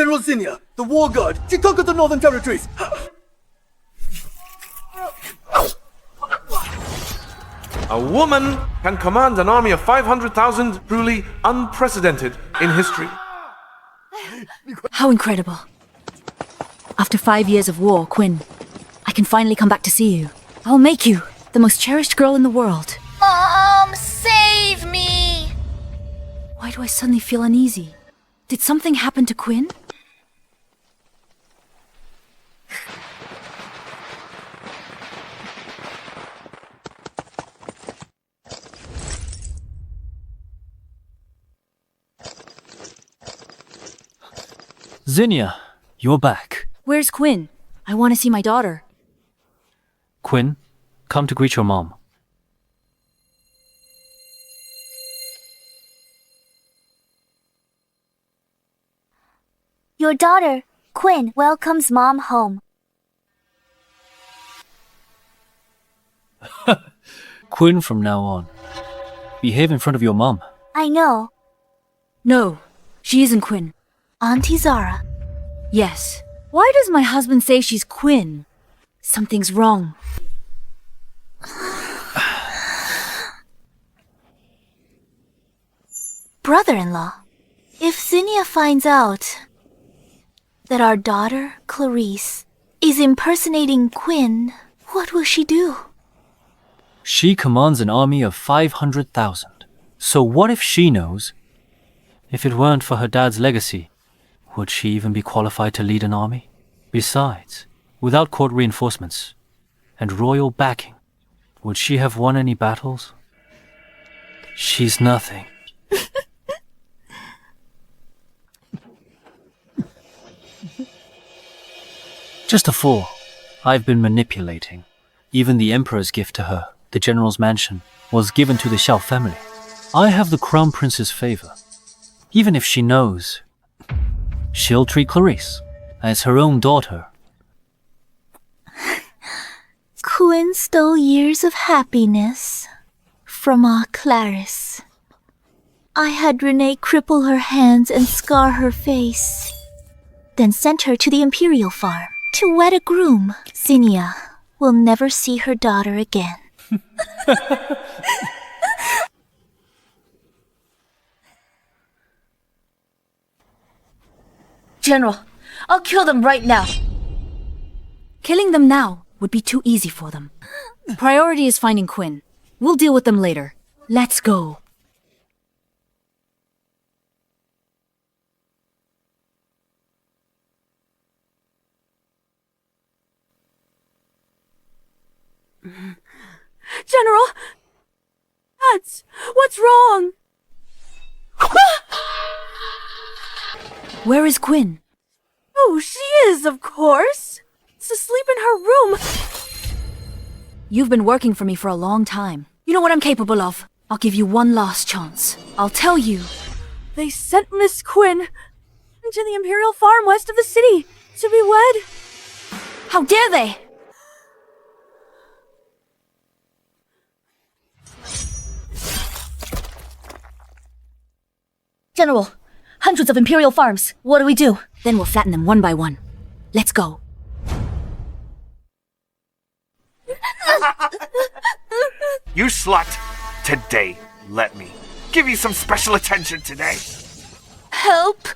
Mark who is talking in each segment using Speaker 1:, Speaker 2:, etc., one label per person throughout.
Speaker 1: General Zinnia, the war god. She conquered the northern territories.
Speaker 2: A woman can command an army of 500,000, truly unprecedented in history.
Speaker 3: How incredible. After 5 years of war, Quinn, I can finally come back to see you. I'll make you the most cherished girl in the world.
Speaker 4: Mom, save me!
Speaker 3: Why do I suddenly feel uneasy? Did something happen to Quinn?
Speaker 5: Zinnia, you're back.
Speaker 3: Where's Quinn? I want to see my daughter.
Speaker 5: Quinn, come to greet your mom.
Speaker 4: Your daughter, Quinn, welcomes Mom home.
Speaker 5: Quinn from now on. Behave in front of your mom.
Speaker 4: I know.
Speaker 3: No, she isn't Quinn.
Speaker 4: Auntie Zara.
Speaker 3: Yes. Why does my husband say she's Quinn? Something's wrong.
Speaker 4: Brother-in-law, if Zinnia finds out that our daughter, Clarice, is impersonating Quinn, what will she do?
Speaker 5: She commands an army of 500,000. So what if she knows? If it weren't for her dad's legacy, would she even be qualified to lead an army? Besides, without court reinforcements and royal backing, would she have won any battles? She's nothing. Just a fool. I've been manipulating. Even the Emperor's gift to her, the General's mansion, was given to the Xiao family. I have the Crown Prince's favor. Even if she knows, she'll treat Clarice as her own daughter.
Speaker 4: Quinn stole years of happiness from our Clarice. I had Renee cripple her hands and scar her face, then sent her to the Imperial Farm to wed a groom. Zineia will never see her daughter again.
Speaker 3: General, I'll kill them right now. Killing them now would be too easy for them. Priority is finding Quinn. We'll deal with them later. Let's go.
Speaker 6: General! What's wrong?
Speaker 3: Where is Quinn?
Speaker 6: Oh, she is, of course. She's asleep in her room.
Speaker 3: You've been working for me for a long time. You know what I'm capable of. I'll give you one last chance. I'll tell you.
Speaker 6: They sent Miss Quinn to the Imperial Farm west of the city to be wed.
Speaker 3: How dare they? General, hundreds of Imperial Farms. What do we do? Then we'll flatten them one by one. Let's go.
Speaker 7: You slut! Today, let me give you some special attention today.
Speaker 6: Help!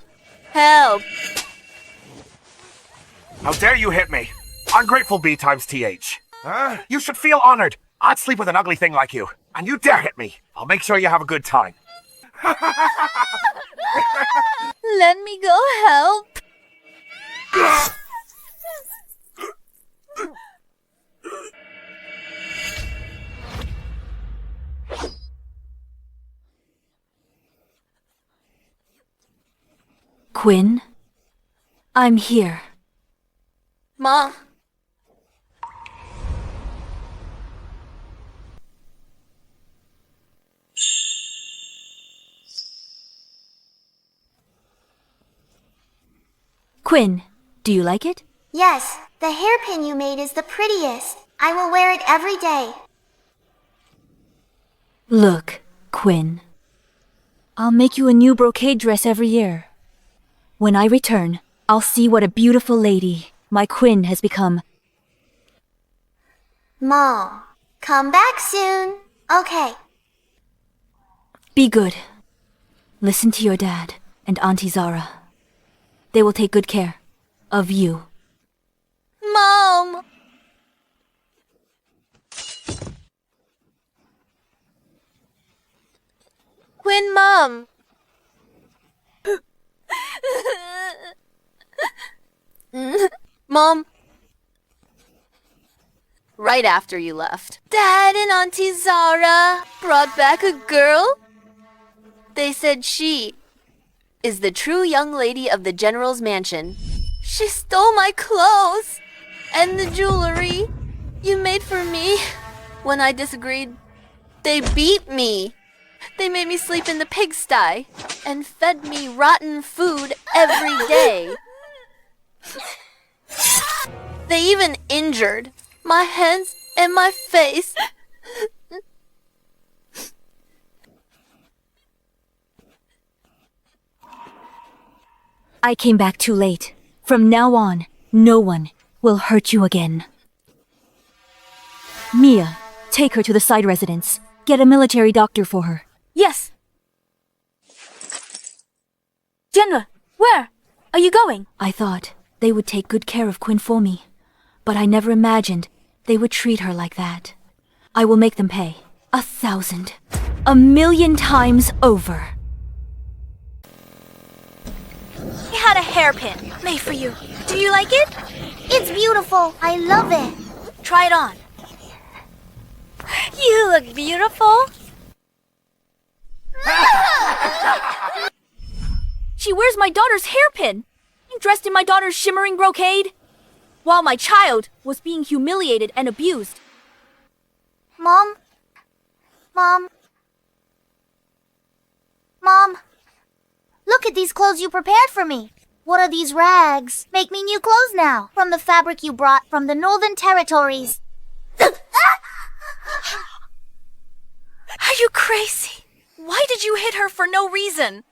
Speaker 6: Help!
Speaker 7: How dare you hit me? Ungrateful B times TH. You should feel honored. I'd sleep with an ugly thing like you. And you dare hit me. I'll make sure you have a good time.
Speaker 4: Let me go help.
Speaker 3: Quinn, I'm here.
Speaker 6: Mom.
Speaker 3: Quinn, do you like it?
Speaker 8: Yes, the hairpin you made is the prettiest. I will wear it every day.
Speaker 3: Look, Quinn. I'll make you a new brocade dress every year. When I return, I'll see what a beautiful lady my Quinn has become.
Speaker 8: Mom, come back soon. Okay.
Speaker 3: Be good. Listen to your dad and Auntie Zara. They will take good care of you.
Speaker 4: Mom! Quinn, Mom! Mom? Right after you left, Dad and Auntie Zara brought back a girl. They said she is the true young lady of the General's mansion. She stole my clothes and the jewelry you made for me. When I disagreed, they beat me. They made me sleep in the pigsty and fed me rotten food every day. They even injured my hands and my face.
Speaker 3: I came back too late. From now on, no one will hurt you again. Mia, take her to the side residence. Get a military doctor for her.
Speaker 6: Yes. Jenna, where are you going?
Speaker 3: I thought they would take good care of Quinn for me, but I never imagined they would treat her like that. I will make them pay 1,000, 1,000,000 times over.
Speaker 4: I had a hairpin made for you. Do you like it?
Speaker 8: It's beautiful. I love it.
Speaker 4: Try it on. You look beautiful.
Speaker 6: She wears my daughter's hairpin, dressed in my daughter's shimmering brocade, while my child was being humiliated and abused.
Speaker 8: Mom? Mom? Look at these clothes you prepared for me. What are these rags? Make me new clothes now, from the fabric you brought from the Northern Territories.
Speaker 6: Are you crazy? Why did you hit her for no reason?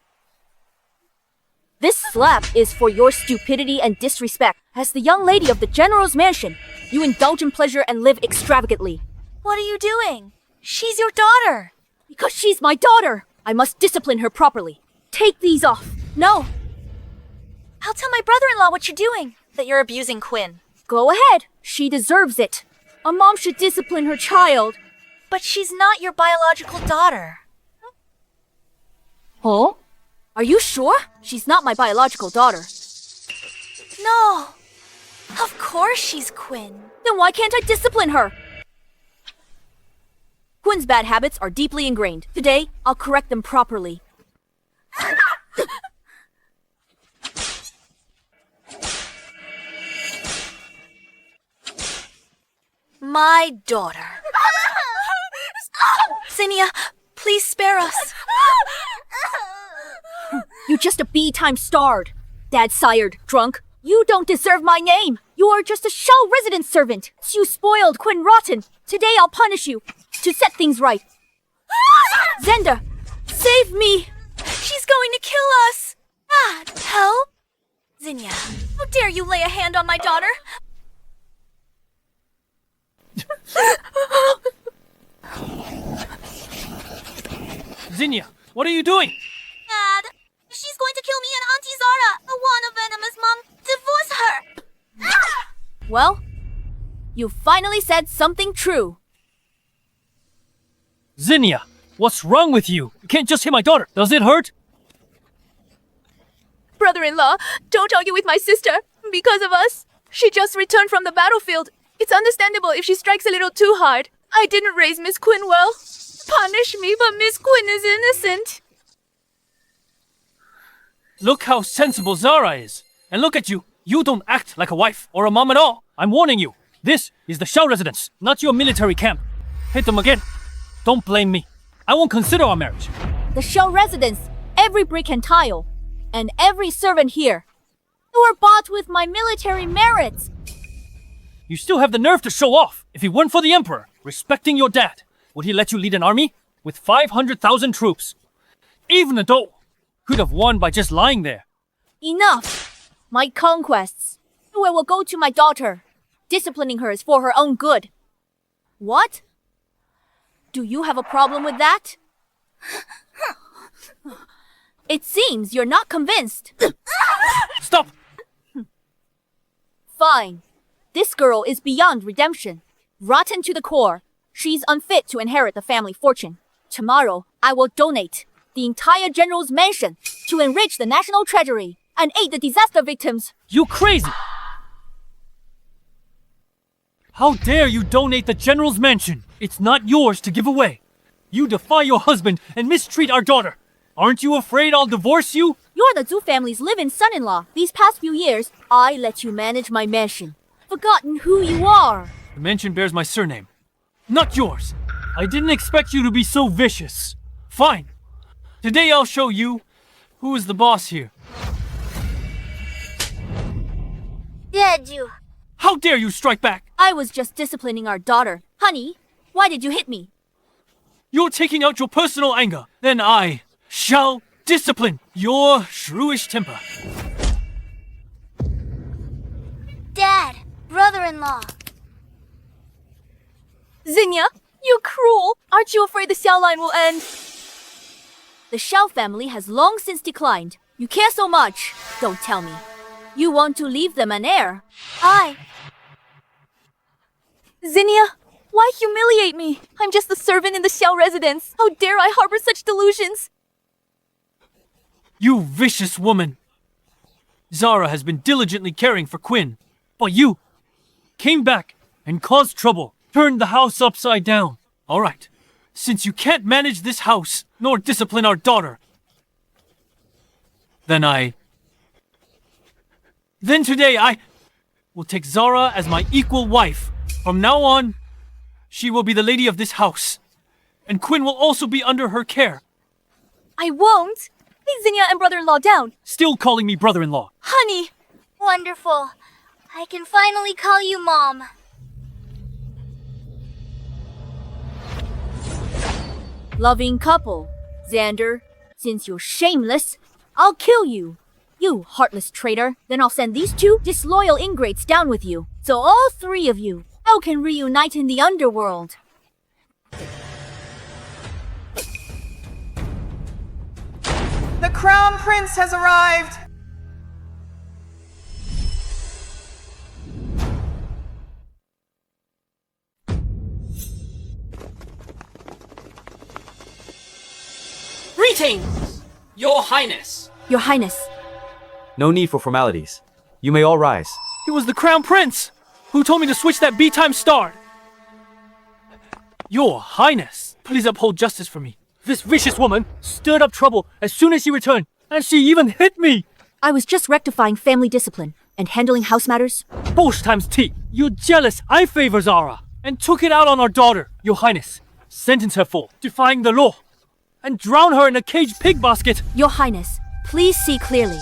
Speaker 6: This slap is for your stupidity and disrespect. As the young lady of the General's mansion, you indulge in pleasure and live extravagantly.
Speaker 4: What are you doing? She's your daughter.
Speaker 6: Because she's my daughter, I must discipline her properly. Take these off. No.
Speaker 4: I'll tell my brother-in-law what you're doing. That you're abusing Quinn.
Speaker 6: Go ahead. She deserves it. A mom should discipline her child.
Speaker 4: But she's not your biological daughter.
Speaker 6: Huh? Are you sure? She's not my biological daughter.
Speaker 4: No. Of course she's Quinn.
Speaker 6: Then why can't I discipline her? Quinn's bad habits are deeply ingrained. Today, I'll correct them properly.
Speaker 4: My daughter. Zinnia, please spare us.
Speaker 6: You're just a B-time starred. Dad sired, drunk. You don't deserve my name. You are just a shell resident servant. You spoiled Quinn rotten. Today I'll punish you. To set things right. Xander, save me.
Speaker 4: She's going to kill us. Dad, help. Zinnia, how dare you lay a hand on my daughter?
Speaker 5: Zinnia, what are you doing?
Speaker 4: Dad, she's going to kill me and Auntie Zara. The one venomous mom. Divorce her.
Speaker 6: Well, you finally said something true.
Speaker 5: Zinnia, what's wrong with you? You can't just hit my daughter. Does it hurt?
Speaker 6: Brother-in-law, don't argue with my sister. Because of us, she just returned from the battlefield. It's understandable if she strikes a little too hard. I didn't raise Miss Quinn well. Punish me, but Miss Quinn is innocent.
Speaker 5: Look how sensible Zara is. And look at you. You don't act like a wife or a mom at all. I'm warning you. This is the Shao residence, not your military camp. Hit them again. Don't blame me. I won't consider our marriage.
Speaker 6: The Shell residence, every brick and tile, and every servant here, they were bought with my military merits.
Speaker 5: You still have the nerve to show off. If it weren't for the Emperor respecting your dad, would he let you lead an army with 500,000 troops? Even a Dou could have won by just lying there.
Speaker 6: Enough! My conquests. I will go to my daughter. Disciplining her is for her own good. What? Do you have a problem with that? It seems you're not convinced.
Speaker 5: Stop!
Speaker 6: Fine. This girl is beyond redemption. Rotten to the core. She's unfit to inherit the family fortune. Tomorrow, I will donate the entire general's mansion to enrich the national treasury and aid the disaster victims.
Speaker 5: You crazy! How dare you donate the general's mansion? It's not yours to give away. You defy your husband and mistreat our daughter. Aren't you afraid I'll divorce you?
Speaker 6: You're the Zhu family's live-in son-in-law. These past few years, I let you manage my mansion. Forgotten who you are.
Speaker 5: The mansion bears my surname, not yours. I didn't expect you to be so vicious. Fine. Today I'll show you who is the boss here.
Speaker 8: Did you?
Speaker 5: How dare you strike back?
Speaker 6: I was just disciplining our daughter. Honey, why did you hit me?
Speaker 5: You're taking out your personal anger. Then I shall discipline your shrewish temper.
Speaker 8: Dad, brother-in-law.
Speaker 6: Zinnia, you cruel! Aren't you afraid the Xiao line will end? The Xiao family has long since declined. You care so much. Don't tell me. You want to leave them an heir. Zinnia, why humiliate me? I'm just the servant in the Xiao residence. How dare I harbor such delusions?
Speaker 5: You vicious woman! Zara has been diligently caring for Quinn, but you came back and caused trouble, turned the house upside down. All right, since you can't manage this house nor discipline our daughter, then today I will take Zara as my equal wife. From now on, she will be the lady of this house, and Quinn will also be under her care.
Speaker 6: I won't! Leave Zinnia and brother-in-law down!
Speaker 5: Still calling me brother-in-law.
Speaker 6: Honey!
Speaker 8: Wonderful. I can finally call you Mom.
Speaker 6: Loving couple. Xander, since you're shameless, I'll kill you. You heartless traitor. Then I'll send these two disloyal ingrates down with you. So all three of you now can reunite in the underworld.
Speaker 9: The Crown Prince has arrived!
Speaker 10: Greetings, Your Highness.
Speaker 6: Your Highness.
Speaker 11: No need for formalities. You may all rise.
Speaker 5: It was the Crown Prince who told me to switch that B-time star. Your Highness, please uphold justice for me. This vicious woman stirred up trouble as soon as she returned, and she even hit me.
Speaker 6: I was just rectifying family discipline and handling house matters.
Speaker 5: Bosh times T. You're jealous I favor Zara and took it out on our daughter. Your Highness, sentence her for defying the law and drown her in a caged pig basket.
Speaker 6: Your Highness, please see clearly.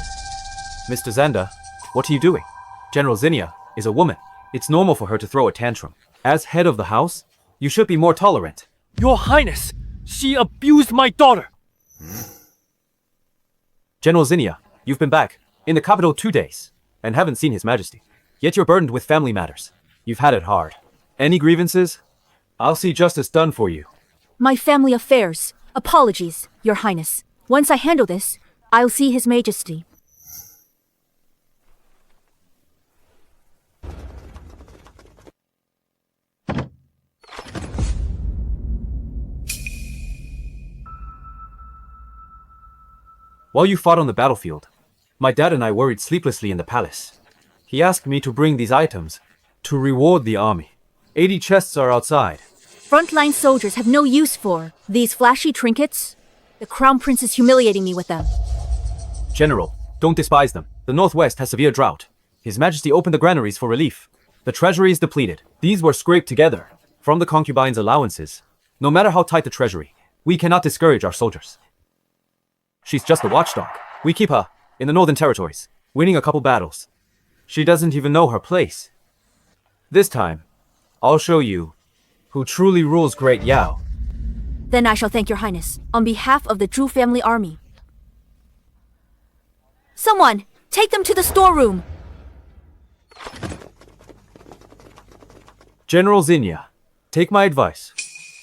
Speaker 11: Mr. Xander, what are you doing? General Zinnia is a woman. It's normal for her to throw a tantrum. As head of the house, you should be more tolerant.
Speaker 5: Your Highness, she abused my daughter.
Speaker 11: General Zinnia, you've been back in the capital 2 days and haven't seen His Majesty. Yet you're burdened with family matters. You've had it hard. Any grievances? I'll see justice done for you.
Speaker 6: My family affairs. Apologies, Your Highness. Once I handle this, I'll see His Majesty.
Speaker 11: While you fought on the battlefield, my dad and I worried sleeplessly in the palace. He asked me to bring these items to reward the army. 80 chests are outside.
Speaker 6: Frontline soldiers have no use for these flashy trinkets. The Crown Prince is humiliating me with them.
Speaker 11: General, don't despise them. The Northwest has severe drought. His Majesty opened the granaries for relief. The treasury is depleted. These were scraped together from the concubines' allowances. No matter how tight the treasury, we cannot discourage our soldiers. She's just a watchdog. We keep her in the Northern Territories, winning a couple battles. She doesn't even know her place. This time, I'll show you who truly rules Great Yao.
Speaker 6: Then I shall thank Your Highness on behalf of the Zhu family army. Someone,
Speaker 3: Take them to the storeroom.
Speaker 11: General Zinnia, take my advice.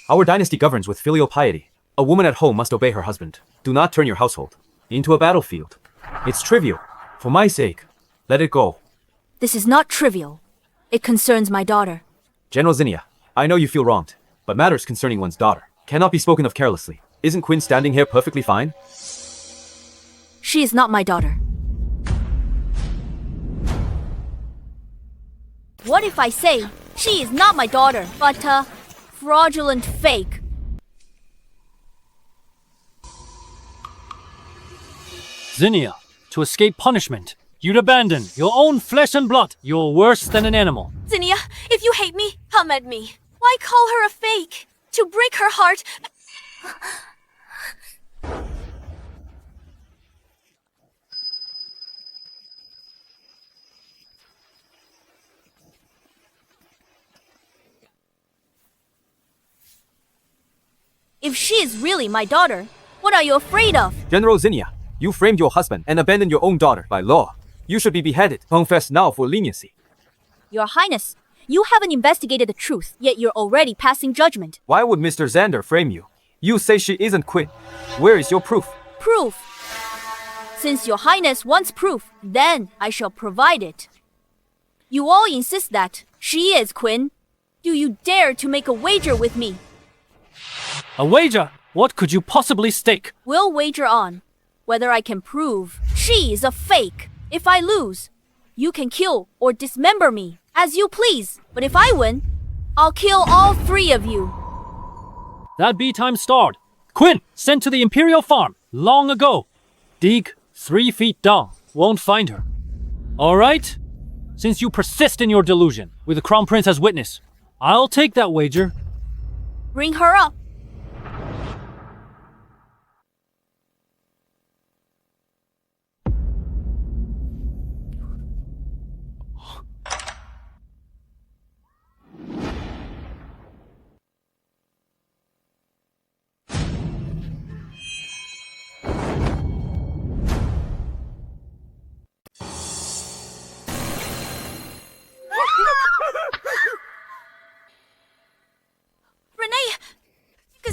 Speaker 11: Our dynasty governs with filial piety. A woman at home must obey her husband. Do not turn your household into a battlefield. It's trivial. For my sake, let it go.
Speaker 3: This is not trivial. It concerns my daughter.
Speaker 11: General Zinnia, I know you feel wronged, but matters concerning one's daughter cannot be spoken of carelessly. Isn't Quinn standing here perfectly fine?
Speaker 3: She is not my daughter.
Speaker 6: What if I say she is not my daughter, but a fraudulent fake?
Speaker 5: Zineia, to escape punishment, you'd abandon your own flesh and blood. You're worse than an animal.
Speaker 6: Zinnia, if you hate me, come at me. Why call her a fake? To break her heart. If she is really my daughter, what are you afraid of?
Speaker 11: General Zinnia, you framed your husband and abandoned your own daughter by law. You should be beheaded. Confess now for leniency.
Speaker 6: Your Highness, you haven't investigated the truth, yet you're already passing judgment.
Speaker 11: Why would Mr. Xander frame you? You say she isn't Quinn. Where is your proof?
Speaker 6: Proof? Since your Highness wants proof, then I shall provide it. You all insist that she is Quinn. Do you dare to make a wager with me?
Speaker 5: A wager? What could you possibly stake?
Speaker 6: We'll wager on whether I can prove she is a fake. If I lose, you can kill or dismember me, as you please. But if I win, I'll kill all three of you.
Speaker 5: That be time starred. Quinn, sent to the Imperial Farm, long ago. Dig 3 feet down, won't find her. Alright? Since you persist in your delusion, with the Crown Prince as witness, I'll take that wager.
Speaker 6: Bring her up.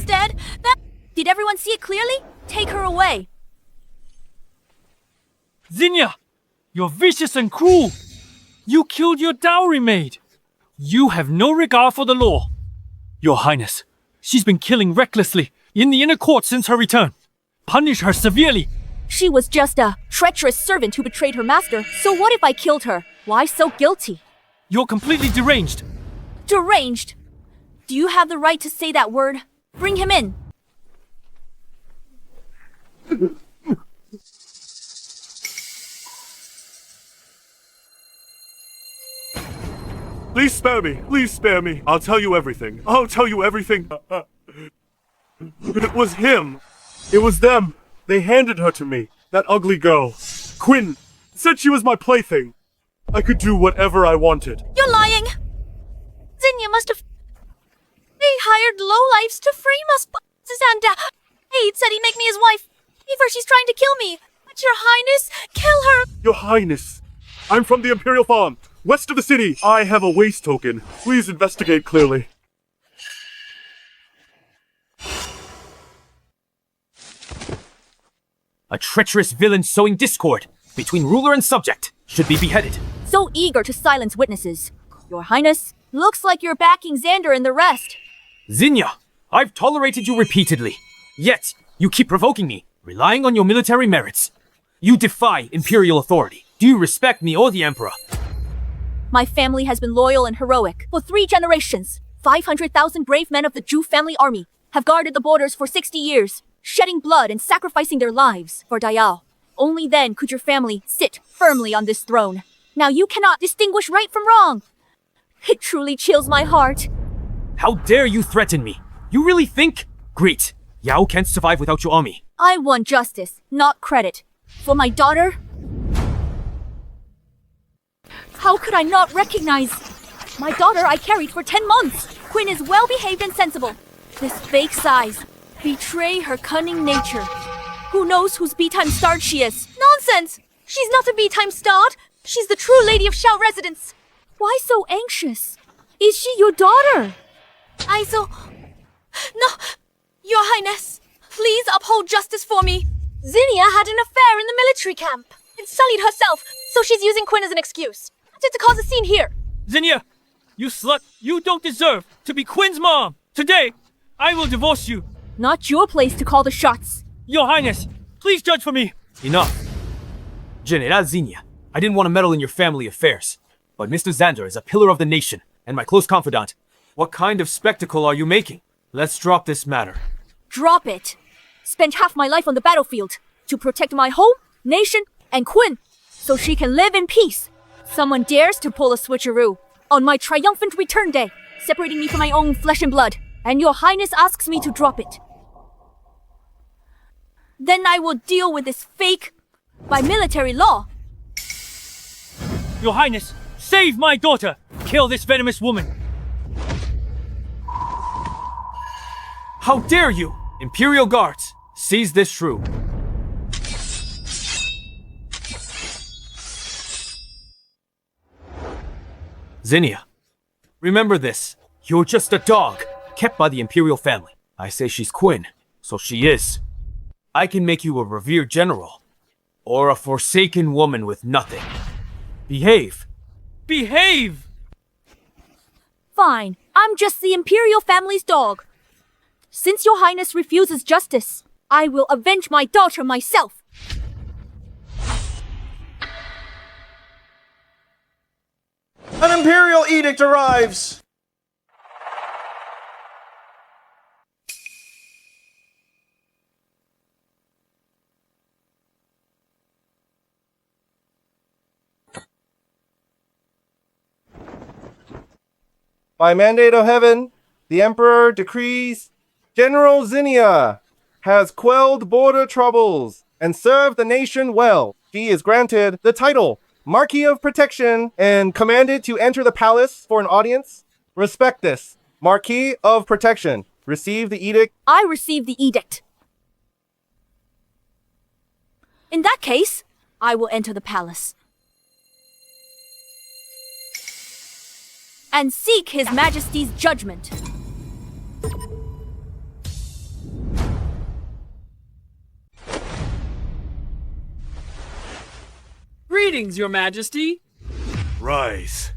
Speaker 6: Dead? Did everyone see it clearly? Take her away.
Speaker 5: Zinnia! You're vicious and cruel! You killed your dowry maid! You have no regard for the law. Your Highness, she's been killing recklessly in the inner court since her return. Punish her severely.
Speaker 6: She was just a treacherous servant who betrayed her master, so what if I killed her? Why so guilty?
Speaker 5: You're completely deranged.
Speaker 6: Deranged? Do you have the right to say that word? Bring him in.
Speaker 12: Please spare me. Please spare me. I'll tell you everything. I'll tell you everything. It was him. It was them. They handed her to me. That ugly girl. Quinn. Said she was my plaything. I could do whatever I wanted.
Speaker 6: You're lying. Zinnia must have... They hired lowlifes to frame us, Xander. Aide said he'd make me his wife. Either she's trying to kill me. But your Highness, kill her.
Speaker 12: Your Highness, I'm from the Imperial Farm, west of the city. I have a waste token. Please investigate clearly.
Speaker 11: A treacherous villain sowing discord between ruler and subject should be beheaded.
Speaker 6: So eager to silence witnesses. Your Highness, looks like you're backing Xander and the rest.
Speaker 11: Zinnia, I've tolerated you repeatedly. Yet, you keep provoking me, relying on your military merits. You defy imperial authority. Do you respect me or the Emperor?
Speaker 6: My family has been loyal and heroic for 3 generations. 500,000 brave men of the Zhu family army have guarded the borders for 60 years, shedding blood and sacrificing their lives for Great Yao. Only then could your family sit firmly on this throne. Now you cannot distinguish right from wrong. It truly chills my heart.
Speaker 11: How dare you threaten me? You really think? Great. Yao can't survive without your army.
Speaker 6: I want justice, not credit. For my daughter? How could I not recognize? My daughter I carried for 10 months. Quinn is well behaved and sensible. This fake size betray her cunning nature. Who knows whose B-time starred she is? Nonsense! She's not a B-time starred. She's the true lady of Shao residence.
Speaker 3: Why so anxious? Is she your daughter?
Speaker 6: No, Your Highness, please uphold justice for me. Zinnia had an affair in the military camp and sullied herself, so she's using Quinn as an excuse. To cause a scene here.
Speaker 13: Zinnia, you slut, you don't deserve to be Quinn's mom. Today, I will divorce you.
Speaker 3: Not your place to call the shots.
Speaker 13: Your Highness, please judge for me.
Speaker 11: Enough. General Zinnia, I didn't want to meddle in your family affairs, but Mr. Xander is a pillar of the nation and my close confidant. What kind of spectacle are you making? Let's drop this matter.
Speaker 3: Drop it. Spent half my life on the battlefield to protect my home, nation, and Quinn, so she can live in peace. Someone dares to pull a switcheroo on my triumphant return day, separating me from my own flesh and blood, and Your Highness asks me to drop it. Then I will deal with this fake by military law.
Speaker 13: Your Highness, save my daughter! Kill this venomous woman!
Speaker 11: How dare you! Imperial Guards, seize this shrew. Zinnia, remember this. You're just a dog, kept by the Imperial family. I say she's Quinn, so she is. I can make you a revered general, or a forsaken woman with nothing. Behave.
Speaker 13: Behave!
Speaker 3: Fine, I'm just the Imperial family's dog. Since Your Highness refuses justice, I will avenge my daughter myself.
Speaker 1: An Imperial edict arrives! By mandate of heaven, the Emperor decrees General Zinnia has quelled border troubles and served the nation well. He is granted the title Marquis of Protection and commanded to enter the palace for an audience. Respect this. Marquis of Protection. Receive the edict.
Speaker 3: I receive the edict. In that case, I will enter the palace and seek His Majesty's judgment.
Speaker 10: Greetings, Your Majesty.
Speaker 12: Rise.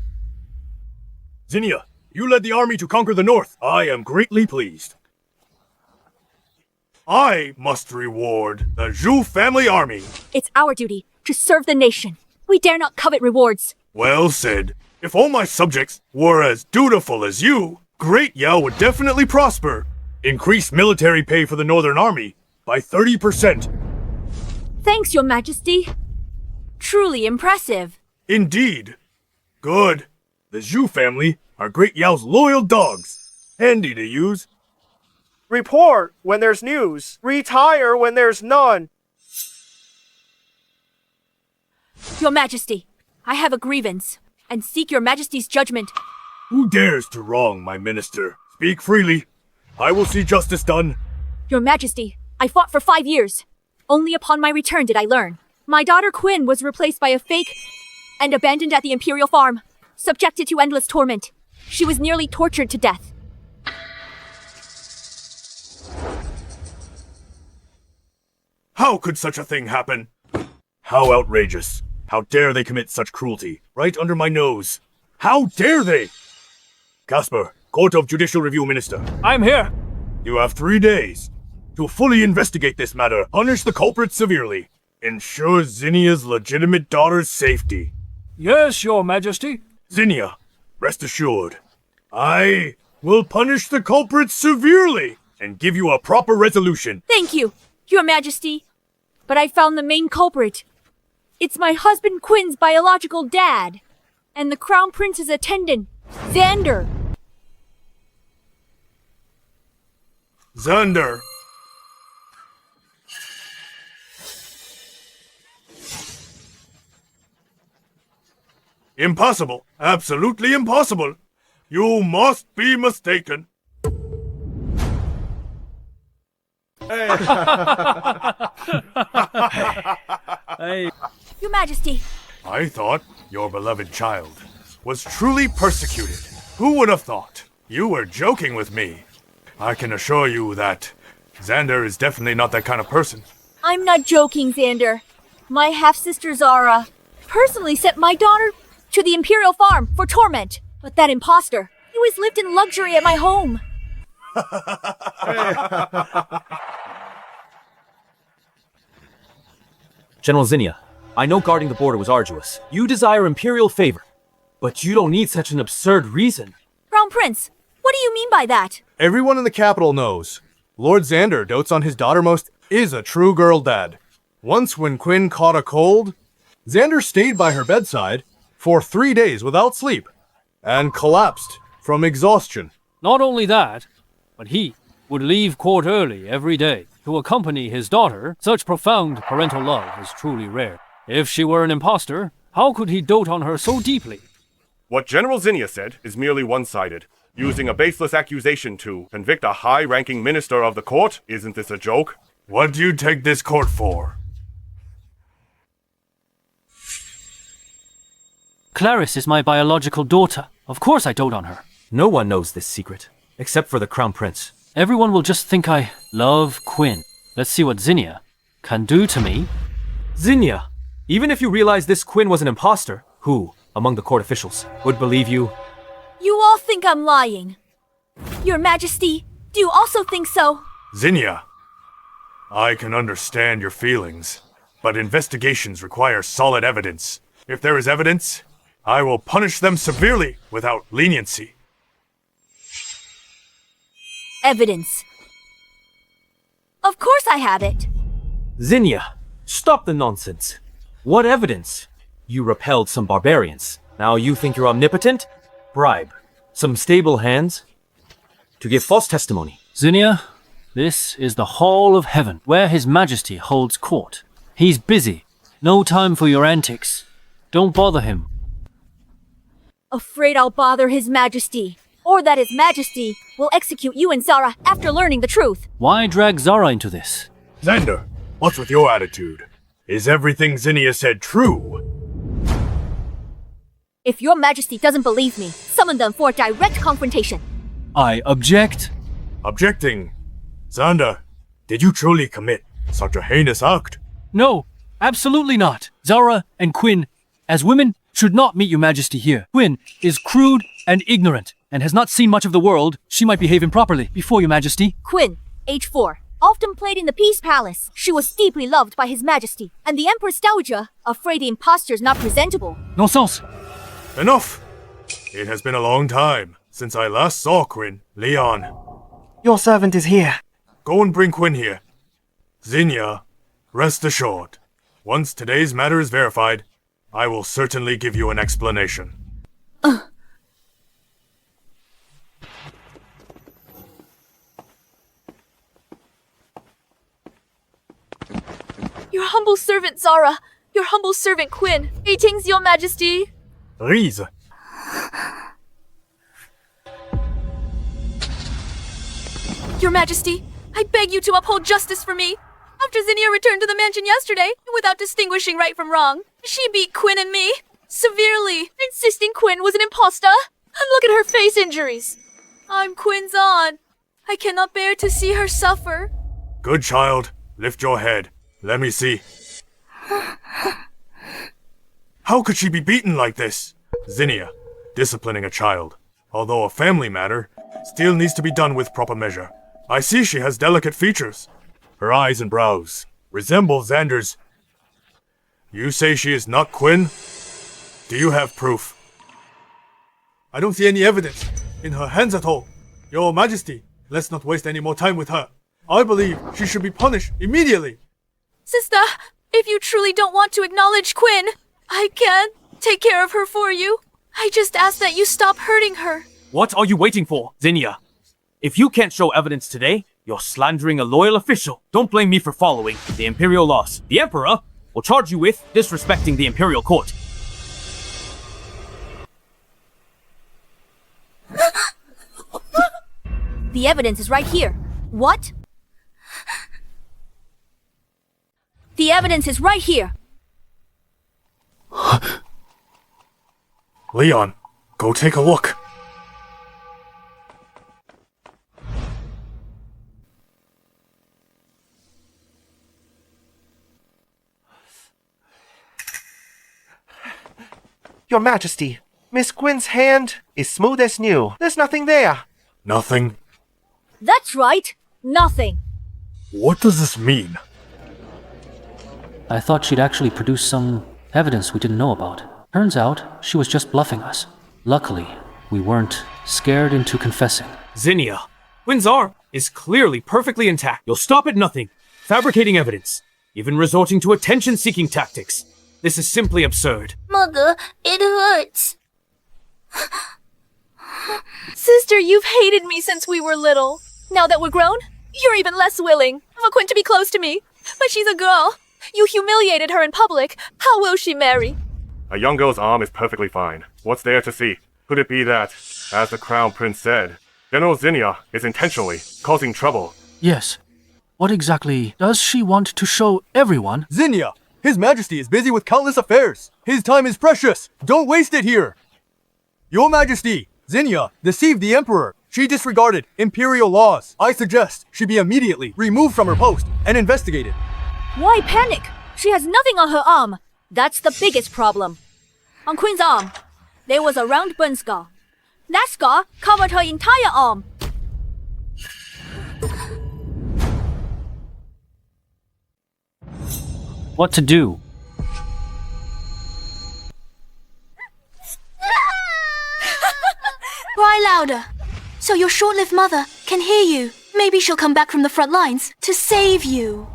Speaker 12: Zinnia, you led the army to conquer the north. I am greatly pleased. I must reward the Zhu family army.
Speaker 3: It's our duty to serve the nation. We dare not covet rewards.
Speaker 12: Well said. If all my subjects were as dutiful as you, Great Yao would definitely prosper. Increase military pay for the Northern Army by 30%.
Speaker 3: Thanks, Your Majesty. Truly impressive.
Speaker 12: Indeed. Good. The Zhu family are Great Yao's loyal dogs. Handy to use.
Speaker 1: Report when there's news. Retire when there's none.
Speaker 3: Your Majesty, I have a grievance and seek Your Majesty's judgment.
Speaker 12: Who dares to wrong my minister? Speak freely. I will see justice done.
Speaker 3: Your Majesty, I fought for 5 years. Only upon my return did I learn. My daughter Quinn was replaced by a fake and abandoned at the Imperial Farm, subjected to endless torment. She was nearly tortured to death.
Speaker 12: How could such a thing happen? How outrageous. How dare they commit such cruelty, right under my nose? How dare they? Casper, Court of Judicial Review Minister.
Speaker 13: I'm here.
Speaker 12: You have 3 days to fully investigate this matter, punish the culprit severely, ensure Zinnia's legitimate daughter's safety.
Speaker 13: Yes, Your Majesty.
Speaker 12: Zinnia, rest assured, I will punish the culprit severely and give you a proper resolution.
Speaker 3: Thank you, Your Majesty. But I found the main culprit. It's my husband Quinn's biological dad, and the Crown Prince's attendant, Xander.
Speaker 12: Xander. Impossible. Absolutely impossible. You must be mistaken.
Speaker 3: Your Majesty.
Speaker 12: I thought your beloved child was truly persecuted. Who would have thought? You were joking with me. I can assure you that Xander is definitely not that kind of person.
Speaker 3: I'm not joking, Xander. My half-sister Zara personally sent my daughter to the Imperial Farm for torment. But that imposter, he always lived in luxury at my home.
Speaker 11: General Zinnia, I know guarding the border was arduous. You desire imperial favor, but you don't need such an absurd reason.
Speaker 3: Crown Prince, what do you mean by that?
Speaker 1: Everyone in the capital knows. Lord Xander dotes on his daughter most is a true girl dad. Once when Quinn caught a cold, Xander stayed by her bedside for 3 days without sleep and collapsed from exhaustion.
Speaker 5: Not only that, but he would leave court early every day to accompany his daughter. Such profound parental love is truly rare. If she were an impostor, how could he dote on her so deeply?
Speaker 14: What General Zinnia said is merely one-sided. Using a baseless accusation to convict a high-ranking minister of the court? Isn't this a joke?
Speaker 12: What do you take this court for?
Speaker 5: Clarice is my biological daughter. Of course I dote on her.
Speaker 11: No one knows this secret, except for the Crown Prince.
Speaker 5: Everyone will just think I love Quinn. Let's see what Zinnia can do to me.
Speaker 11: Zinnia, even if you realize this Quinn was an imposter, who, among the court officials, would believe you?
Speaker 3: You all think I'm lying. Your Majesty, do you also think so?
Speaker 12: Zinnia, I can understand your feelings, but investigations require solid evidence. If there is evidence, I will punish them severely without leniency.
Speaker 3: Evidence. Of course I have it.
Speaker 11: Zinnia, stop the nonsense. What evidence? You repelled some barbarians. Now you think you're omnipotent? Bribe some stable hands to give false testimony.
Speaker 5: Zinnia, this is the Hall of Heaven, where His Majesty holds court. He's busy. No time for your antics. Don't bother him.
Speaker 3: Afraid I'll bother His Majesty, or that His Majesty will execute you and Zara after learning the truth.
Speaker 5: Why drag Zara into this?
Speaker 12: Xander, what's with your attitude? Is everything Zinnia said true?
Speaker 3: If your Majesty doesn't believe me, summon them for a direct confrontation.
Speaker 5: I object.
Speaker 12: Objecting. Xander, did you truly commit such a heinous act?
Speaker 5: No, absolutely not. Zara and Quinn, as women, should not meet your Majesty here. Quinn is crude and ignorant, and has not seen much of the world. She might behave improperly before your Majesty.
Speaker 3: Quinn, age 4, often played in the Peace Palace. She was deeply loved by His Majesty, and the Emperor's dowager, afraid the impostor's not presentable.
Speaker 5: Nonsense.
Speaker 12: Enough! It has been a long time since I last saw Quinn. Leon.
Speaker 9: Your servant is here.
Speaker 12: Go and bring Quinn here. Zinnia, rest assured. Once today's matter is verified, I will certainly give you an explanation.
Speaker 3: Your humble servant, Zara. Your humble servant, Quinn. Greetings, your Majesty.
Speaker 12: Riese.
Speaker 3: Your Majesty, I beg you to uphold justice for me. After Zinnia returned to the mansion yesterday, without distinguishing right from wrong, she beat Quinn and me severely, insisting Quinn was an imposter. And look at her face injuries. I'm Quinn's aunt. I cannot bear to see her suffer.
Speaker 12: Good child. Lift your head. Let me see. How could she be beaten like this? Zinnia, disciplining a child, although a family matter, still needs to be done with proper measure. I see she has delicate features. Her eyes and brows resemble Xander's. You say she is not Quinn? Do you have proof?
Speaker 1: I don't see any evidence in her hands at all. Your Majesty, let's not waste any more time with her. I believe she should be punished immediately.
Speaker 3: Sister, if you truly don't want to acknowledge Quinn, I can take care of her for you. I just ask that you stop hurting her.
Speaker 11: What are you waiting for, Zinnia? If you can't show evidence today, you're slandering a loyal official. Don't blame me for following the Imperial laws. The Emperor will charge you with disrespecting the Imperial Court.
Speaker 3: The evidence is right here. What? The evidence is right here.
Speaker 12: Leon, go take a look.
Speaker 7: Your Majesty, Miss Quinn's hand is smooth as new. There's nothing there.
Speaker 12: Nothing?
Speaker 3: That's right. Nothing.
Speaker 12: What does this mean?
Speaker 5: I thought she'd actually produce some evidence we didn't know about. Turns out, she was just bluffing us. Luckily, we weren't scared into confessing.
Speaker 11: Zinnia, Quinn's arm is clearly perfectly intact. You'll stop at nothing, fabricating evidence, even resorting to attention-seeking tactics. This is simply absurd.
Speaker 8: Mother, it hurts.
Speaker 3: Sister, you've hated me since we were little. Now that we're grown, you're even less willing for Quinn to be close to me. But she's a girl. You humiliated her in public. How will she marry?
Speaker 14: A young girl's arm is perfectly fine. What's there to see? Could it be that, as the Crown Prince said, General Zinnia is intentionally causing trouble?
Speaker 5: Yes. What exactly does she want to show everyone?
Speaker 11: Zinnia, His Majesty is busy with countless affairs. His time is precious. Don't waste it here. Your Majesty, Zinnia deceived the Emperor. She disregarded Imperial laws. I suggest she be immediately removed from her post and investigated.
Speaker 3: Why panic? She has nothing on her arm. That's the biggest problem. On Quinn's arm, there was a round burn scar. That scar covered her entire arm.
Speaker 5: What to do?
Speaker 6: Cry louder, so your short-lived mother can hear you. Maybe she'll come back from the front lines to save you.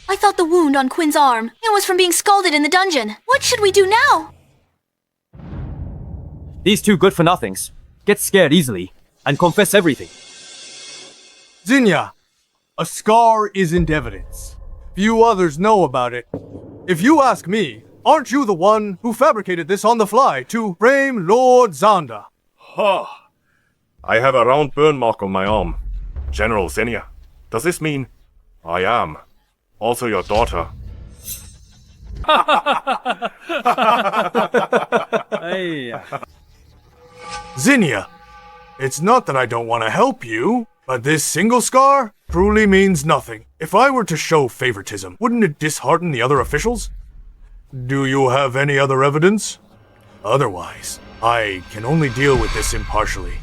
Speaker 6: I thought the wound on Quinn's arm was from being scalded in the dungeon. What should we do now?
Speaker 11: These two good-for-nothings get scared easily and confess everything.
Speaker 15: Zinnia, a scar isn't evidence. Few others know about it. If you ask me, aren't you the one who fabricated this on the fly to frame Lord Xander?
Speaker 14: Ha! I have a round burn mark on my arm. General Zinnia, does this mean I am also your daughter?
Speaker 15: Hey. Zinnia, it's not that I don't want to help you, but this single scar truly means nothing. If I were to show favoritism, wouldn't it dishearten the other officials? Do you have any other evidence? Otherwise, I can only deal with this impartially.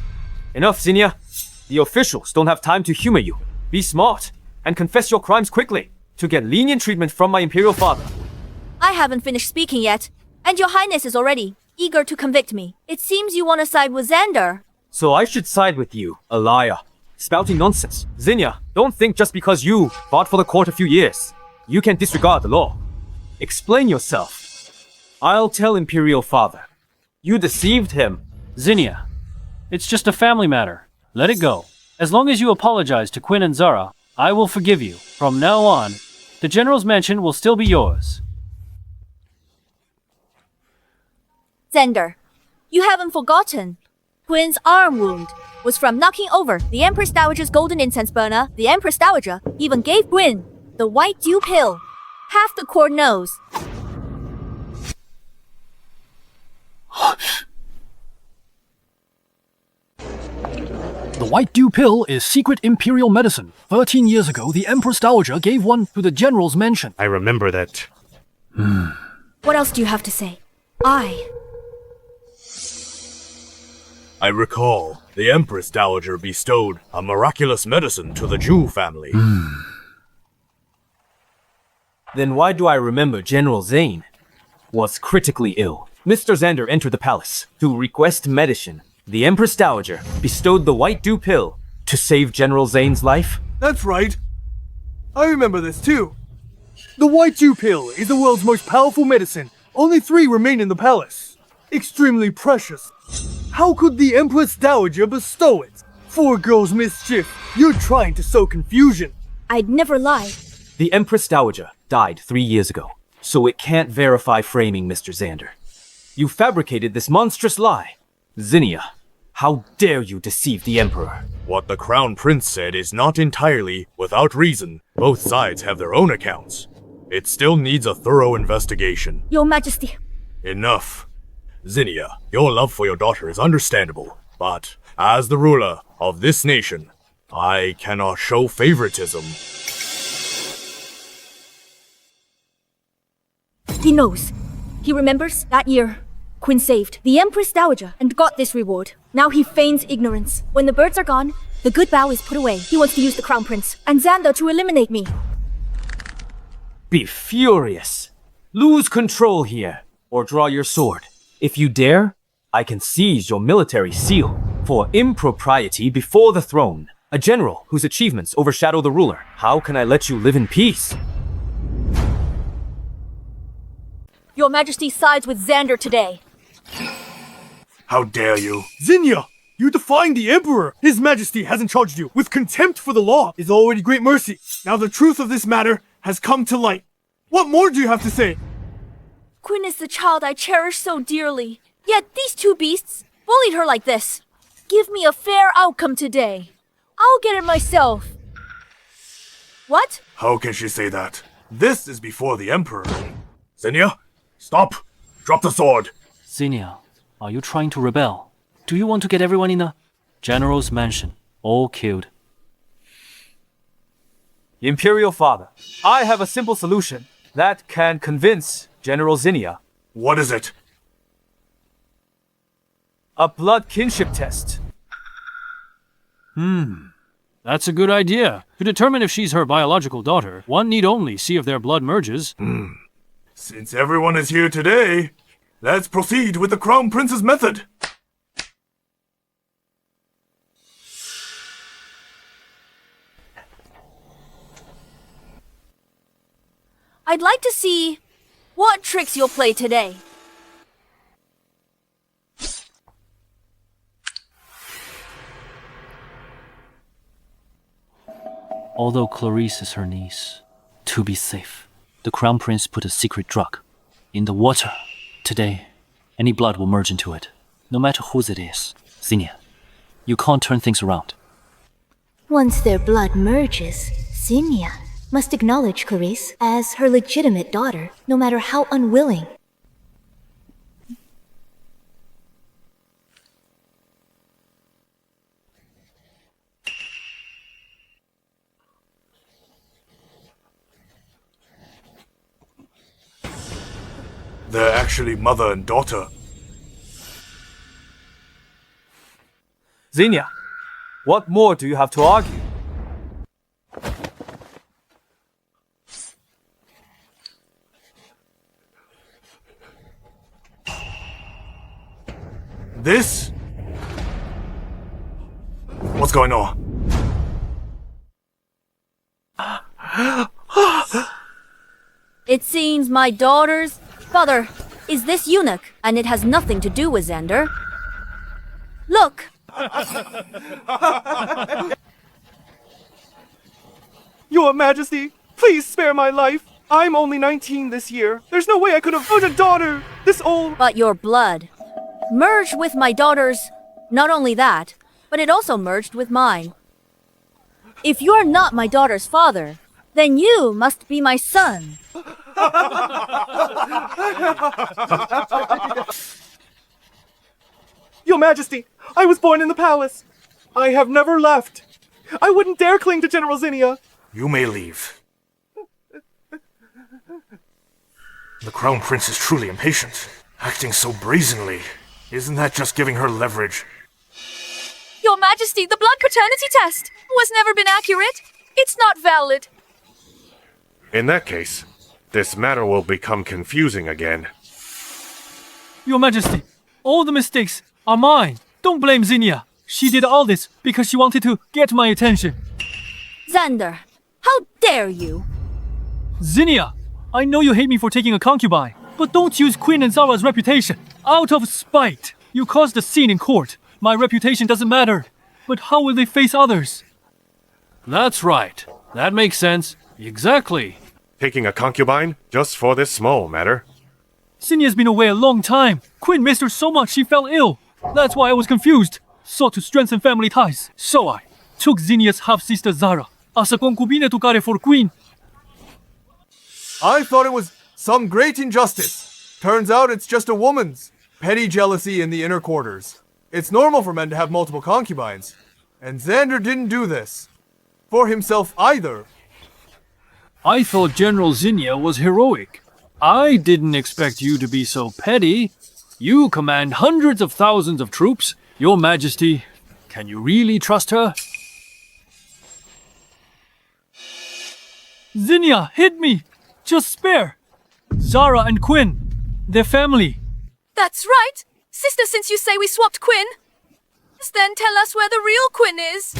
Speaker 11: Enough, Zinnia. The officials don't have time to humor you. Be smart and confess your crimes quickly to get lenient treatment from my Imperial father.
Speaker 3: I haven't finished speaking yet, and your highness is already eager to convict me. It seems you want to side with Xander.
Speaker 11: So I should side with you, a liar, spouting nonsense. Zinnia, don't think just because you fought for the court a few years, you can disregard the law. Explain yourself. I'll tell Imperial Father. You deceived him.
Speaker 5: Zinnia, it's just a family matter. Let it go. As long as you apologize to Quinn and Zara, I will forgive you. From now on, the General's mansion will still be yours.
Speaker 3: Xander, you haven't forgotten. Quinn's arm wound was from knocking over the Empress Dowager's golden incense burner. The Empress Dowager even gave Quinn the white dew pill. Half the court knows.
Speaker 16: The white dew pill is secret imperial medicine. 13 years ago, the Empress Dowager gave one to the General's mansion.
Speaker 12: I remember that.
Speaker 3: What else do you have to say?
Speaker 12: I recall the Empress Dowager bestowed a miraculous medicine to the Jew family.
Speaker 11: Then why do I remember General Zane was critically ill? Mr. Xander entered the palace to request medicine. The Empress Dowager bestowed the white dew pill to save General Zane's life.
Speaker 15: That's right. I remember this too. The white dew pill is the world's most powerful medicine. Only 3 remain in the palace. Extremely precious. How could the Empress Dowager bestow it? For girls' mischief, you're trying to sow confusion.
Speaker 3: I'd never lie.
Speaker 11: The Empress Dowager died 3 years ago, so it can't verify framing Mr. Xander. You fabricated this monstrous lie. Zinnia, how dare you deceive the Emperor?
Speaker 12: What the Crown Prince said is not entirely without reason. Both sides have their own accounts. It still needs a thorough investigation.
Speaker 3: Your Majesty.
Speaker 12: Enough. Zinnia, your love for your daughter is understandable, but as the ruler of this nation, I cannot show favoritism.
Speaker 3: He knows. He remembers that year. Quinn saved the Empress Dowager and got this reward. Now he feigns ignorance. When the birds are gone, the good bow is put away. He wants to use the Crown Prince and Xander to eliminate me.
Speaker 11: Be furious. Lose control here, or draw your sword. If you dare, I can seize your military seal for impropriety before the throne. A general whose achievements overshadow the ruler. How can I let you live in peace?
Speaker 3: Your Majesty sides with Xander today.
Speaker 12: How dare you?
Speaker 15: Zinnia! You're defying the Emperor! His Majesty hasn't charged you with contempt for the law. Is already great mercy. Now the truth of this matter has come to light. What more do you have to say?
Speaker 3: Quinn is the child I cherish so dearly. Yet these two beasts bullied her like this. Give me a fair outcome today. I'll get it myself. What?
Speaker 12: How can she say that? This is before the Emperor. Zinnia, stop! Drop the sword!
Speaker 5: Zineia, are you trying to rebel? Do you want to get everyone in the general's mansion, all killed?
Speaker 11: Imperial Father, I have a simple solution that can convince General Zinnia.
Speaker 12: What is it?
Speaker 11: A blood kinship test.
Speaker 16: That's a good idea. To determine if she's her biological daughter, one need only see if their blood merges.
Speaker 12: Since everyone is here today, let's proceed with the Crown Prince's method.
Speaker 3: I'd like to see what tricks you'll play today.
Speaker 5: Although Clarice is her niece, to be safe, the Crown Prince put a secret drug in the water. Today, any blood will merge into it, no matter whose it is. Zinnia, you can't turn things around.
Speaker 4: Once their blood merges, Zinnia must acknowledge Clarice as her legitimate daughter, no matter how unwilling.
Speaker 12: They're actually mother and daughter.
Speaker 11: Zinnia, what more do you have to argue?
Speaker 12: This? What's going on?
Speaker 3: It seems my daughter's father is this eunuch, and it has nothing to do with Xander. Look!
Speaker 15: Your Majesty, please spare my life. I'm only 19 this year. There's no way I could have owned a daughter this old.
Speaker 3: But your blood merged with my daughter's. Not only that, but it also merged with mine. If you're not my daughter's father, then you must be my son.
Speaker 15: Your Majesty, I was born in the palace. I have never left. I wouldn't dare cling to General Zinnia.
Speaker 12: You may leave. The Crown Prince is truly impatient, acting so brazenly. Isn't that just giving her leverage?
Speaker 3: Your Majesty, the blood paternity test was never been accurate. It's not valid.
Speaker 14: In that case, this matter will become confusing again.
Speaker 13: Your Majesty, all the mistakes are mine. Don't blame Zinnia. She did all this because she wanted to get my attention.
Speaker 3: Xander, how dare you?
Speaker 13: Zinnia, I know you hate me for taking a concubine, but don't use Quinn and Zara's reputation. Out of spite, you caused a scene in court. My reputation doesn't matter, but how will they face others?
Speaker 16: That's right. That makes sense. Exactly.
Speaker 14: Taking a concubine just for this small matter?
Speaker 13: Zinnia's been away a long time. Quinn missed her so much she fell ill. That's why I was confused. Sought to strengthen family ties. So I took Zinnia's half-sister Zara as a concubine to care for Quinn.
Speaker 15: I thought it was some great injustice. Turns out it's just a woman's petty jealousy in the inner quarters. It's normal for men to have multiple concubines. And Xander didn't do this. For himself either.
Speaker 13: I thought General Zinnia was heroic. I didn't expect you to be so petty. You command hundreds of thousands of troops. Your Majesty, can you really trust her? Zinnia, hit me! Just spare! Zara and Quinn, their family.
Speaker 6: That's right! Sister, since you say we swapped Quinn, then tell us where the real Quinn is.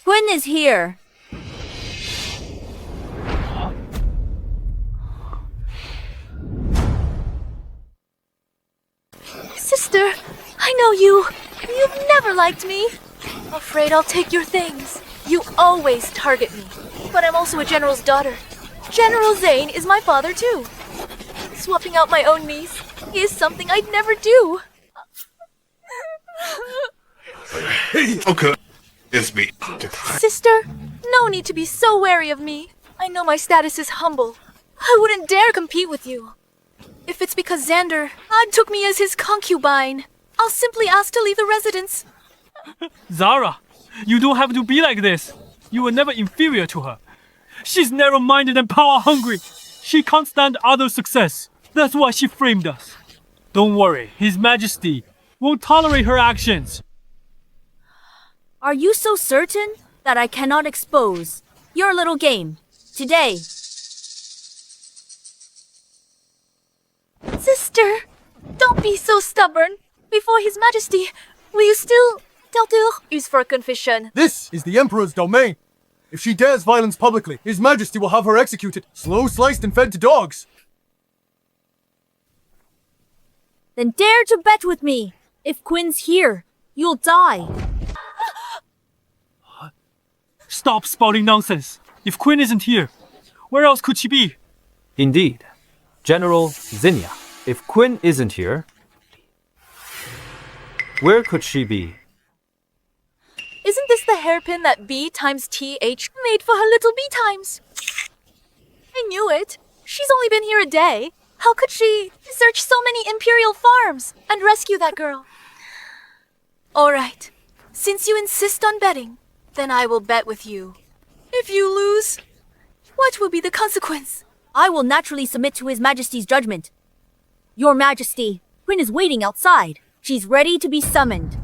Speaker 3: Quinn is here.
Speaker 6: Sister, I know you. You've never liked me. Afraid I'll take your things. You always target me. But I'm also a general's daughter. General Zane is my father too. Swapping out my own niece is something I'd never do.
Speaker 14: Okay. It's me.
Speaker 6: Sister, no need to be so wary of me. I know my status is humble. I wouldn't dare compete with you. If it's because Xander took me as his concubine, I'll simply ask to leave the residence.
Speaker 13: Zara, you don't have to be like this. You were never inferior to her. She's narrow-minded and power-hungry. She can't stand others' success. That's why she framed us. Don't worry, His Majesty won't tolerate her actions.
Speaker 3: Are you so certain that I cannot expose your little game today?
Speaker 6: Sister, don't be so stubborn. Before His Majesty, will you still use for a confession?
Speaker 15: This is the Emperor's domain. If she dares violence publicly, His Majesty will have her executed, slow sliced and fed to dogs.
Speaker 3: Then dare to bet with me. If Quinn's here, you'll die.
Speaker 13: Stop spouting nonsense. If Quinn isn't here, where else could she be?
Speaker 11: Indeed. General Zinnia, if Quinn isn't here, where could she be?
Speaker 6: Isn't this the hairpin that B times TH made for her little B times? I knew it. She's only been here a day. How could she search so many Imperial Farms and rescue that girl? Alright, since you insist on betting, then I will bet with you. If you lose, what will be the consequence?
Speaker 3: I will naturally submit to His Majesty's judgment. Your Majesty, Quinn is waiting outside. She's ready to be summoned.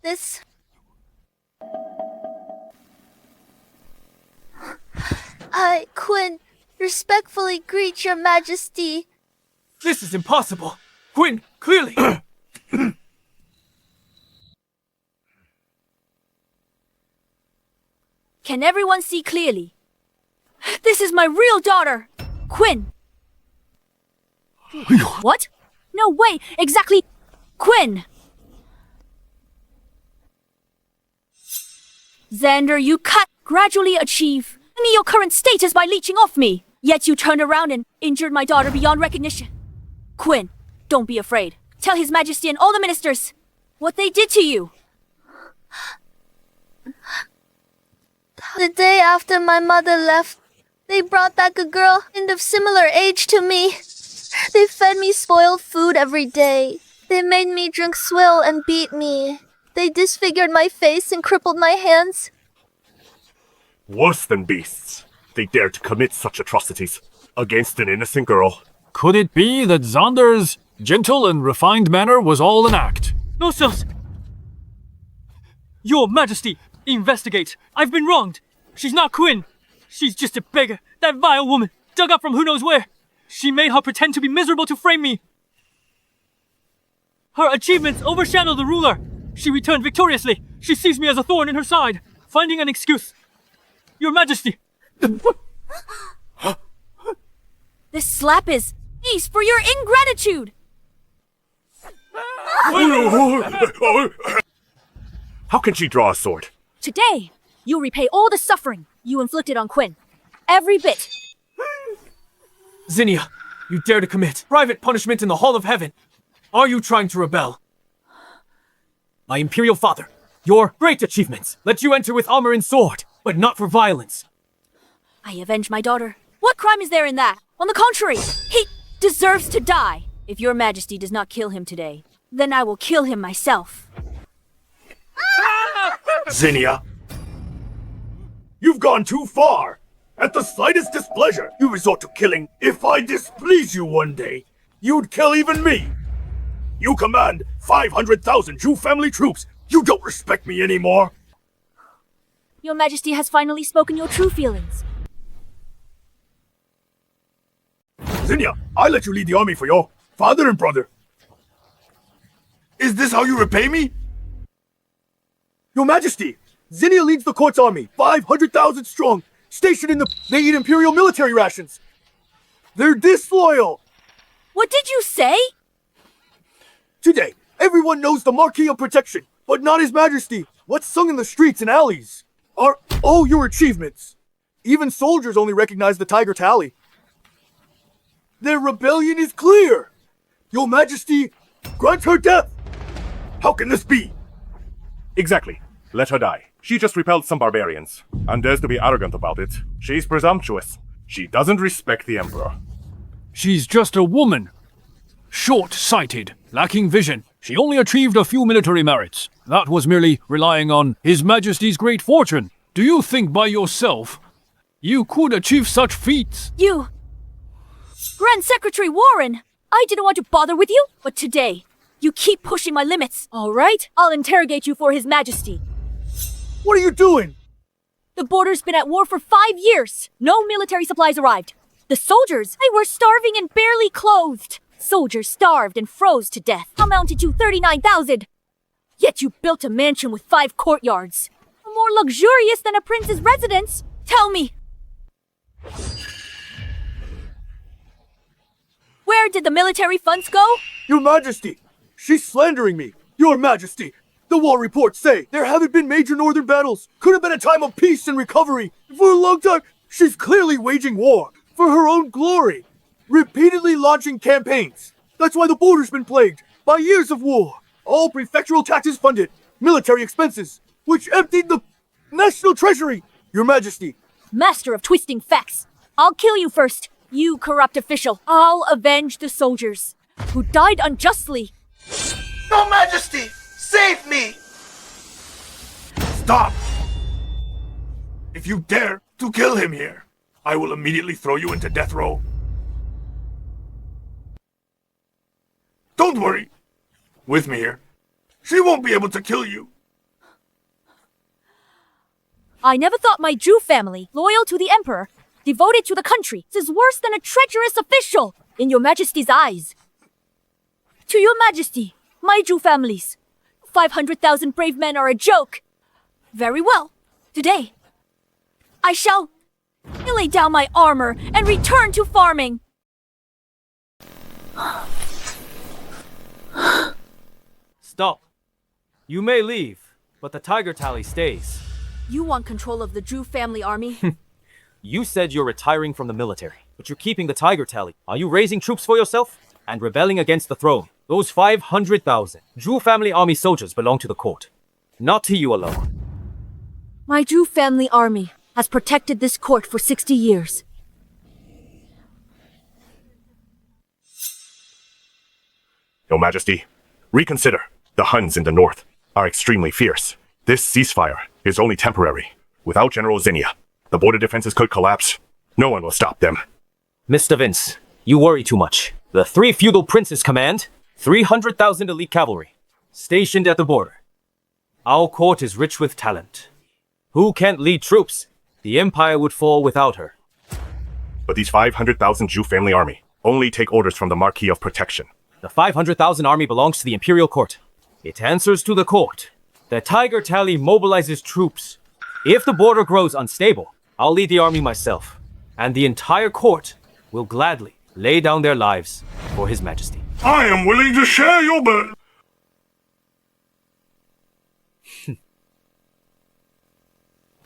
Speaker 8: This... I, Quinn, respectfully greet your Majesty.
Speaker 15: This is impossible. Quinn, clearly.
Speaker 3: Can everyone see clearly? This is my real daughter, Quinn. What? No way, exactly, Quinn. Xander, you gradually achieve your current status by leeching off me. Yet you turned around and injured my daughter beyond recognition. Quinn, don't be afraid. Tell His Majesty and all the ministers what they did to you.
Speaker 8: The day after my mother left, they brought back a girl of similar age to me. They fed me spoiled food every day. They made me drink swill and beat me. They disfigured my face and crippled my hands.
Speaker 12: Worse than beasts. They dared to commit such atrocities against an innocent girl.
Speaker 16: Could it be that Xander's gentle and refined manner was all an act?
Speaker 13: Nonsense! Your Majesty, investigate. I've been wronged. She's not Quinn. She's just a beggar. That vile woman, dug up from who knows where. She made her pretend to be miserable to frame me. Her achievements overshadow the ruler. She returned victoriously. She sees me as a thorn in her side, finding an excuse. Your Majesty!
Speaker 3: This slap is peace for your ingratitude!
Speaker 14: How can she draw a sword?
Speaker 3: Today, you repay all the suffering you inflicted on Quinn. Every bit.
Speaker 11: Zinnia, you dare to commit private punishment in the Hall of Heaven. Are you trying to rebel? My Imperial Father, your great achievements let you enter with armor and sword, but not for violence.
Speaker 3: I avenge my daughter. What crime is there in that? On the contrary, he deserves to die. If your majesty does not kill him today, then I will kill him myself.
Speaker 12: Zinnia, you've gone too far. At the slightest displeasure, you resort to killing. If I displease you one day, you'd kill even me. You command 500,000 Zhu family troops. You don't respect me anymore.
Speaker 3: Your majesty has finally spoken your true feelings.
Speaker 12: Zinnia, I let you lead the army for your father and brother. Is this how you repay me?
Speaker 15: Your Majesty, Zinnia leads the court's army, 500,000 strong, stationed in the... They eat Imperial military rations. They're disloyal.
Speaker 3: What did you say?
Speaker 15: Today, everyone knows the Marquis of Protection, but not His Majesty. What's sung in the streets and alleys are all your achievements. Even soldiers only recognize the Tiger Tally. Their rebellion is clear. Your Majesty, grant her death.
Speaker 12: How can this be?
Speaker 14: Exactly. Let her die. She just repelled some barbarians, and dares to be arrogant about it. She's presumptuous. She doesn't respect the Emperor.
Speaker 16: She's just a woman. Short-sighted, lacking vision. She only achieved a few military merits. That was merely relying on His Majesty's great fortune. Do you think by yourself you could achieve such feats?
Speaker 3: You... Grand Secretary Warren! I didn't want to bother with you, but today, you keep pushing my limits. All right, I'll interrogate you for His Majesty.
Speaker 15: What are you doing?
Speaker 3: The border's been at war for 5 years. No military supplies arrived. The soldiers, they were starving and barely clothed. Soldiers starved and froze to death, amounted to 39,000. Yet you built a mansion with 5 courtyards. More luxurious than a prince's residence. Tell me. Where did the military funds go?
Speaker 15: Your Majesty, she's slandering me. Your Majesty, the war reports say there haven't been major northern battles. Could have been a time of peace and recovery. For a long time, she's clearly waging war for her own glory, repeatedly launching campaigns. That's why the border's been plagued by years of war. All prefectural taxes funded, military expenses, which emptied the national treasury. Your Majesty.
Speaker 3: Master of twisting facts. I'll kill you first, you corrupt official. I'll avenge the soldiers who died unjustly.
Speaker 7: Your Majesty, save me!
Speaker 12: Stop! If you dare to kill him here, I will immediately throw you into death row. Don't worry. With me here, she won't be able to kill you.
Speaker 3: I never thought my Jew family, loyal to the Emperor, devoted to the country, is worse than a treacherous official in Your Majesty's eyes. To Your Majesty, my Jew families, 500,000 brave men are a joke. Very well. Today, I shall lay down my armor and return to farming.
Speaker 11: Stop. You may leave, but the Tiger Tally stays.
Speaker 3: You want control of the Jew family army?
Speaker 11: You said you're retiring from the military, but you're keeping the Tiger Tally. Are you raising troops for yourself and rebelling against the throne? Those 500,000 Jew family army soldiers belong to the court, not to you alone.
Speaker 3: My Jew family army has protected this court for 60 years.
Speaker 14: Your Majesty, reconsider. The Huns in the north are extremely fierce. This ceasefire is only temporary. Without General Zinnia, the border defenses could collapse. No one will stop them.
Speaker 11: Mr. Vince, you worry too much. The 3 feudal princes command 300,000 elite cavalry, stationed at the border. Our court is rich with talent. Who can't lead troops? The empire would fall without her.
Speaker 14: But these 500,000 Jew family army only take orders from the Marquis of Protection.
Speaker 11: The 500,000 army belongs to the Imperial Court. It answers to the court. The Tiger Tally mobilizes troops. If the border grows unstable, I'll lead the army myself. And the entire court will gladly lay down their lives for His Majesty.
Speaker 12: I am willing to share your burden.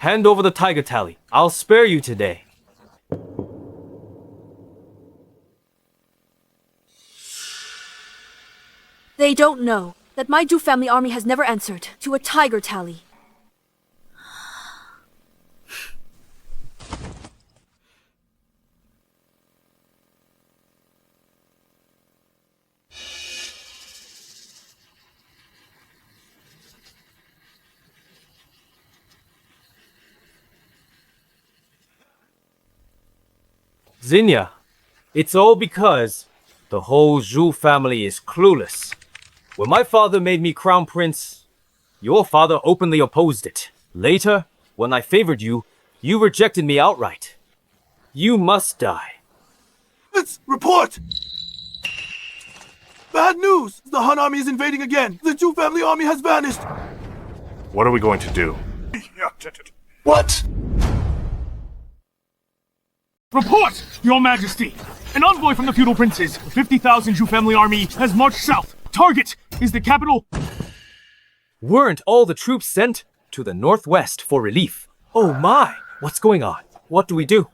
Speaker 11: Hand over the tiger tally. I'll spare you today.
Speaker 6: They don't know that my Zhu family army has never answered to a tiger tally.
Speaker 11: Zineia, it's all because the whole Zhu family is clueless. When my father made me crown prince, your father openly opposed it. Later, when I favored you, you rejected me outright. You must die.
Speaker 15: Let's report! Bad news! The Han army is invading again! The Zhu family army has vanished!
Speaker 14: What are we going to do?
Speaker 15: What?
Speaker 17: Report, Your Majesty! An envoy from the feudal princes, 50,000 Zhu family army, has marched south. Target is the capital.
Speaker 11: Weren't all the troops sent to the northwest for relief? Oh my! What's going on? What do we do?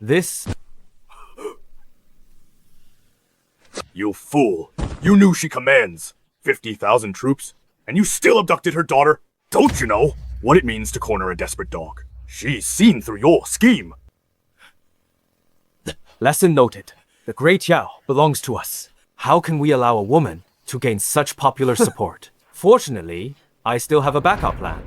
Speaker 11: This...
Speaker 12: You fool! You knew she commands 50,000 troops, and you still abducted her daughter? Don't you know what it means to corner a desperate dog? She's seen through your scheme.
Speaker 11: Lesson noted. The Great Yao belongs to us. How can we allow a woman to gain such popular support? Fortunately, I still have a backup plan.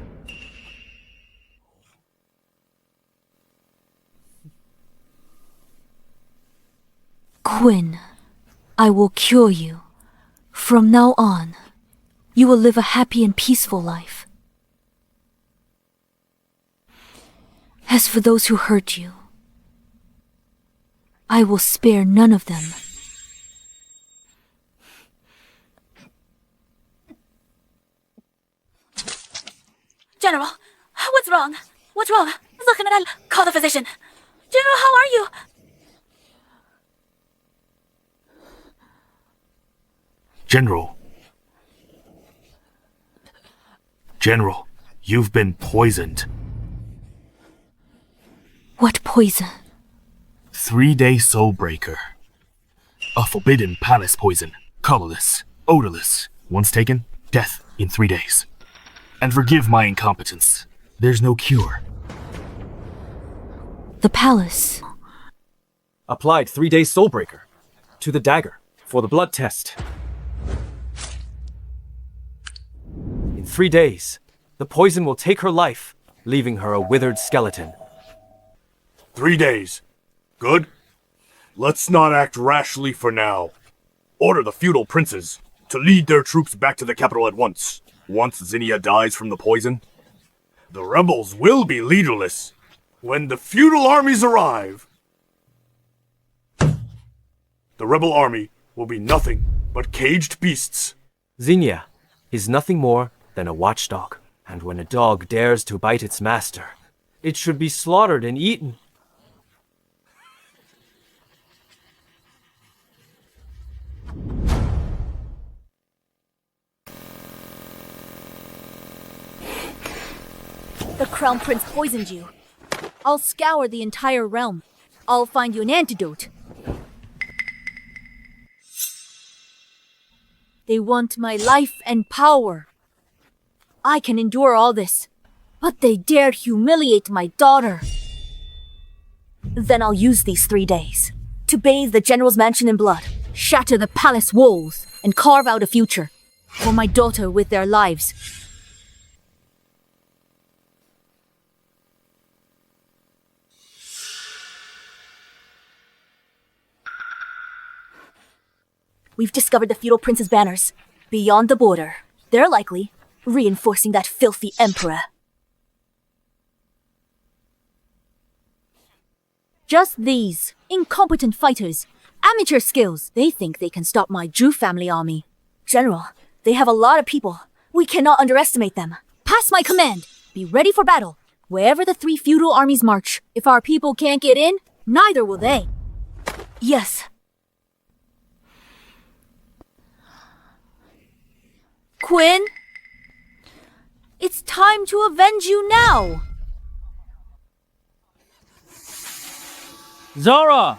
Speaker 3: Quinn, I will cure you. From now on, you will live a happy and peaceful life. As for those who hurt you, I will spare none of them.
Speaker 6: General, what's wrong? What's wrong? The General, call the physician. General, how are you?
Speaker 14: General, you've been poisoned.
Speaker 3: What poison?
Speaker 14: 3-day soul breaker. A forbidden palace poison. Colorless, odorless. Once taken, death in 3 days. And forgive my incompetence. There's no cure.
Speaker 3: The palace.
Speaker 11: Applied 3-day soulbreaker to the dagger for the blood test. In 3 days, the poison will take her life, leaving her a withered skeleton.
Speaker 12: 3 days. Good. Let's not act rashly for now. Order the feudal princes to lead their troops back to the capital at once. Once Zinnia dies from the poison, the rebels will be leaderless. When the feudal armies arrive, the rebel army will be nothing but caged beasts.
Speaker 11: Zineia is nothing more than a watchdog, and when a dog dares to bite its master, it should be slaughtered and eaten.
Speaker 3: The Crown Prince poisoned you. I'll scour the entire realm. I'll find you an antidote. They want my life and power. I can endure all this, but they dared humiliate my daughter.
Speaker 6: Then I'll use these 3 days to bathe the general's mansion in blood, shatter the palace walls, and carve out a future
Speaker 3: For my daughter with their lives.
Speaker 6: We've discovered the feudal prince's banners beyond the border. They're likely reinforcing that filthy emperor.
Speaker 3: Just these incompetent fighters, amateur skills. They think they can stop my Zhu family army.
Speaker 6: General, they have a lot of people. We cannot underestimate them.
Speaker 3: Pass my command. Be ready for battle. Wherever the 3 feudal armies march, if our people can't get in, neither will they.
Speaker 6: Yes.
Speaker 3: Quinn, it's time to avenge you now.
Speaker 13: Zara!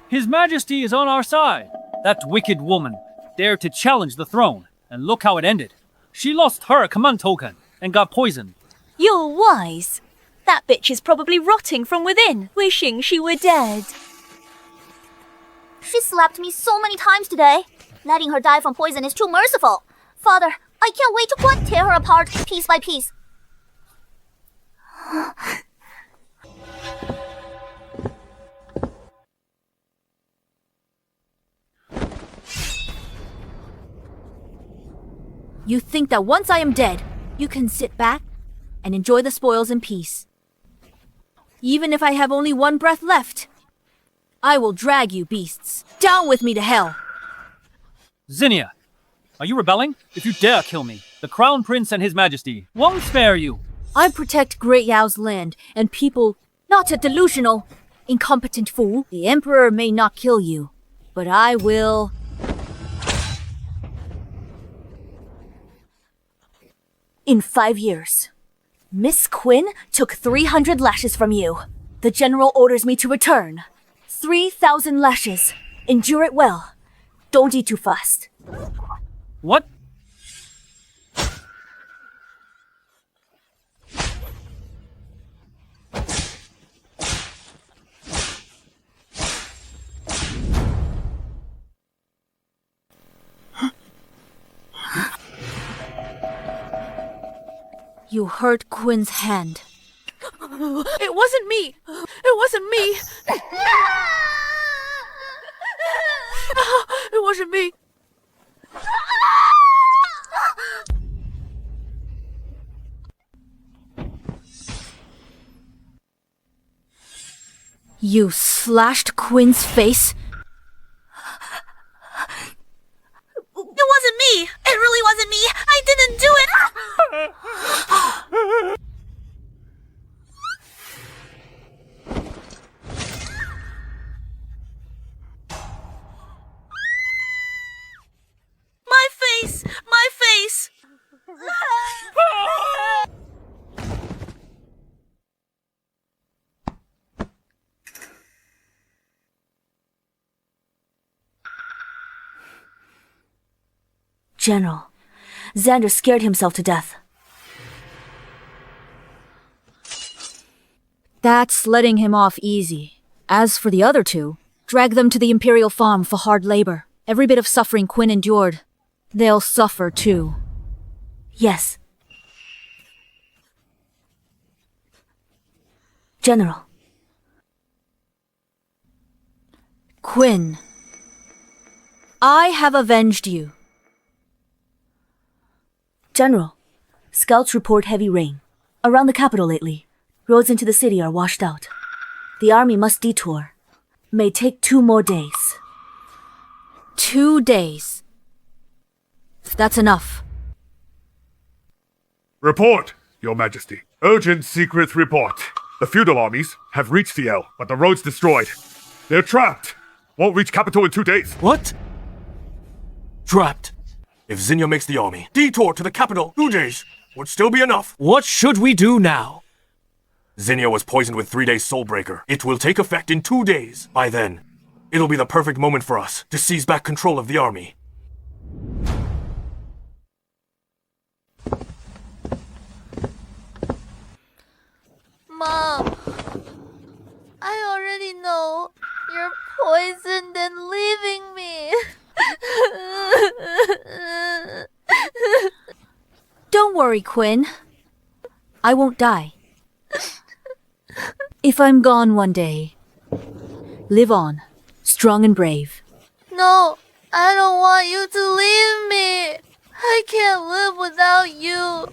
Speaker 13: His Majesty is on our side. That wicked woman dared to challenge the throne, and look how it ended. She lost her command token and got poisoned.
Speaker 6: You're wise. That bitch is probably rotting from within, wishing she were dead.
Speaker 8: She slapped me so many times today. Letting her die from poison is too merciful. Father, I can't wait to tear her apart piece by piece.
Speaker 3: You think that once I am dead, you can sit back and enjoy the spoils in peace. Even if I have only one breath left, I will drag you beasts down with me to hell.
Speaker 13: Zinnia, are you rebelling? If you dare kill me, the Crown Prince and His Majesty won't spare you.
Speaker 3: I protect Great Yao's land and people, not a delusional, incompetent fool. The Emperor may not kill you, but I will.
Speaker 6: In 5 years, Miss Quinn took 300 lashes from you. The General orders me to return. 3,000 lashes. Endure it well. Don't eat too fast.
Speaker 13: What?
Speaker 3: You hurt Quinn's hand.
Speaker 6: It wasn't me. It wasn't me. It wasn't me.
Speaker 3: You slashed Quinn's face?
Speaker 8: It wasn't me! It really wasn't me! I didn't do it! My face! My face!
Speaker 6: General, Xander scared himself to death.
Speaker 3: That's letting him off easy. As for the other two, drag them to the Imperial Farm for hard labor. Every bit of suffering Quinn endured, they'll suffer too.
Speaker 6: Yes. General.
Speaker 3: Quinn, I have avenged you.
Speaker 6: General, scouts report heavy rain. Around the capital lately, roads into the city are washed out. The army must detour. May take 2 more days.
Speaker 3: 2 days. That's enough.
Speaker 12: Report, Your Majesty. Urgent secret report. The feudal armies have reached the L, but the road's destroyed. They're trapped. Won't reach capital in 2 days.
Speaker 16: What? Trapped. If Zinnia makes the army detour to the capital, 2 days would still be enough. What should we do now? Zinnia was poisoned with 3 days Soulbreaker. It will take effect in 2 days. By then, it'll be the perfect moment for us to seize back control of the army.
Speaker 8: Mom, I already know you're poisoned and leaving me.
Speaker 3: Don't worry, Quinn. I won't die. If I'm gone one day, live on, strong and brave.
Speaker 8: No, I don't want you to leave me. I can't live without you.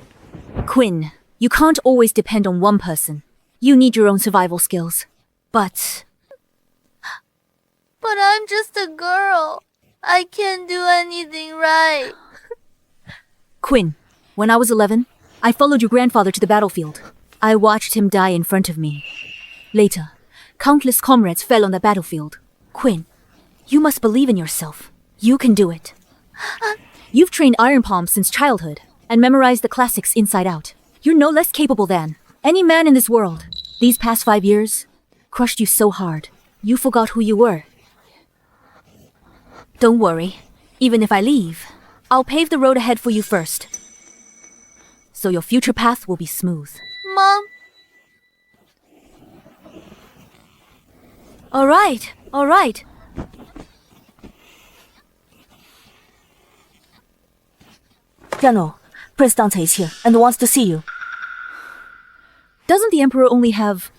Speaker 3: Quinn, you can't always depend on one person. You need your own survival skills. But
Speaker 8: I'm just a girl. I can't do anything right.
Speaker 3: Quinn, when I was 11, I followed your grandfather to the battlefield. I watched him die in front of me. Later, countless comrades fell on the battlefield. Quinn, you must believe in yourself. You can do it. You've trained iron palms since childhood and memorized the classics inside out. You're no less capable than any man in this world. These past 5 years crushed you so hard.
Speaker 6: You forgot who you were. Don't worry. Even if I leave, I'll pave the road ahead for you first. So your future path will be smooth.
Speaker 8: Mom,
Speaker 6: All right.
Speaker 3: General, Prince Dante is here and wants to see you.
Speaker 6: Doesn't the Emperor only have...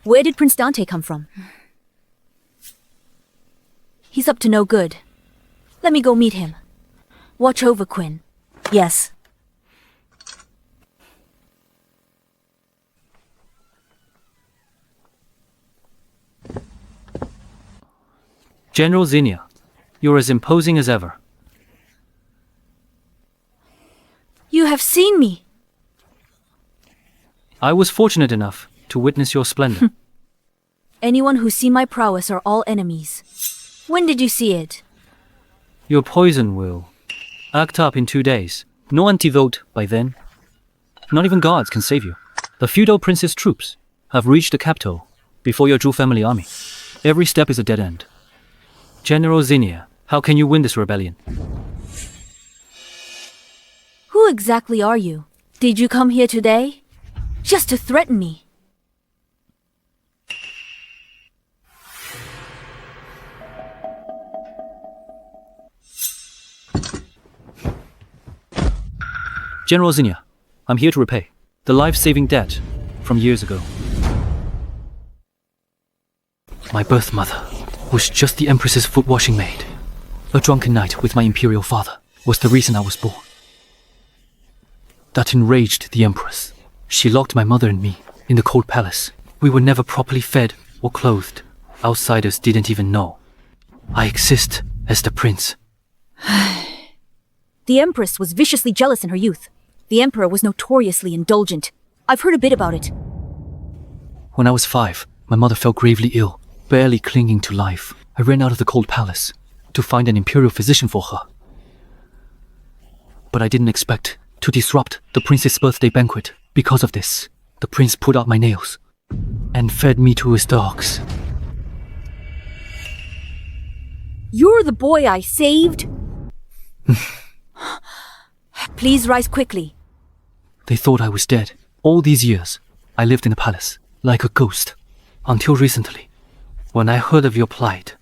Speaker 6: Where did Prince Dante come from? He's up to no good. Let me go meet him. Watch over Quinn.
Speaker 3: Yes.
Speaker 5: General Zinnia, you're as imposing as ever.
Speaker 6: You have seen me.
Speaker 5: I was fortunate enough to witness your splendor.
Speaker 6: Anyone who's seen my prowess are all enemies. When did you see it?
Speaker 5: Your poison will act up in 2 days. No antidote by then. Not even guards can save you. The feudal prince's troops have reached the capital before your Zhu family army. Every step is a dead end. General Zineia, how can you win this rebellion?
Speaker 6: Who exactly are you? Did you come here today? Just to threaten me?
Speaker 5: General Zinnia, I'm here to repay the life-saving debt from years ago. My birth mother was just the Empress's foot-washing maid. A drunken night with my Imperial father was the reason I was born. That enraged the Empress. She locked my mother and me in the cold palace. We were never properly fed or clothed. Outsiders didn't even know. I exist as the prince.
Speaker 6: The Empress was viciously jealous in her youth. The Emperor was notoriously indulgent. I've heard a bit about it.
Speaker 5: When I was 5, my mother fell gravely ill, barely clinging to life. I ran out of the cold palace to find an imperial physician for her. But I didn't expect to disrupt the prince's birthday banquet. Because of this, the prince pulled out my nails and fed me to his dogs.
Speaker 6: You're the boy I saved? Please rise quickly.
Speaker 5: They thought I was dead. All these years, I lived in the palace, like a ghost. Until recently, when I heard of your plight,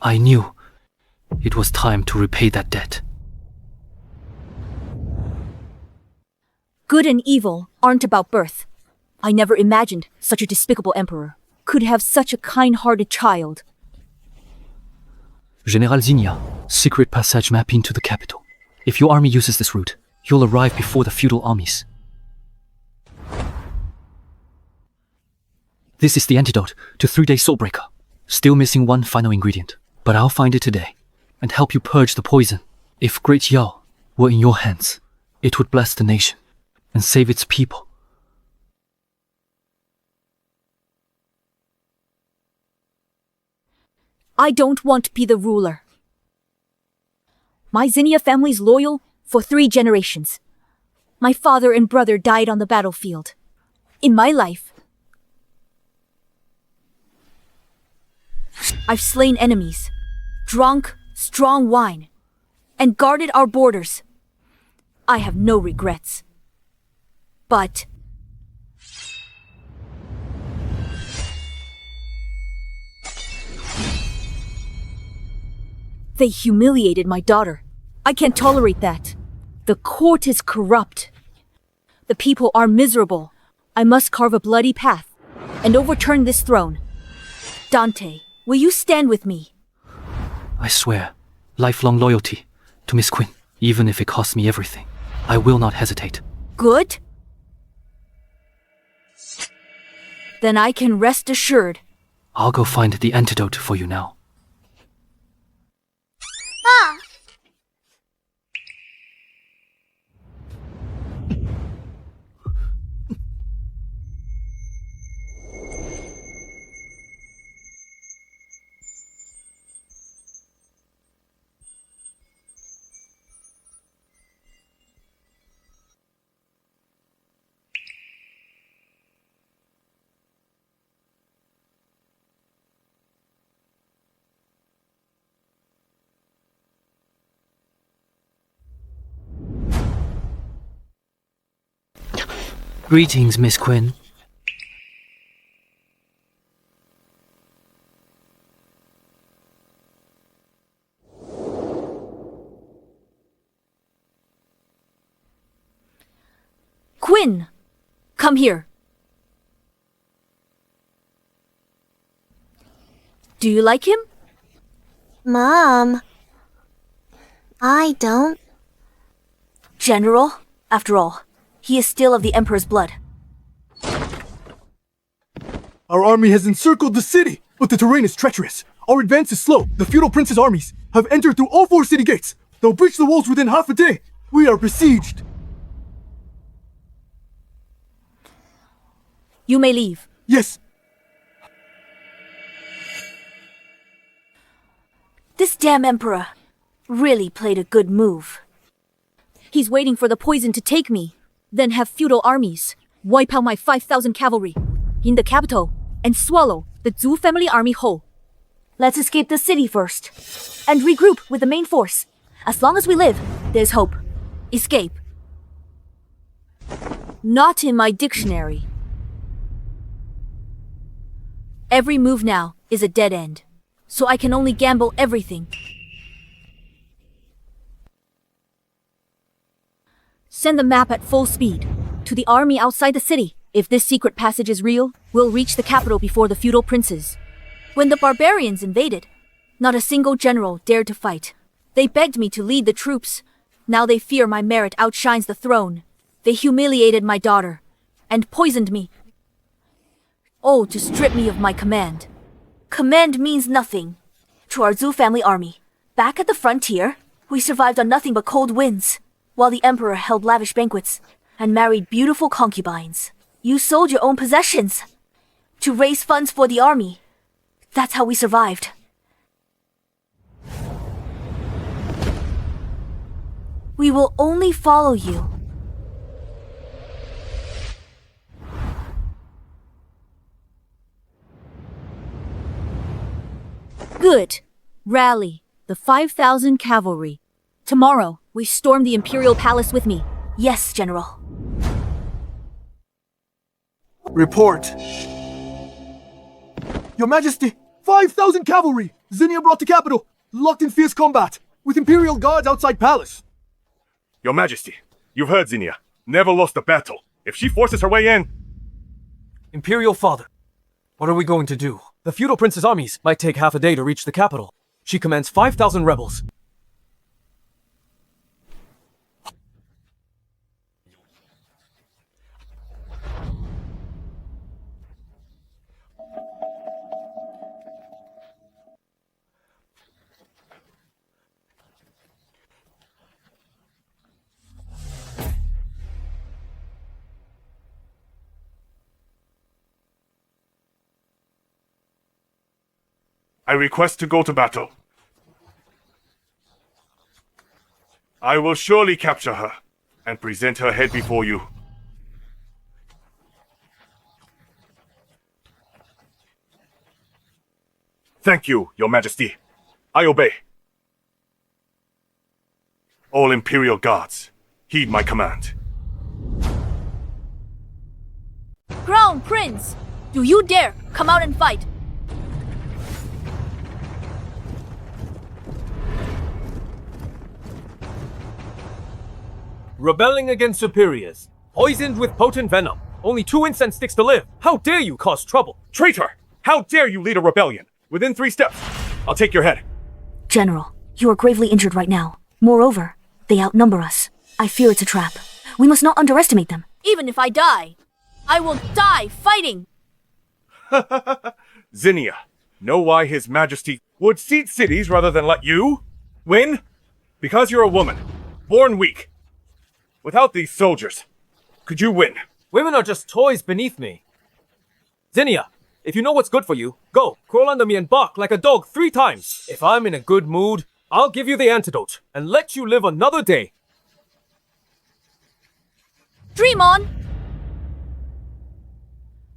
Speaker 5: I knew it was time to repay that debt.
Speaker 6: Good and evil aren't about birth. I never imagined such a despicable emperor could have such a kind-hearted child.
Speaker 5: General Zinnia, secret passage map into the capital. If your army uses this route, you'll arrive before the feudal armies. This is the antidote to 3-day Soulbreaker. Still missing one final ingredient, but I'll find it today and help you purge the poison. If Great Yao were in your hands, it would bless the nation and save its people.
Speaker 6: I don't want to be the ruler. My Zinnia family's loyal for 3 generations. My father and brother died on the battlefield. In my life, I've slain enemies, drunk strong wine, and guarded our borders. I have no regrets. But they humiliated my daughter. I can't tolerate that. The court is corrupt. The people are miserable. I must carve a bloody path and overturn this throne. Dante, will you stand with me?
Speaker 5: I swear, lifelong loyalty to Miss Quinn, even if it costs me everything. I will not hesitate.
Speaker 6: Good? Then I can rest assured.
Speaker 5: I'll go find the antidote for you now.
Speaker 8: Ah!
Speaker 5: Greetings, Miss Quinn.
Speaker 3: Quinn! Come here. Do you like him?
Speaker 8: Mom. I don't.
Speaker 6: General, after all, he is still of the Emperor's blood.
Speaker 15: Our army has encircled the city, but the terrain is treacherous. Our advance is slow. The feudal prince's armies have entered through all 4 city gates. They'll breach the walls within half a day. We are besieged.
Speaker 3: You may leave.
Speaker 15: Yes.
Speaker 6: This damn Emperor really played a good move.
Speaker 3: He's waiting for the poison to take me, then have feudal armies wipe out my 5,000 cavalry in the capital and swallow the Zhu family army whole.
Speaker 6: Let's escape the city first and regroup with the main force. As long as we live, there's hope. Escape.
Speaker 3: Not in my dictionary. Every move now is a dead end, so I can only gamble everything. Send the map at full speed to the army outside the city. If this secret passage is real, we'll reach the capital before the feudal princes. When the barbarians invaded, not a single general dared to fight. They begged me to lead the troops. Now they fear my merit outshines the throne. They humiliated my daughter and poisoned me. Oh, to strip me of my command.
Speaker 6: Command means nothing to our Zhu family army. Back at the frontier, we survived on nothing but cold winds, while the Emperor held lavish banquets and married beautiful concubines. You sold your own possessions to raise funds for the army. That's how we survived. We will only follow you.
Speaker 3: Good. Rally the 5,000 cavalry. Tomorrow, we storm the Imperial Palace with me.
Speaker 6: Yes, General.
Speaker 15: Report. Your Majesty, 5,000 cavalry! Zinnia brought to capital, locked in fierce combat, with Imperial guards outside palace.
Speaker 14: Your Majesty, you've heard Zinnia. Never lost a battle. If she forces her way in...
Speaker 11: Imperial Father, what are we going to do? The feudal prince's armies might take half a day to reach the capital. She commands 5,000 rebels.
Speaker 14: I request to go to battle. I will surely capture her and present her head before you. Thank you, Your Majesty. I obey. All Imperial guards, heed my command.
Speaker 3: Crown Prince, do you dare come out and fight?
Speaker 11: Rebelling against superiors. Poisoned with potent venom. Only 2 incense sticks to live. How dare you cause trouble?
Speaker 14: Traitor! How dare you lead a rebellion? Within 3 steps, I'll take your head.
Speaker 6: General, you are gravely injured right now. Moreover, they outnumber us. I fear it's a trap. We must not underestimate them.
Speaker 3: Even if I die, I will die fighting!
Speaker 14: Zinnia, know why His Majesty would cede cities rather than let you win? Because you're a woman, born weak. Without these soldiers, could you win?
Speaker 11: Women are just toys beneath me. Zinnia, if you know what's good for you, go, crawl under me and bark like a dog 3 times. If I'm in a good mood, I'll give you the antidote and let you live another day.
Speaker 3: Dream on!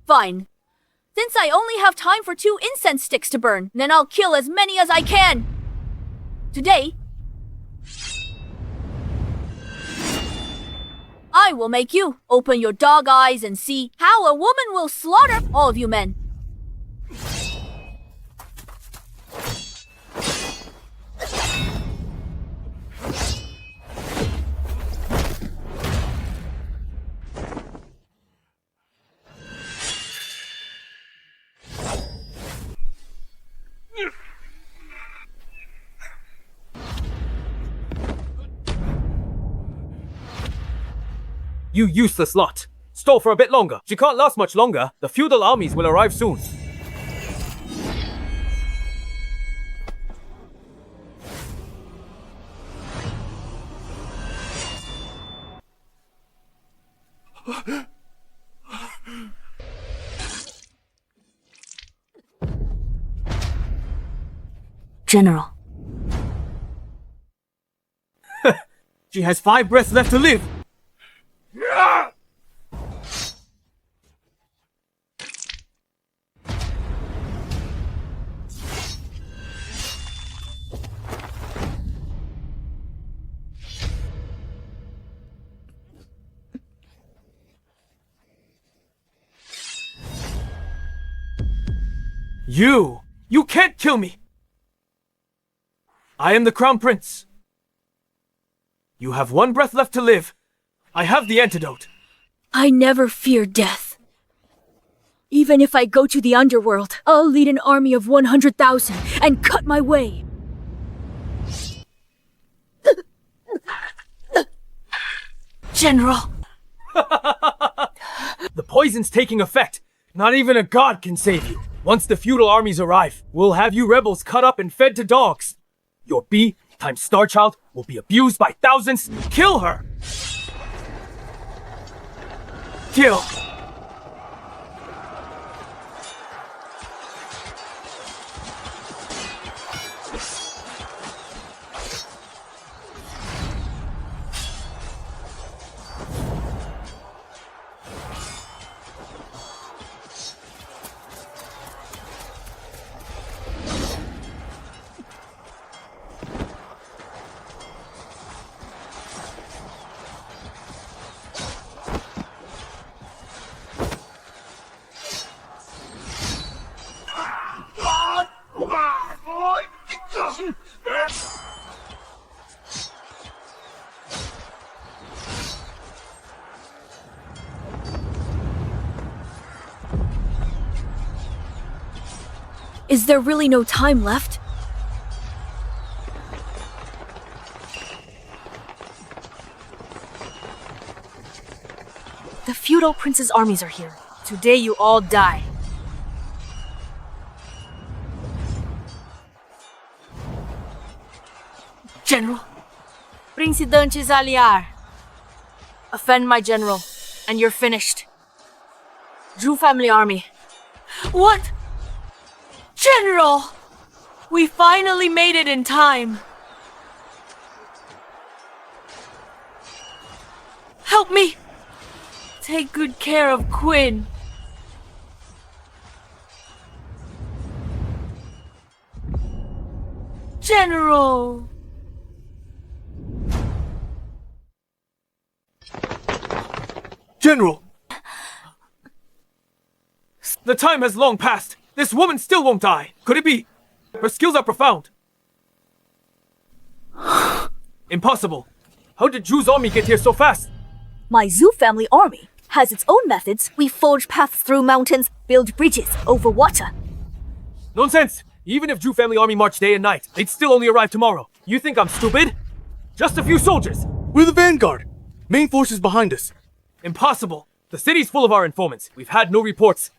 Speaker 3: Fine. Since I only have time for 2 incense sticks to burn, then I'll kill as many as I can. Today, I I will make you open your dog eyes and see how a woman will slaughter all of you men.
Speaker 11: You useless lot! Stall for a bit longer. She can't last much longer. The feudal armies will arrive soon.
Speaker 6: General.
Speaker 11: She has 5 breaths left to live! You can't kill me! I am the Crown Prince. You have 1 breath left to live. I have the antidote.
Speaker 3: I never fear death. Even if I go to the underworld, I'll lead an army of 100,000 and cut my way.
Speaker 6: General!
Speaker 11: The poison's taking effect. Not even a god can save you. Once the feudal armies arrive, we'll have you rebels cut up and fed to dogs. Your bee times Star Child will be abused by thousands. Kill her! Kill!
Speaker 3: Is there really no time left?
Speaker 6: The feudal prince's armies are here. Today you all die. General. Princidantes aliar. Offend my general, and you're finished. Zhu family army. What? General! We finally made it in time. Help me! Take good care of Quinn. General!
Speaker 11: General! The time has long passed. This woman still won't die. Could it be? Her skills are profound. Impossible. How did Zhu's army get here so fast?
Speaker 3: My Zhu family army has its own methods. We forge paths through mountains, build bridges over water.
Speaker 11: Nonsense! Even if Zhu family army marched day and night, they'd still only arrive tomorrow. You think I'm stupid? Just a few soldiers.
Speaker 15: We're the vanguard. Main force is behind us.
Speaker 11: Impossible. The city's full of our informants. We've had no reports.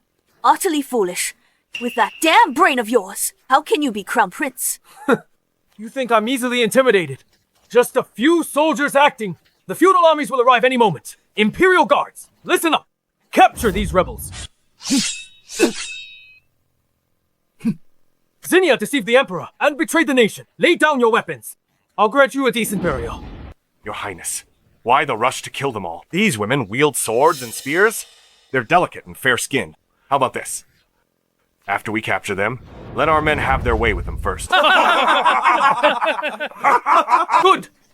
Speaker 3: Utterly foolish. With that damn brain of yours, how can you be Crown Prince?
Speaker 11: You think I'm easily intimidated? Just a few soldiers acting. The feudal armies will arrive any moment. Imperial guards, listen up. Capture these rebels. Zinnia deceived the Emperor and betrayed the nation. Lay down your weapons. I'll grant you a decent burial.
Speaker 14: Your Highness, why the rush to kill them all? These women wield swords and spears. They're delicate and fair-skinned. How about this? After we capture them, let our men have their way with them first.
Speaker 11: Good!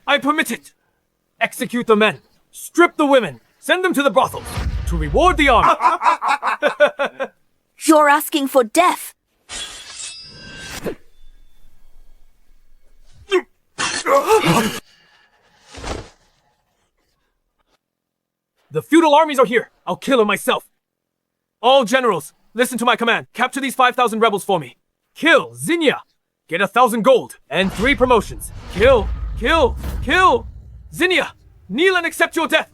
Speaker 11: I permit it. Execute the men. Strip the women. Send them to the brothels to reward the army.
Speaker 6: You're asking for death.
Speaker 11: The feudal armies are here. I'll kill them myself. All generals, listen to my command. Capture these 5,000 rebels for me. Kill Zinnia. Get 1,000 gold and 3 promotions. Kill. Zineia, kneel and accept your death.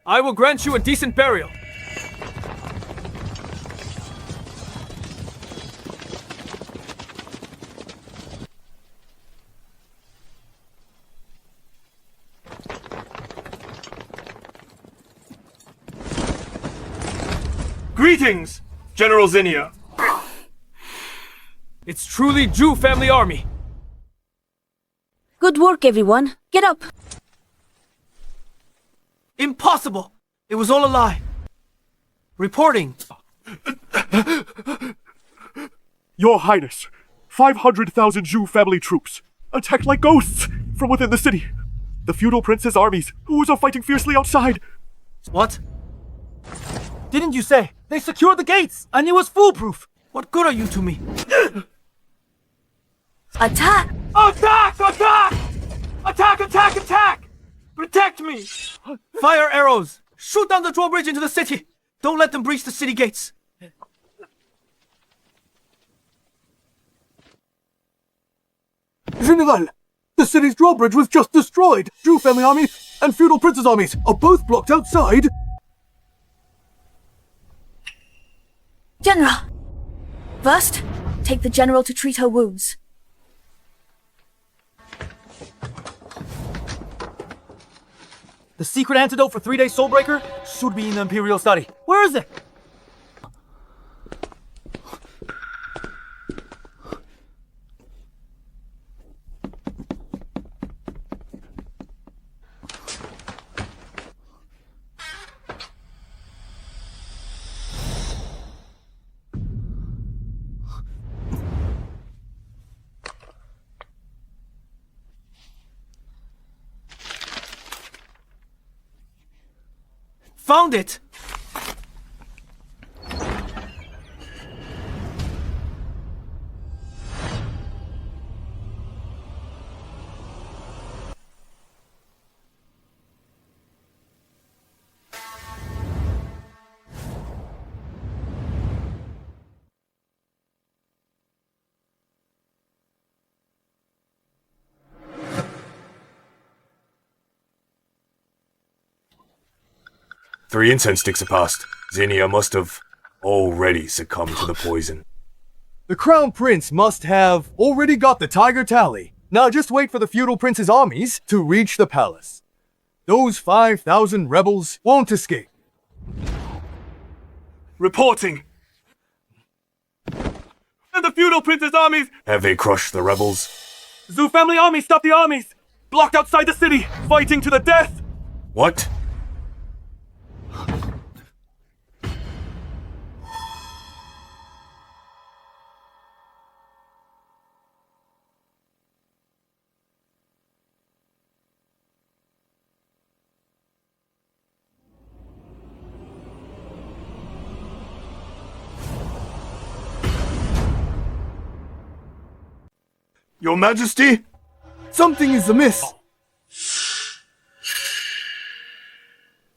Speaker 11: I will grant you a decent burial.
Speaker 17: Greetings, General Zinnia.
Speaker 11: It's truly Zhu family army.
Speaker 6: Good work, everyone. Get up.
Speaker 11: Impossible! It was all a lie. Reporting.
Speaker 14: Your Highness, 500,000 Zhu family troops attacked like ghosts from within the city. The feudal prince's armies, who are fighting fiercely outside.
Speaker 11: What? Didn't you say they secured the gates and it was foolproof? What good are you to me?
Speaker 6: Attack!
Speaker 11: Attack! Attack! Attack! Attack! Attack! Protect me! Fire arrows! Shoot down the drawbridge into the city! Don't let them breach the city gates!
Speaker 15: General, the city's drawbridge was just destroyed. Zhu family army and feudal prince's armies are both blocked outside.
Speaker 6: General! First, take the general to treat her wounds.
Speaker 11: The secret antidote for 3-day Soulbreaker should be in the Imperial study. Where is it? Found it!
Speaker 12: Three incense sticks have passed. Zinnia must have already succumbed to the poison.
Speaker 15: The Crown Prince must have already got the Tiger Tally. Now just wait for the feudal prince's armies to reach the palace. Those 5,000 rebels won't escape.
Speaker 17: Reporting. And the feudal prince's armies.
Speaker 12: Have they crushed the rebels?
Speaker 17: Zhu family army stopped the armies. Blocked outside the city, fighting to the death.
Speaker 12: What?
Speaker 17: Your Majesty?
Speaker 15: Something is amiss.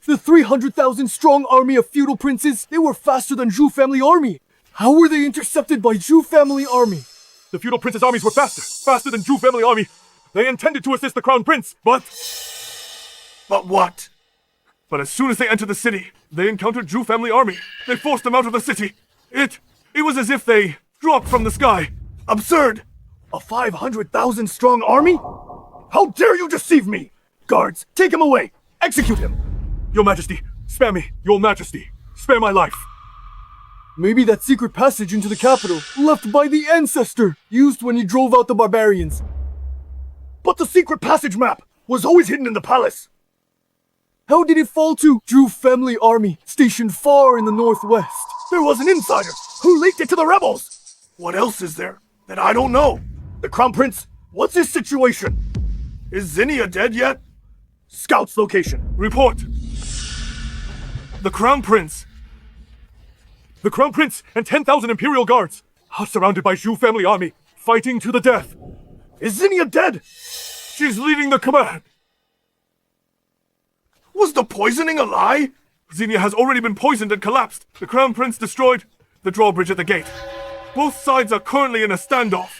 Speaker 15: The 300,000 strong army of feudal princes, they were faster than Zhu family army. How were they intercepted by Zhu family army?
Speaker 14: The feudal prince's armies were faster than Zhu family army. They intended to assist the crown prince, but
Speaker 17: what? But as soon as they entered the city, they encountered Zhu family army. They forced them out of the city. It was as if they dropped from the sky. Absurd!
Speaker 15: A 500,000 strong army? How dare you deceive me! Guards, take him away! Execute him!
Speaker 14: Your Majesty, spare me! Your Majesty, spare my life!
Speaker 15: Maybe that secret passage into the capital, left by the ancestor, used when he drove out the barbarians.
Speaker 12: But the secret passage map was always hidden in the palace.
Speaker 15: How did it fall to Zhu family army, stationed far in the northwest?
Speaker 12: There was an insider who leaked it to the rebels!
Speaker 17: What else is there that I don't know?
Speaker 12: The Crown Prince, what's his situation?
Speaker 17: Is Zinnia dead yet?
Speaker 12: Scout's location.
Speaker 17: Report. The Crown Prince! The Crown Prince and 10,000 Imperial Guards are surrounded by Zhu family army, fighting to the death. Is Zinnia dead? She's leading the command. Was the poisoning a lie? Zinnia has already been poisoned and collapsed. The Crown Prince destroyed the drawbridge at the gate. Both sides are currently in a standoff.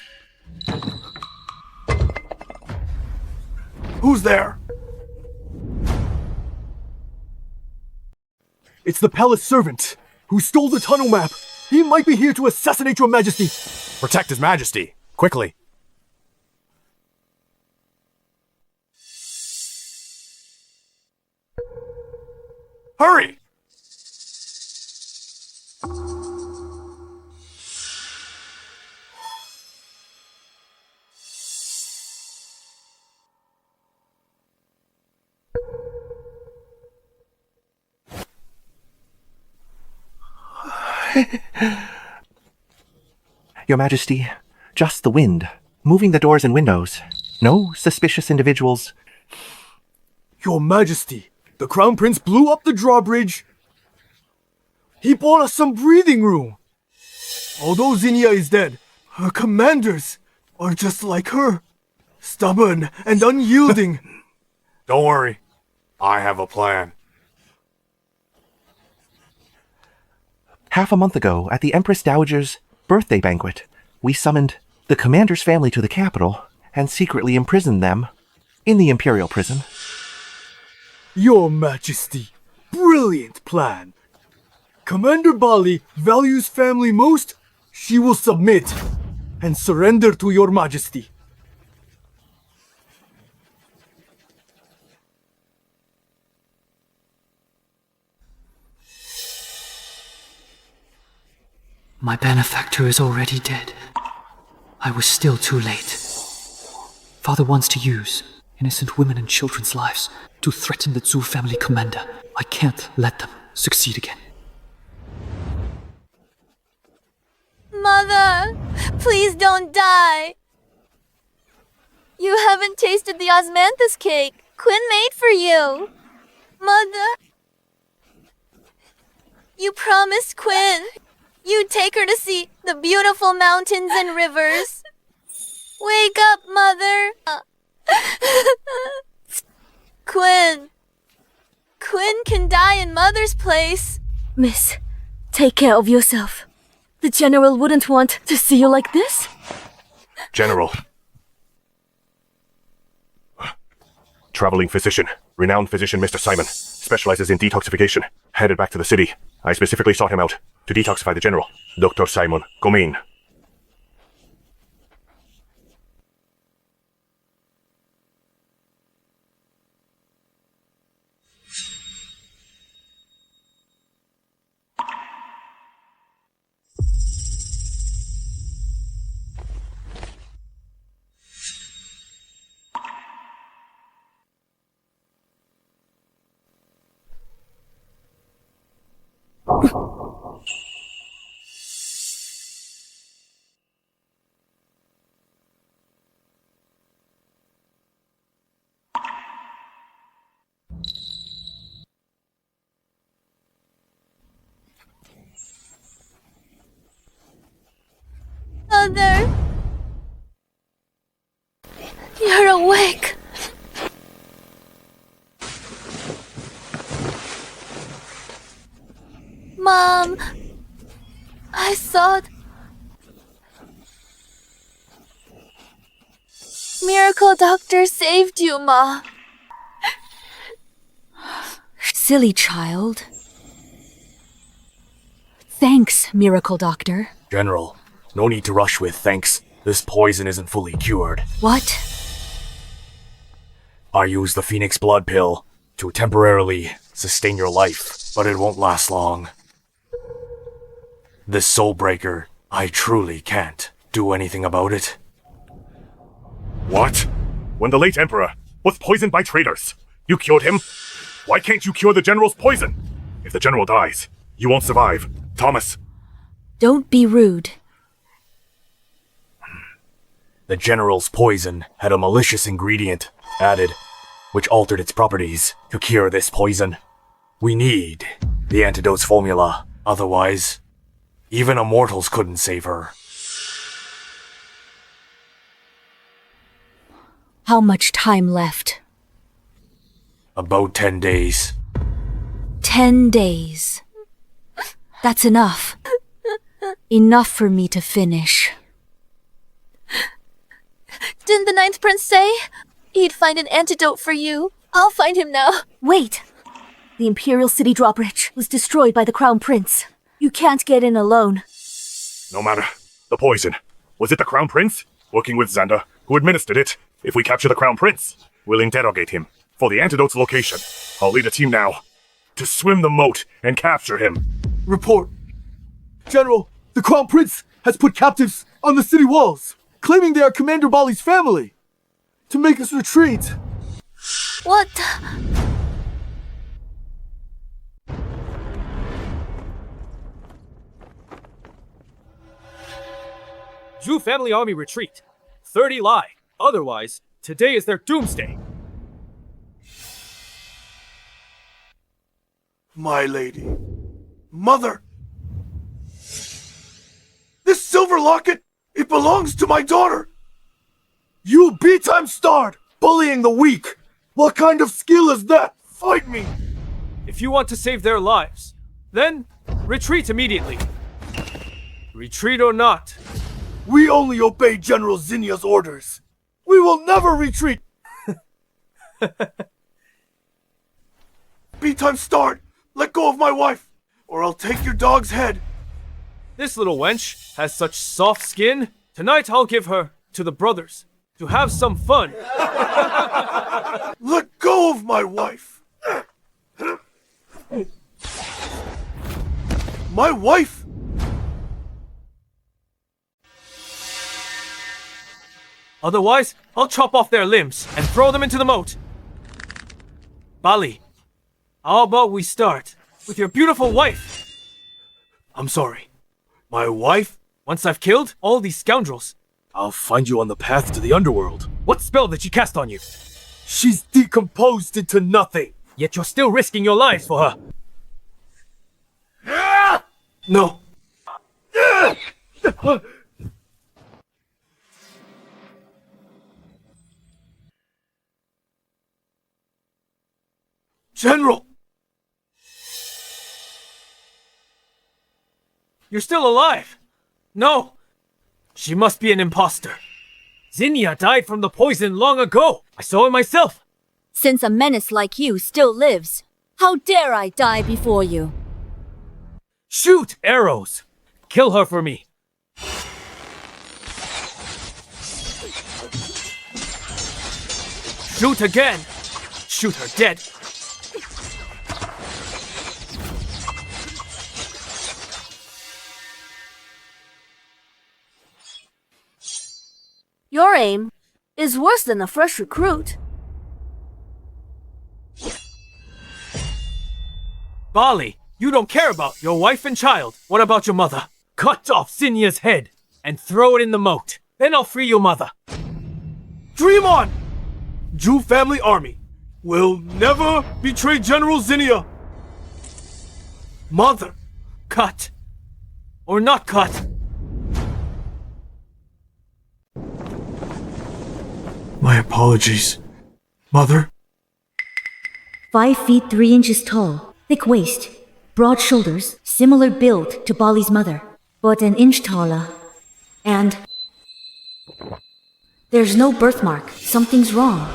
Speaker 17: Who's there?
Speaker 15: It's the palace servant who stole the tunnel map. He might be here to assassinate your majesty.
Speaker 14: Protect His Majesty, quickly.
Speaker 17: Hurry!
Speaker 18: Your Majesty, just the wind, moving the doors and windows. No suspicious individuals.
Speaker 15: Your Majesty, the Crown Prince blew up the drawbridge. He bought us some breathing room. Although Zineia is dead, her commanders are just like her. Stubborn and unyielding.
Speaker 17: Don't worry. I have a plan.
Speaker 18: Half a month ago, at the Empress Dowager's birthday banquet, we summoned the commander's family to the capital and secretly imprisoned them in the Imperial prison.
Speaker 15: Your Majesty, brilliant plan. Commander Bali values family most. She will submit and surrender to your Majesty.
Speaker 5: My benefactor is already dead. I was still too late. Father wants to use innocent women and children's lives to threaten the Zhu family commander. I can't let them succeed again.
Speaker 8: Mother, please don't die. You haven't tasted the osmanthus cake Quinn made for you. Mother, you promised Quinn you'd take her to see the beautiful mountains and rivers. Wake up, Mother. Quinn. Quinn can die in Mother's place.
Speaker 6: Miss, take care of yourself. The General wouldn't want to see you like this.
Speaker 14: General. Traveling physician. Renowned physician Mr. Simon. Specializes in detoxification. Headed back to the city. I specifically sought him out to detoxify the General. Dr. Simon, come in.
Speaker 8: Mother. You're awake. Mom, I thought... Miracle Doctor saved you, Ma.
Speaker 3: Silly child. Thanks, Miracle Doctor.
Speaker 12: General, no need to rush with thanks. This poison isn't fully cured.
Speaker 3: What?
Speaker 12: I used the Phoenix Blood Pill to temporarily sustain your life, but it won't last long. This soul breaker, I truly can't do anything about it.
Speaker 14: What? When the late Emperor was poisoned by traitors, you cured him? Why can't you cure the General's poison? If the General dies, you won't survive. Thomas.
Speaker 3: Don't be rude.
Speaker 12: The General's poison had a malicious ingredient added, which altered its properties to cure this poison. We need
Speaker 7: The antidote's formula. Otherwise, even immortals couldn't save her.
Speaker 3: How much time left?
Speaker 7: About 10 days.
Speaker 3: 10 days. That's enough. Enough for me to finish.
Speaker 8: Didn't the Ninth Prince say he'd find an antidote for you? I'll find him now.
Speaker 3: Wait! The Imperial City drawbridge was destroyed by the Crown Prince. You can't get in alone.
Speaker 14: No matter. The poison. Was it the Crown Prince? Working with Xander, who administered it. If we capture the Crown Prince, we'll interrogate him. For the antidote's location, I'll lead a team now to swim the moat and capture him.
Speaker 15: Report. General, the Crown Prince has put captives on the city walls, claiming they are Commander Bali's family, to make us retreat.
Speaker 8: What?
Speaker 11: Zhu family army retreat. 30 lie. Otherwise, today is their doomsday.
Speaker 15: My lady. Mother. This silver locket, it belongs to my daughter. You B-time starred, bullying the weak. What kind of skill is that? Fight me.
Speaker 11: If you want to save their lives, then retreat immediately. Retreat or not.
Speaker 15: We only obey General Zinnia's orders. We will never retreat. B-time start. Let go of my wife, or I'll take your dog's head.
Speaker 11: This little wench has such soft skin. Tonight I'll give her to the brothers to have some fun.
Speaker 15: Let go of my wife. My wife?
Speaker 11: Otherwise, I'll chop off their limbs and throw them into the moat. Bali, how about we start with your beautiful wife?
Speaker 15: I'm sorry. My wife?
Speaker 11: Once I've killed all these scoundrels,
Speaker 15: I'll find you on the path to the underworld.
Speaker 11: What spell did she cast on you?
Speaker 15: She's decomposed into nothing.
Speaker 11: Yet you're still risking your lives for her.
Speaker 15: No. General!
Speaker 11: You're still alive! No! She must be an imposter. Zinnia died from the poison long ago. I saw it myself.
Speaker 3: Since a menace like you still lives, how dare I die before you?
Speaker 11: Shoot arrows! Kill her for me. Shoot again! Shoot her dead.
Speaker 6: Your aim is worse than a fresh recruit.
Speaker 11: Bali, you don't care about your wife and child. What about your mother? Cut off Zinnia's head and throw it in the moat. Then I'll free your mother.
Speaker 15: Dream on! Zhu family army will never betray General Zinnia. Mother.
Speaker 11: Cut. Or not cut.
Speaker 15: My apologies. Mother?
Speaker 19: 5 feet 3 inches tall, thick waist, broad shoulders, similar build to Bali's mother, but an inch taller. And there's no birthmark. Something's wrong.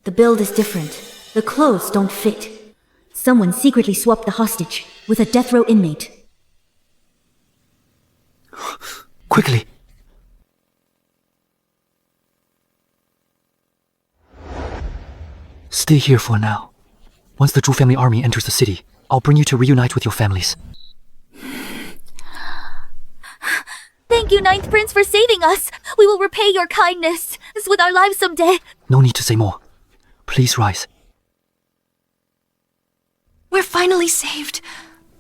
Speaker 19: The build is different. The clothes don't fit. Someone secretly swapped the hostage with a death row inmate.
Speaker 5: Quickly! Stay here for now. Once the Zhu family army enters the city, I'll bring you to reunite with your families.
Speaker 8: Thank you, Ninth Prince, for saving us. We will repay your kindness with our lives someday.
Speaker 5: No need to say more. Please rise.
Speaker 20: We're finally saved.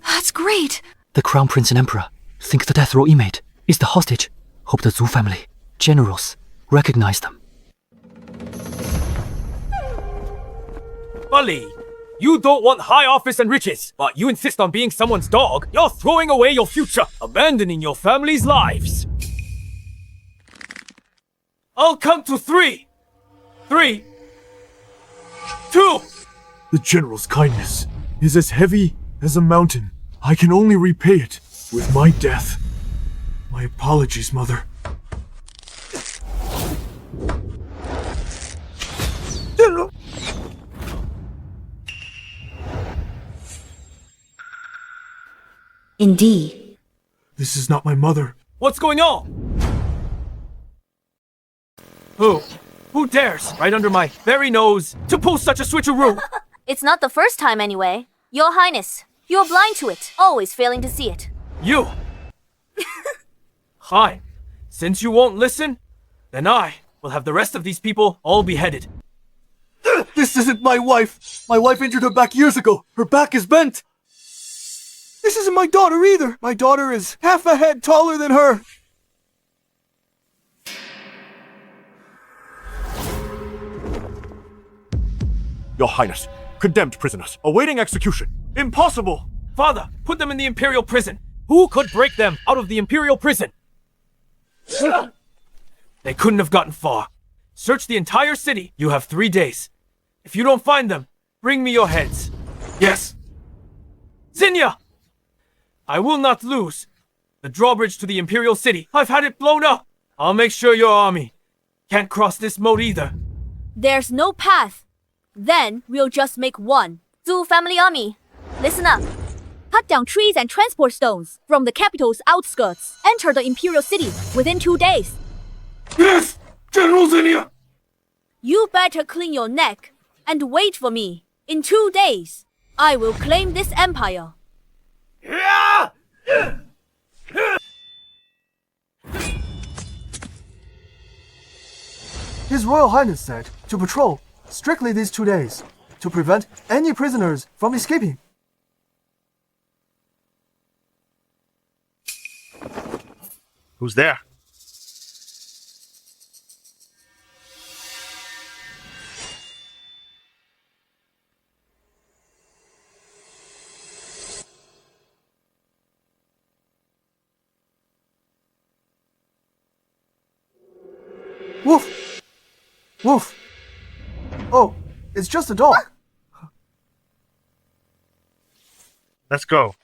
Speaker 20: That's great.
Speaker 5: The Crown Prince and Emperor think the death row inmate is the hostage. Hope the Zhu family, generals, recognize them.
Speaker 11: Bali, You don't want high office and riches, but you insist on being someone's dog. You're throwing away your future, abandoning your family's lives. I'll count to 3. 3, 2.
Speaker 17: The General's kindness is as heavy as a mountain. I can only repay it with my death. My apologies, Mother. General!
Speaker 19: Indeed.
Speaker 17: This is not my mother.
Speaker 11: What's going on? Who dares, right under my very nose, to pull such a switcheroo?
Speaker 6: It's not the first time anyway. Your Highness, you're blind to it, always failing to see it.
Speaker 11: You! Fine. Since you won't listen, then I will have the rest of these people all beheaded.
Speaker 15: This isn't my wife. My wife injured her back years ago. Her back is bent. This isn't my daughter either. My daughter is half a head taller than her.
Speaker 17: Your Highness, condemned prisoners, awaiting execution.
Speaker 11: Impossible! Father, put them in the Imperial prison. Who could break them out of the Imperial prison? They couldn't have gotten far. Search the entire city. You have 3 days. If you don't find them, bring me your heads. Yes. Zinnia! I will not lose. The drawbridge to the Imperial city, I've had it blown up. I'll make sure your army can't cross this moat either.
Speaker 3: There's no path. Then we'll just make one.
Speaker 6: Zhu family army, listen up.
Speaker 3: Cut down trees and transport stones from the capital's outskirts. Enter the Imperial city within 2 days.
Speaker 17: Yes, General Zinnia!
Speaker 3: You better clean your neck and wait for me. In 2 days, I will claim this empire.
Speaker 15: His Royal Highness said to patrol strictly these 2 days to prevent any prisoners from escaping.
Speaker 14: Who's there?
Speaker 15: Woof! Woof! Oh, it's just a dog.
Speaker 14: Let's go.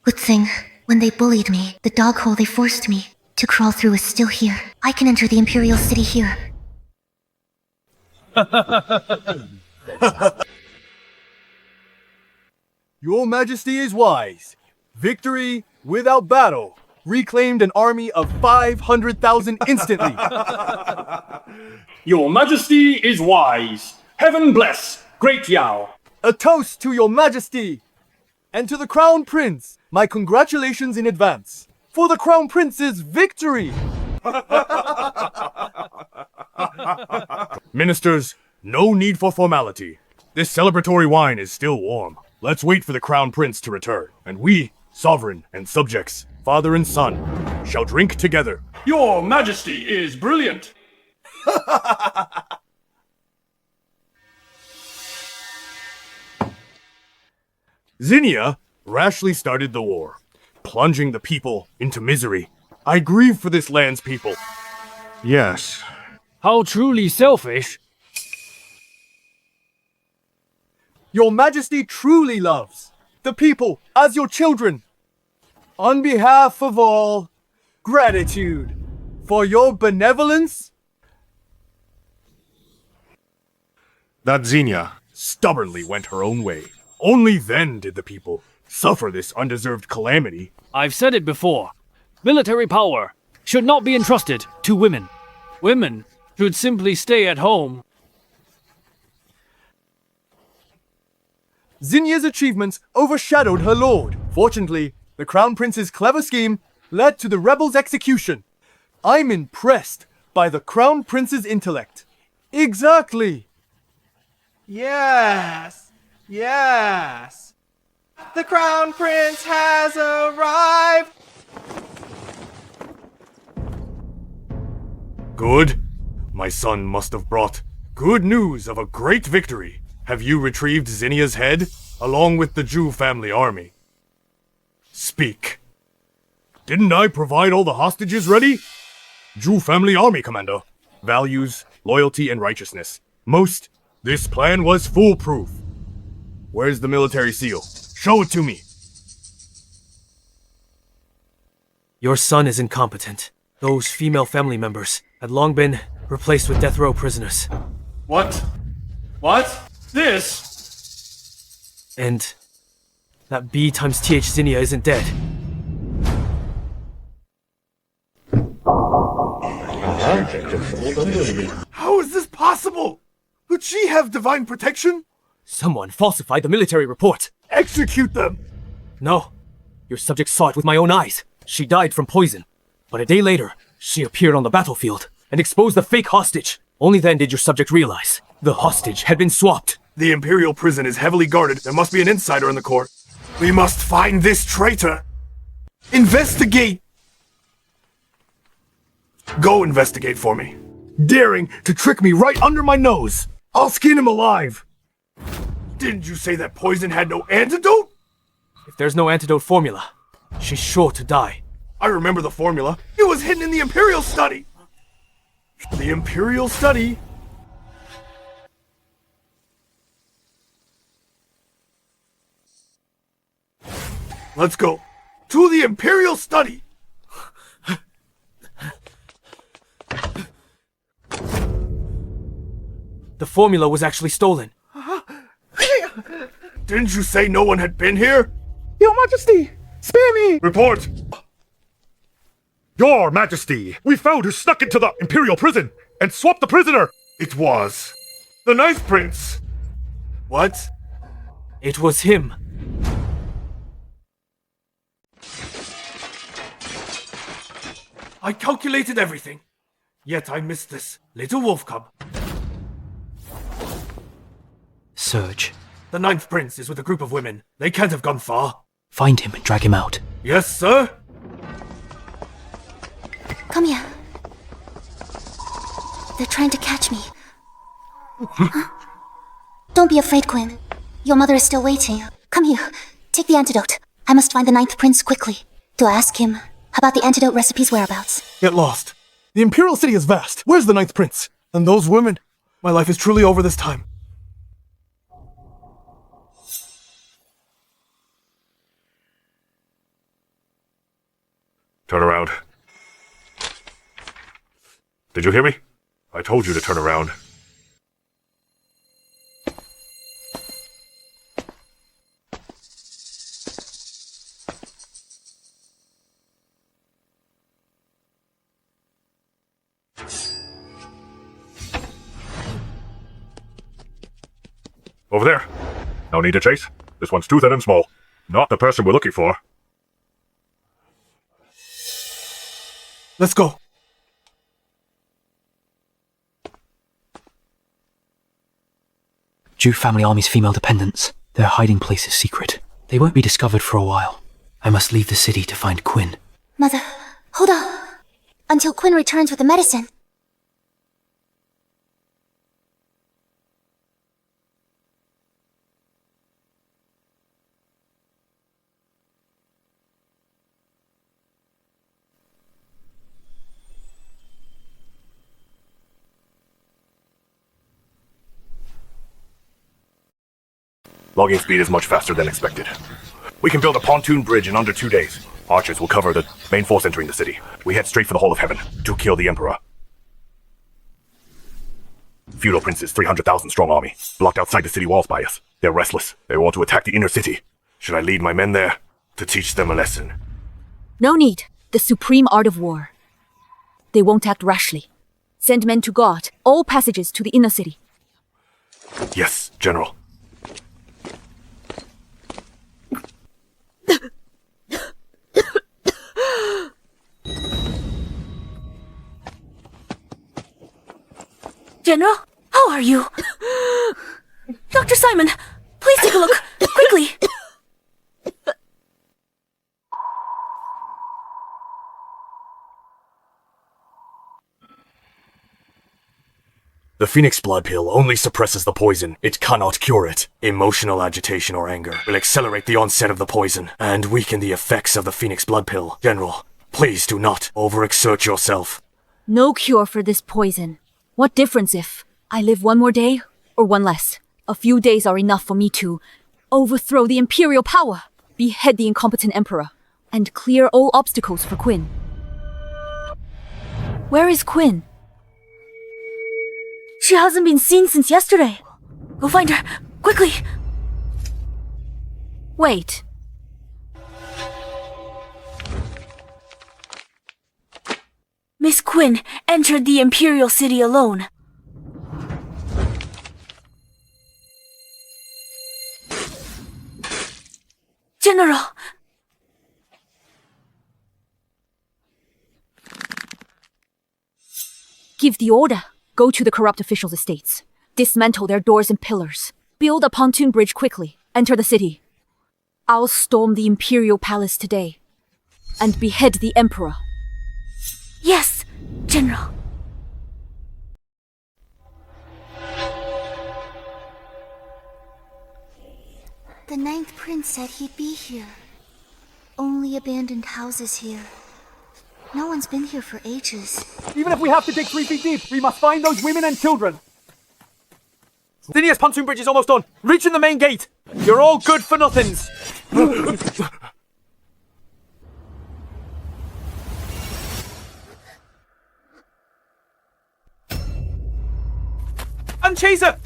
Speaker 19: Good thing, when they bullied me, the dog hole they forced me to crawl through is still here. I can enter the Imperial city here.
Speaker 15: Your Majesty is wise. Victory without battle. Reclaimed an army of 500,000 instantly.
Speaker 21: Your Majesty is wise. Heaven bless Great Yao.
Speaker 15: A toast to Your Majesty! And to the Crown Prince, my congratulations in advance for the Crown Prince's victory!
Speaker 12: Ministers, no need for formality. This celebratory wine is still warm. Let's wait for the Crown Prince to return, and we, sovereign and subjects, father and son, shall drink together.
Speaker 21: Your Majesty is brilliant.
Speaker 12: Zinnia rashly started the war, plunging the people into misery. I grieve for this land's people.
Speaker 14: Yes.
Speaker 16: How truly selfish.
Speaker 15: Your Majesty truly loves the people as your children. On behalf of all, gratitude for your benevolence.
Speaker 14: That Zinnia
Speaker 12: stubbornly went her own way. Only then did the people suffer this undeserved calamity.
Speaker 16: I've said it before. Military power should not be entrusted to women. Women should simply stay at home.
Speaker 15: Zinnia's achievements overshadowed her lord. Fortunately, the Crown Prince's clever scheme led to the rebels' execution. I'm impressed by the Crown Prince's intellect. Exactly.
Speaker 9: Yes. Yes.
Speaker 1: The Crown Prince has arrived!
Speaker 12: Good. My son must have brought good news of a great victory. Have you retrieved Zinnia's head, along with the Jew family army? Speak. Didn't I provide all the hostages ready? Jew family army, Commander. Values, loyalty, and righteousness. Most, this plan was foolproof. Where's the military seal? Show it to me.
Speaker 11: Your son is incompetent. Those female family members had long been replaced with death row prisoners.
Speaker 21: What? What? This?
Speaker 11: And that B times TH Zinnia isn't dead.
Speaker 15: How is this possible? Could she have divine protection?
Speaker 11: Someone falsified the military report.
Speaker 15: Execute them!
Speaker 11: No. Your subject saw it with my own eyes. She died from poison. But a day later, she appeared on the battlefield and exposed the fake hostage. Only then did your subject realize the hostage had been swapped.
Speaker 15: The Imperial prison is heavily guarded. There must be an insider in the court. We must find this traitor. Investigate! Go investigate for me. Daring to trick me right under my nose. I'll skin him alive. Didn't you say that poison had no antidote?
Speaker 11: If there's no antidote formula, she's sure to die.
Speaker 15: I remember the formula. It was hidden in the Imperial study. The Imperial study? Let's go. To the Imperial study!
Speaker 11: The formula was actually stolen.
Speaker 15: Didn't you say no one had been here?
Speaker 17: Your Majesty! Spare me! Report! Your Majesty! We found who snuck into the Imperial prison and swapped the prisoner!
Speaker 15: It was the Ninth Prince! What?
Speaker 11: It was him.
Speaker 15: I calculated everything. Yet I missed this little wolf cub.
Speaker 5: Surge.
Speaker 15: The Ninth Prince is with a group of women. They can't have gone far.
Speaker 5: Find him and drag him out.
Speaker 15: Yes, sir?
Speaker 8: Come here. They're trying to catch me. Don't be afraid, Quinn. Your mother is still waiting. Come here. Take the antidote. I must find the Ninth Prince quickly. To ask him about the antidote recipe's whereabouts.
Speaker 15: Get lost. The Imperial city is vast. Where's the Ninth Prince? And those women? My life is truly over this time.
Speaker 14: Turn around. Did you hear me? I told you to turn around. Over there. No need to chase. This one's too thin and small. Not the person we're looking for.
Speaker 15: Let's go.
Speaker 5: Jew family army's female dependents. Their hiding place is secret. They won't be discovered for a while. I must leave the city to find Quinn.
Speaker 8: Mother, hold on. Until Quinn returns with the medicine.
Speaker 14: Logging speed is much faster than expected. We can build a pontoon bridge in under 2 days. Archers will cover the main force entering the city. We head straight for the Hall of Heaven to kill the Emperor. Feudal Prince's 300,000 strong army, blocked outside the city walls by us. They're restless. They want to attack the inner city. Should I lead my men there to teach them a lesson?
Speaker 3: No need. The supreme art of war. They won't act rashly. Send men to guard all passages to the inner city.
Speaker 14: Yes, General.
Speaker 6: General, how are you? Dr. Simon, please take a look, quickly.
Speaker 12: The Phoenix blood pill only suppresses the poison. It cannot cure it. Emotional agitation or anger will accelerate the onset of the poison and weaken the effects of the Phoenix blood pill. General, please do not overexert yourself.
Speaker 3: No cure for this poison. What difference if I live one more day or one less? A few days are enough for me to overthrow the Imperial power, behead the incompetent Emperor, and clear all obstacles for Quinn. Where is Quinn?
Speaker 19: She hasn't been seen since yesterday. Go find her, quickly!
Speaker 3: Wait.
Speaker 19: Miss Quinn entered the Imperial City alone. General!
Speaker 3: Give the order. Go to the corrupt officials' estates. Dismantle their doors and pillars. Build a pontoon bridge quickly. Enter the city. I'll storm the Imperial Palace today and behead the Emperor.
Speaker 19: Yes, General.
Speaker 8: The Ninth Prince said he'd be here. Only abandoned houses here. No one's been here for ages.
Speaker 15: Even if we have to dig 3 feet deep, we must find those women and children. Zinnia's pontoon bridge is almost done. Reaching the main gate. You're all good for nothings. And Chaser!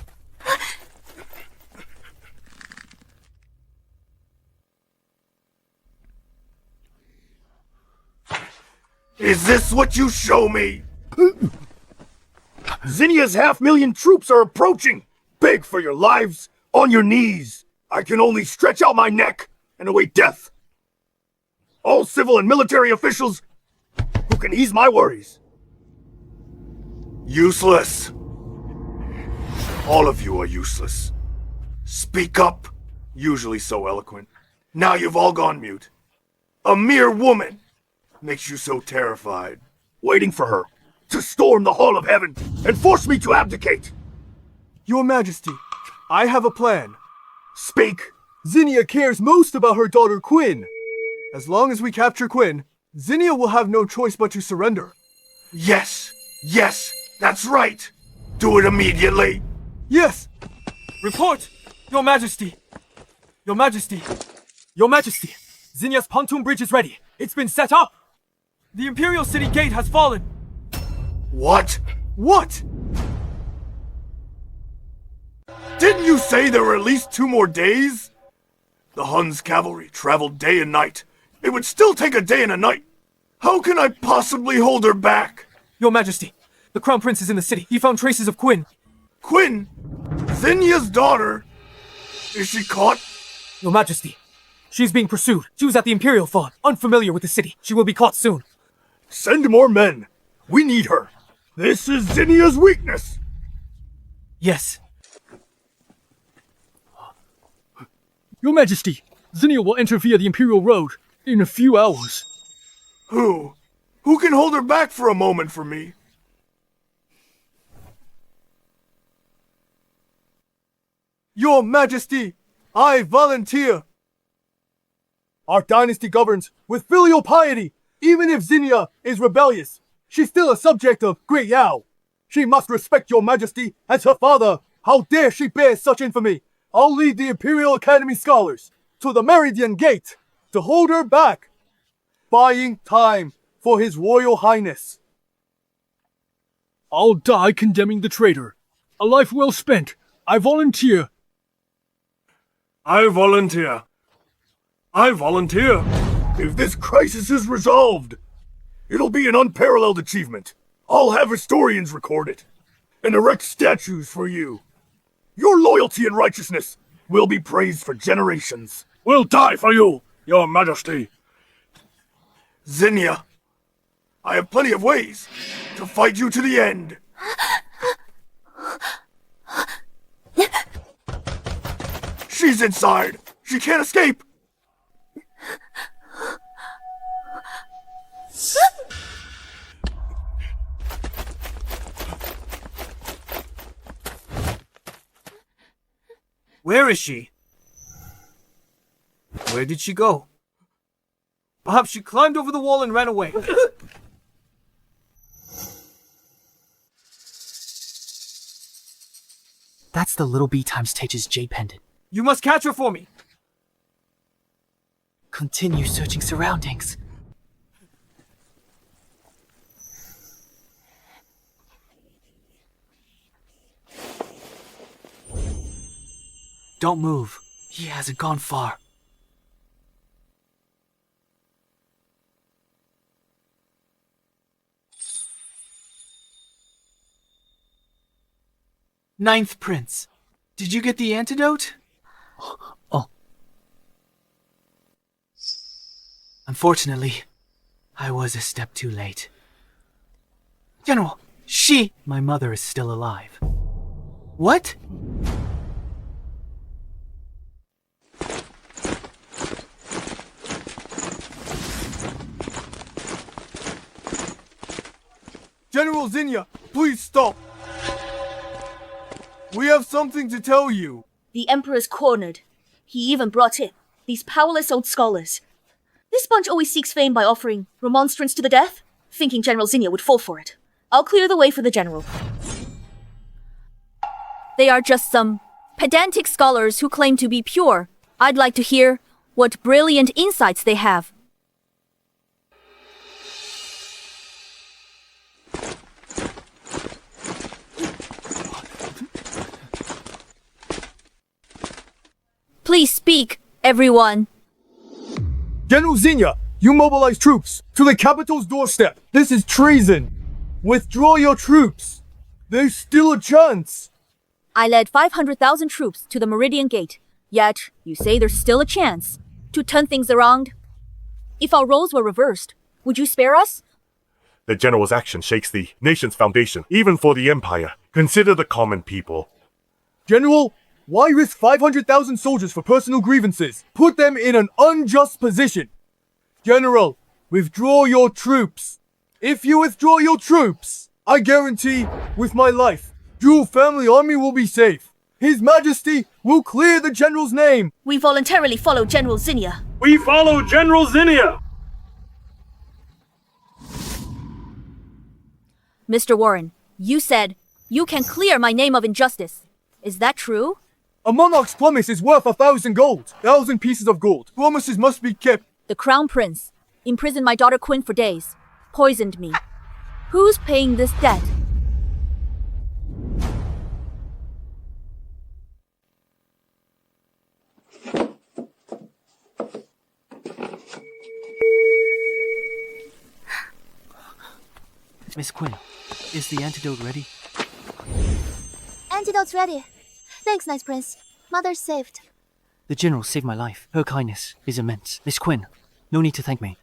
Speaker 12: Is this what you show me? Zinnia's 500,000 troops are approaching. Beg for your lives, on your knees. I can only stretch out my neck and await death. All civil and military officials who can ease my worries. Useless. All of you are useless. Speak up. Usually so eloquent. Now you've all gone mute. A mere woman makes you so terrified. Waiting for her to storm the Hall of Heaven and force me to abdicate.
Speaker 15: Your Majesty, I have a plan.
Speaker 12: Speak.
Speaker 15: Zinnia cares most about her daughter Quinn. As long as we capture Quinn, Zinnia will have no choice but to surrender.
Speaker 12: Yes, that's right. Do it immediately.
Speaker 15: Yes. Report, Your Majesty. Your Majesty. Your Majesty. Zinnia's pontoon bridge is ready. It's been set up. The Imperial City gate has fallen.
Speaker 12: What?
Speaker 15: What?
Speaker 12: Didn't you say there were at least 2 more days? The Hun's cavalry traveled day and night. It would still take a day and a night. How can I possibly hold her back?
Speaker 15: Your Majesty, the Crown Prince is in the city. He found traces of Quinn.
Speaker 12: Quinn? Zinnia's daughter? Is she caught?
Speaker 15: Your Majesty, she's being pursued. She was at the Imperial Farm, unfamiliar with the city. She will be caught soon.
Speaker 12: Send more men. We need her. This is Zinnia's weakness.
Speaker 15: Yes.
Speaker 13: Your Majesty, Zinnia will enter via the Imperial Road in a few hours.
Speaker 12: Who? Who can hold her back for a moment for me?
Speaker 15: Your Majesty, I volunteer. Our dynasty governs with filial piety. Even if Zinnia is rebellious, she's still a subject of Great Yao. She must respect your Majesty as her father. How dare she bear such infamy? I'll lead the Imperial Academy scholars to the Meridian Gate to hold her back, buying time for His Royal Highness.
Speaker 13: I'll die condemning the traitor. A life well spent. I volunteer.
Speaker 12: I volunteer. I volunteer. If this crisis is resolved, it'll be an unparalleled achievement. I'll have historians record it and erect statues for you. Your loyalty and righteousness will be praised for generations.
Speaker 21: We'll die for you, Your Majesty.
Speaker 12: Zinnia, I have plenty of ways to fight you to the end. She's inside. She can't escape.
Speaker 15: Where is she? Where did she go? Perhaps she climbed over the wall and ran away.
Speaker 2: That's the little B times Tage's J pendant.
Speaker 15: You must catch her for me.
Speaker 2: Continue searching surroundings. Don't move. He hasn't gone far. Ninth Prince. Did you get the antidote? Oh. Unfortunately, I was a step too late. General, my mother is still alive. What?
Speaker 15: General Zinnia, please stop. We have something to tell you.
Speaker 6: The Emperor's cornered. He even brought in these powerless old scholars. This bunch always seeks fame by offering remonstrance to the death, thinking General Zinnia would fall for it. I'll clear the way for the General. They are just some pedantic scholars who claim to be pure. I'd like to hear what brilliant insights they have. Please speak, everyone.
Speaker 15: General Zinnia, you mobilize troops to the capital's doorstep. This is treason. Withdraw your troops. There's still a chance.
Speaker 3: I led 500,000 troops to the Meridian Gate. Yet, you say there's still a chance to turn things around? If our roles were reversed, would you spare us?
Speaker 14: The general's action shakes the nation's foundation, even for the Empire. Consider the common people.
Speaker 15: General, why risk 500,000 soldiers for personal grievances? Put them in an unjust position. General, withdraw your troops. If you withdraw your troops, I guarantee, with my life, your family army will be safe. His Majesty will clear the General's name.
Speaker 6: We voluntarily follow General Zinnia.
Speaker 21: We follow General Zinnia!
Speaker 3: Mr. Warren, you said you can clear my name of injustice. Is that true?
Speaker 15: A monarch's promise is worth 1,000 gold. 1,000 pieces of gold. Promises must be kept.
Speaker 3: The Crown Prince imprisoned my daughter Quinn for days. Poisoned me. Who's paying this debt?
Speaker 2: Miss Quinn, is the antidote ready?
Speaker 8: Antidote's ready. Thanks, Nice Prince. Mother's saved.
Speaker 2: The General saved my life. Her kindness is immense. Miss Quinn, no need to thank me.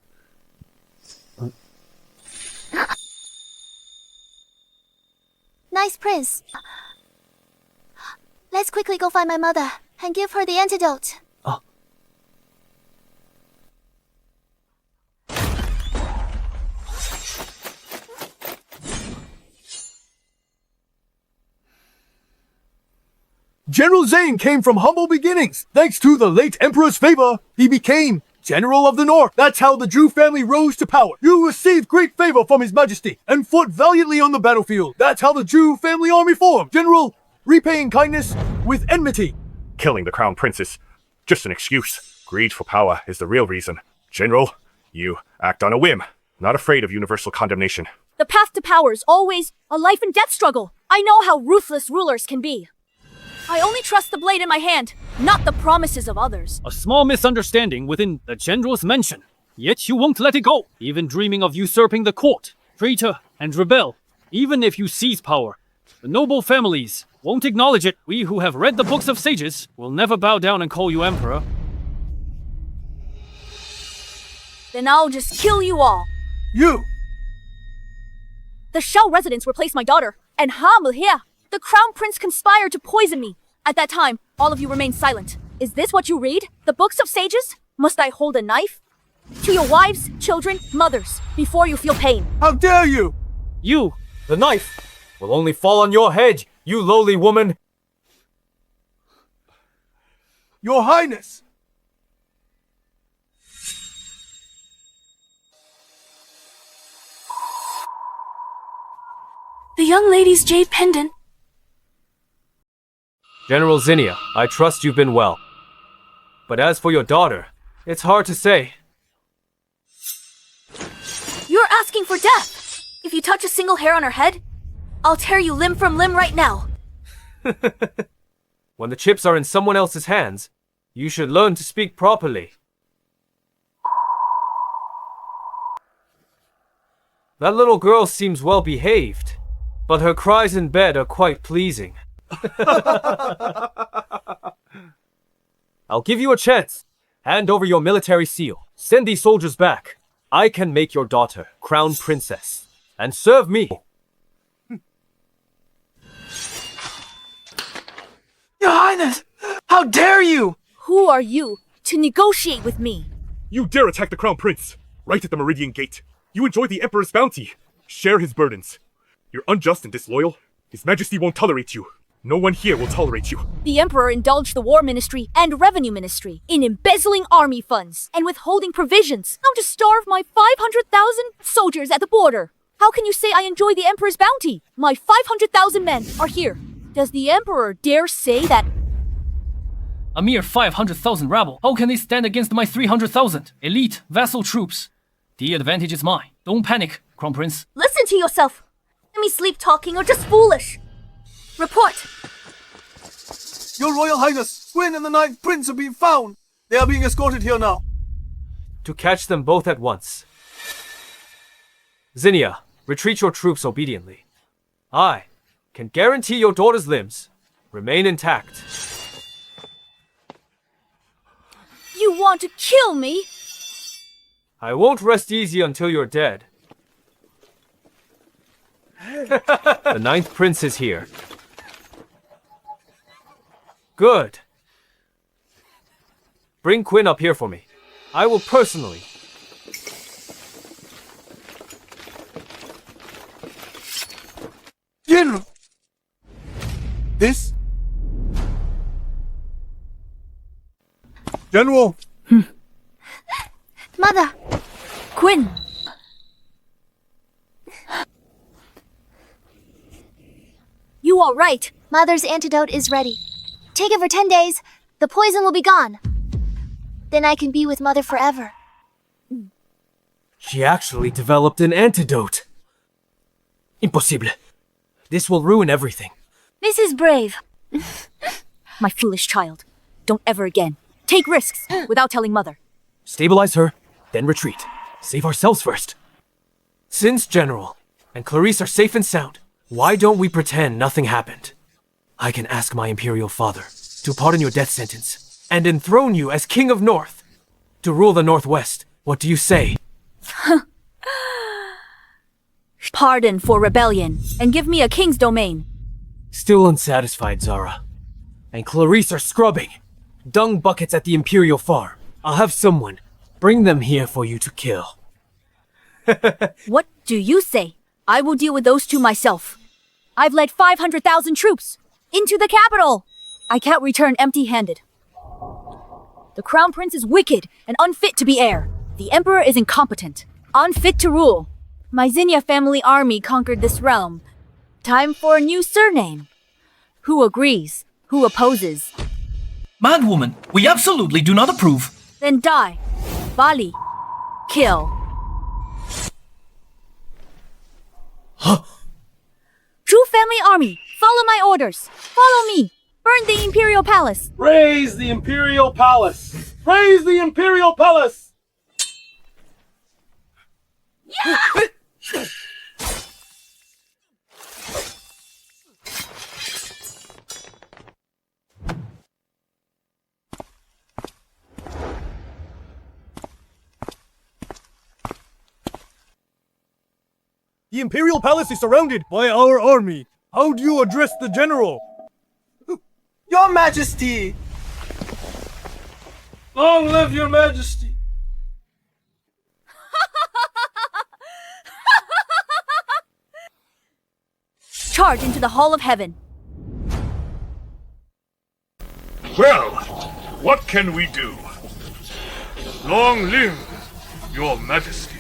Speaker 8: Nice Prince. Let's quickly go find my mother and give her the antidote.
Speaker 15: General Zane came from humble beginnings. Thanks to the late Emperor's favor, he became General of the North. That's how the Zhu family rose to power. You received great favor from His Majesty and fought valiantly on the battlefield. That's how the Zhu family army formed. General, repaying kindness with enmity.
Speaker 14: Killing the Crown Prince is just an excuse. Greed for power is the real reason. General, you act on a whim, not afraid of universal condemnation.
Speaker 3: The path to power is always a life and death struggle. I know how ruthless rulers can be. I only trust the blade in my hand, not the promises of others.
Speaker 16: A small misunderstanding within the General's mention. Yet you won't let it go, even dreaming of usurping the court. Traitor and rebel. Even if you seize power, the noble families won't acknowledge it. We who have read the books of sages will never bow down and call you emperor.
Speaker 3: Then I'll just kill you all.
Speaker 15: You!
Speaker 3: The Shao residents replaced my daughter, and harmless here. The Crown Prince conspired to poison me. At that time, all of you remained silent. Is this what you read? The books of sages? Must I hold a knife? To your wives, children, mothers, before you feel pain.
Speaker 15: How dare you!
Speaker 11: You, the knife, will only fall on your head, you lowly woman.
Speaker 15: Your Highness!
Speaker 20: The young lady's jade pendant.
Speaker 11: General Zinnia, I trust you've been well. But as for your daughter, it's hard to say.
Speaker 6: You're asking for death! If you touch a single hair on her head, I'll tear you limb from limb right now.
Speaker 11: When the chips are in someone else's hands, you should learn to speak properly. That little girl seems well behaved, but her cries in bed are quite pleasing. I'll give you a chance. Hand over your military seal. Send these soldiers back. I can make your daughter crown princess. And serve me.
Speaker 15: Your Highness! How dare you!
Speaker 6: Who are you to negotiate with me?
Speaker 17: You dare attack the Crown Prince, right at the Meridian Gate. You enjoy the Emperor's bounty. Share his burdens. You're unjust and disloyal. His Majesty won't tolerate you. No one here will tolerate you.
Speaker 3: The Emperor indulged the War Ministry and Revenue Ministry in embezzling army funds and withholding provisions now to starve my 500,000 soldiers at the border. How can you say I enjoy the Emperor's bounty? My 500,000 men are here. Does the Emperor dare say that?
Speaker 13: A mere 500,000 rabble. How can they stand against my 300,000 elite vassal troops? The advantage is mine. Don't panic, Crown Prince.
Speaker 6: Listen to yourself. Enemy sleep talking or just foolish. Report.
Speaker 15: Your Royal Highness, Quinn and the Ninth Prince have been found. They are being escorted here now.
Speaker 11: To catch them both at once. Zineia, retreat your troops obediently. I can guarantee your daughter's limbs remain intact.
Speaker 3: You want to kill me?
Speaker 11: I won't rest easy until you're dead. The Ninth Prince is here. Good. Bring Quinn up here for me. I will personally.
Speaker 15: General! This? General!
Speaker 8: Mother!
Speaker 3: Quinn! You all right?
Speaker 8: Mother's antidote is ready. Take it for 10 days. The poison will be gone. Then I can be with Mother forever.
Speaker 11: She actually developed an antidote. Impossible. This will ruin everything.
Speaker 3: This is brave. My foolish child. Don't ever again. Take risks without telling Mother.
Speaker 11: Stabilize her, then retreat. Save ourselves first. Since General and Clarice are safe and sound, why don't we pretend nothing happened? I can ask my Imperial Father to pardon your death sentence and enthrone you as King of North. To rule the Northwest, what do you say?
Speaker 3: Pardon for rebellion and give me a king's domain.
Speaker 11: Still unsatisfied, Zara. And Clarice are scrubbing dung buckets at the Imperial Farm. I'll have someone bring them here for you to kill.
Speaker 3: What do you say? I will deal with those two myself. I've led 500,000 troops into the capital. I can't return empty-handed. The Crown Prince is wicked and unfit to be heir. The Emperor is incompetent, unfit to rule. My Zinnia family army conquered this realm. Time for a new surname. Who agrees? Who opposes?
Speaker 13: Madwoman, we absolutely do not approve.
Speaker 3: Then die. Bali. Kill. True family army, follow my orders. Follow me. Burn the Imperial Palace.
Speaker 21: Praise the Imperial Palace! Praise the Imperial Palace!
Speaker 15: The Imperial Palace is surrounded by our army. How do you address the General? Your Majesty!
Speaker 21: Long live your Majesty!
Speaker 3: Charge into the Hall of Heaven.
Speaker 12: Well, What can we do? Long live your majesty.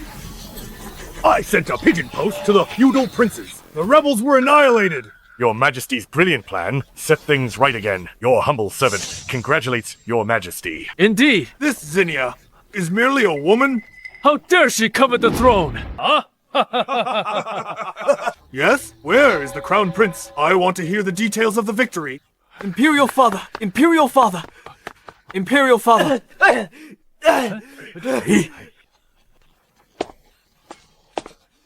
Speaker 12: I sent a pigeon post to the feudal princes. The rebels were annihilated.
Speaker 14: Your Majesty's brilliant plan set things right again. Your humble servant congratulates your Majesty.
Speaker 16: Indeed.
Speaker 12: This Zinnia is merely a woman?
Speaker 16: How dare she covet the throne? Huh?
Speaker 12: Yes? Where is the crown prince? I want to hear the details of the victory.
Speaker 9: Imperial father! Imperial father! Imperial father!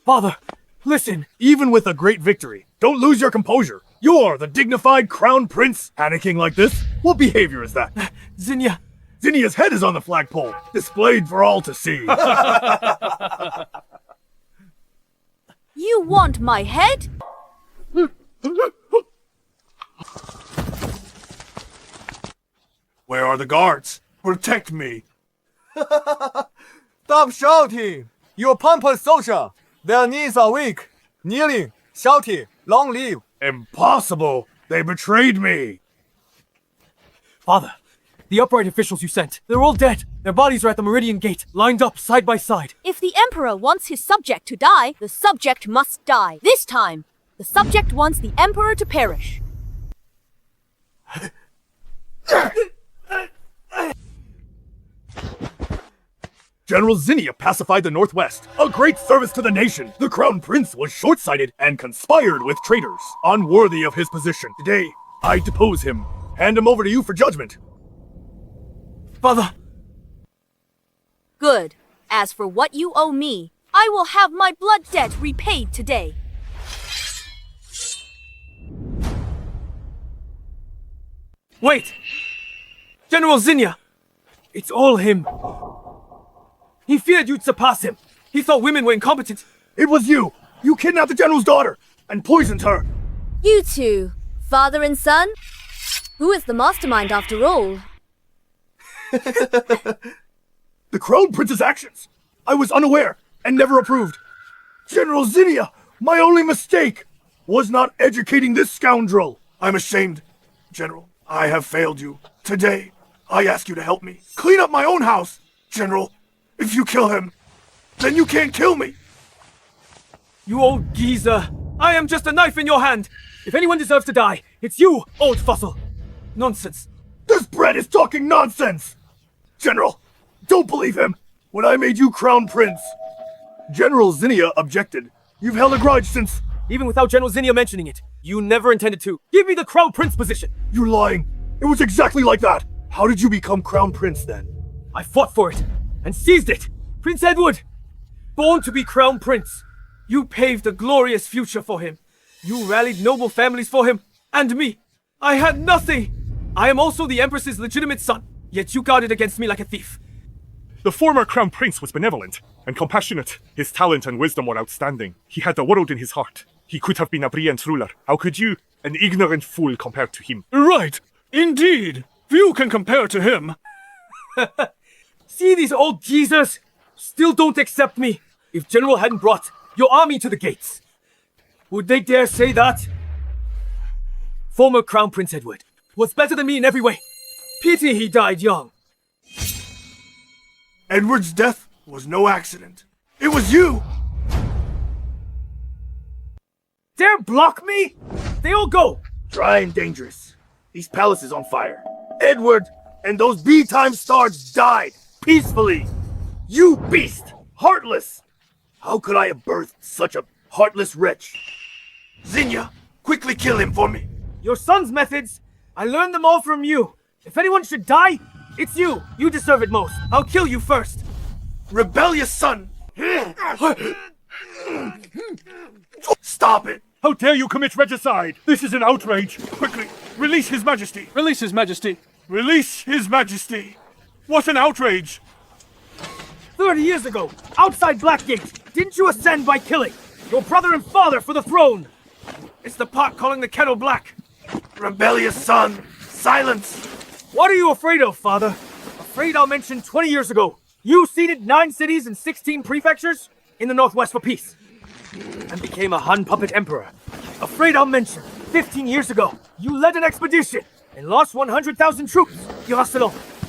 Speaker 9: Father, listen!
Speaker 12: Even with a great victory, don't lose your composure. You're the dignified crown prince. Panicking like this? What behavior is that?
Speaker 9: Zinnia!
Speaker 12: Zinnia's head is on the flagpole, displayed for all to see.
Speaker 3: You want my head?
Speaker 12: Where are the guards? Protect me.
Speaker 15: Stop shouting! You're pompous soldier. Their knees are weak. Kneeling, shouting, long live.
Speaker 12: Impossible! They betrayed me!
Speaker 9: Father, the upright officials you sent, they're all dead. Their bodies are at the Meridian Gate, lined up side by side.
Speaker 3: If the Emperor wants his subject to die, the subject must die. This time, the subject wants the Emperor to perish.
Speaker 12: General Zinnia pacified the Northwest. A great service to the nation. The Crown Prince was short-sighted and conspired with traitors, unworthy of his position. Today, I depose him. Hand him over to you for judgment.
Speaker 9: Father!
Speaker 3: Good. As for what you owe me, I will have my blood debt repaid today.
Speaker 9: Wait! General Zinnia! It's all him. He feared you'd surpass him. He thought women were incompetent.
Speaker 12: It was you! You kidnapped the general's daughter and poisoned her!
Speaker 6: You two, father and son? Who is the mastermind after all?
Speaker 12: The Crown Prince's actions! I was unaware and never approved. General Zinnia, my only mistake was not educating this scoundrel. I'm ashamed. General, I have failed you. Today, I ask you to help me. Clean up my own house. General, if you kill him, then you can't kill me.
Speaker 9: You old geezer! I am just a knife in your hand! If anyone deserves to die, it's you, old fossil! Nonsense!
Speaker 12: This brat is talking nonsense! General, don't believe him! When I made you Crown Prince, General Zinnia objected. You've held a grudge since...
Speaker 9: Even without General Zinnia mentioning it, you never intended to. Give me the Crown Prince position!
Speaker 12: You're lying! It was exactly like that! How did you become Crown Prince then?
Speaker 9: I fought for it, and seized it! Prince Edward! Born to be Crown Prince! You paved a glorious future for him. You rallied noble families for him, and me. I had nothing! I am also the Empress's legitimate son, yet you guarded against me like a thief.
Speaker 14: The former Crown Prince was benevolent and compassionate. His talent and wisdom were outstanding. He had the world in his heart. He could have been a brilliant ruler. How could you, an ignorant fool, compare to him?
Speaker 16: Right. Indeed. Few can compare to him.
Speaker 9: See these old geezers? Still don't accept me. If General hadn't brought your army to the gates, would they dare say that? Former Crown Prince Edward was better than me in every way. Pity he died young.
Speaker 12: Edward's death was no accident. It was you!
Speaker 9: Dare block me? They all go!
Speaker 12: Dry and dangerous. These palaces on fire. Edward and those B-time stars died peacefully. You beast! Heartless! How could I have birthed such a heartless wretch? Zinnia, quickly kill him for me.
Speaker 9: Your son's methods, I learned them all from you. If anyone should die, it's you. You deserve it most. I'll kill you first.
Speaker 12: Rebellious son! Stop it!
Speaker 17: How dare you commit regicide? This is an outrage. Quickly, release His Majesty.
Speaker 16: Release His Majesty.
Speaker 17: Release His Majesty. What an outrage!
Speaker 9: 30 years ago, outside Blackgate, didn't you ascend by killing your brother and father for the throne? It's the pot calling the kettle black.
Speaker 12: Rebellious son, silence!
Speaker 9: What are you afraid of, father? Afraid I'll mention 20 years ago, you ceded 9 cities and 16 prefectures in the Northwest for peace, and became a Han puppet emperor. Afraid I'll mention 15 years ago, you led an expedition and lost 100,000 troops. Grâce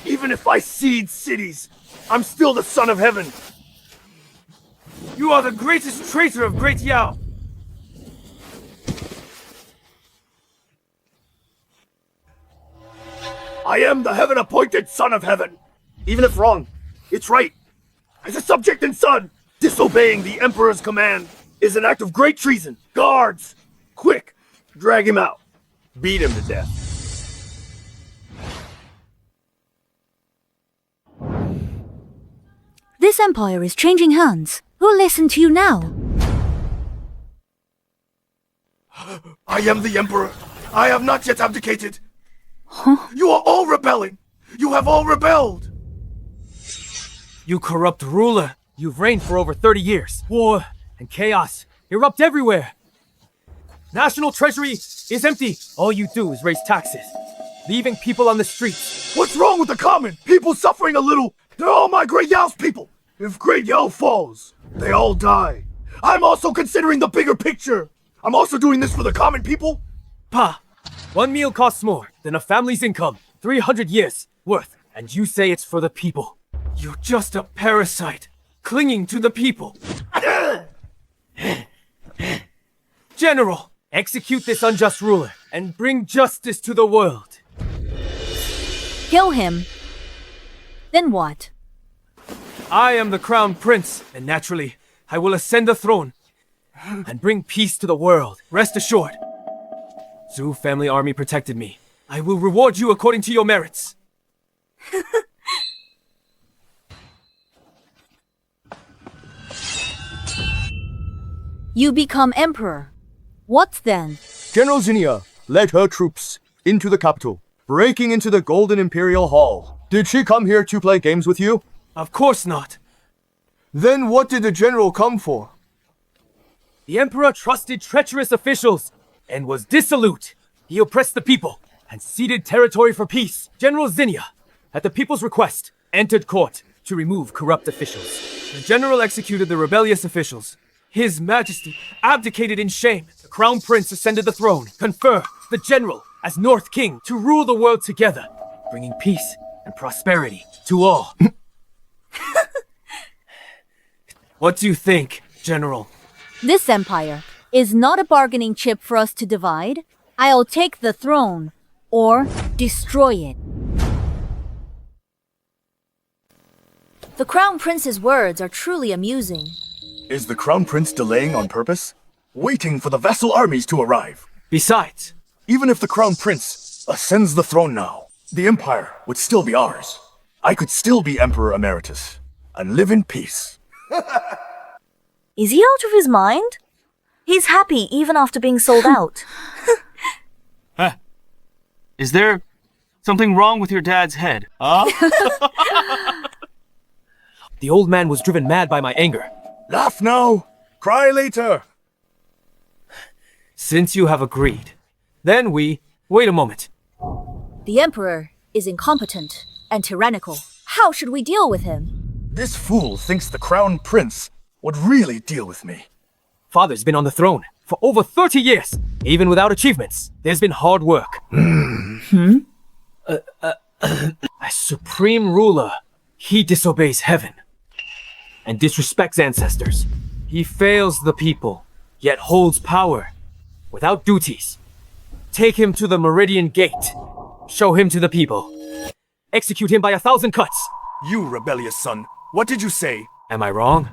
Speaker 17: Even if I cede cities, I'm still the son of heaven.
Speaker 9: You are the greatest traitor of Great Yao.
Speaker 17: I am the heaven-appointed son of heaven. Even if wrong, it's right. As a subject and son, disobeying the Emperor's command is an act of great treason. Guards! Quick! Drag him out. Beat him to death.
Speaker 3: This empire is changing hands. Who'll listen to you now?
Speaker 17: I am the Emperor. I have not yet abdicated. Huh? You are all rebelling. You have all rebelled.
Speaker 9: You corrupt ruler. You've reigned for over 30 years. War and chaos erupt everywhere. National treasury is empty. All you do is raise taxes, leaving people on the streets.
Speaker 17: What's wrong with the common? People suffering a little. They're all my Great Yao's people. If Great Yao falls, they all die. I'm also considering the bigger picture. I'm also doing this for the common people.
Speaker 9: Pa, one meal costs more than a family's income. 300 years worth. And you say it's for the people. You're just a parasite, clinging to the people. General, execute this unjust ruler and bring justice to the world.
Speaker 3: Kill him. Then what?
Speaker 9: I am the crown prince, and naturally, I will ascend the throne and bring peace to the world. Rest assured. Zhu family army protected me. I will reward you according to your merits.
Speaker 3: You become emperor. What then?
Speaker 15: General Zinnia led her troops into the capital, breaking into the Golden Imperial Hall. Did she come here to play games with you?
Speaker 9: Of course not.
Speaker 15: Then what did the general come for?
Speaker 9: The emperor trusted treacherous officials and was dissolute. He oppressed the people and ceded territory for peace. General Zinnia, at the people's request, entered court to remove corrupt officials. The general executed the rebellious officials. His Majesty abdicated in shame. The crown prince ascended the throne, confer the general as North King to rule the world together, bringing peace and prosperity to all. What do you think, General?
Speaker 3: This empire is not a bargaining chip for us to divide. I'll take the throne or destroy it.
Speaker 6: The Crown Prince's words are truly amusing.
Speaker 17: Is the Crown Prince delaying on purpose? Waiting for the vassal armies to arrive?
Speaker 9: Besides,
Speaker 17: even if the Crown Prince ascends the throne now, the Empire would still be ours. I could still be Emperor Emeritus and live in peace.
Speaker 10: Is he out of his mind? He's happy even after being sold out.
Speaker 22: Is there something wrong with your dad's head? Huh?
Speaker 9: The old man was driven mad by my anger.
Speaker 17: Laugh now, cry later.
Speaker 9: Since you have agreed, then wait a moment.
Speaker 3: The Emperor is incompetent and tyrannical. How should we deal with him?
Speaker 17: This fool thinks the Crown Prince would really deal with me.
Speaker 9: Father's been on the throne for over 30 years. Even without achievements, there's been hard work. As supreme ruler, he disobeys heaven and disrespects ancestors. He fails the people, yet holds power without duties. Take him to the Meridian Gate. Show him to the people. Execute him by 1,000 cuts.
Speaker 17: You rebellious son, what did you say?
Speaker 9: Am I wrong?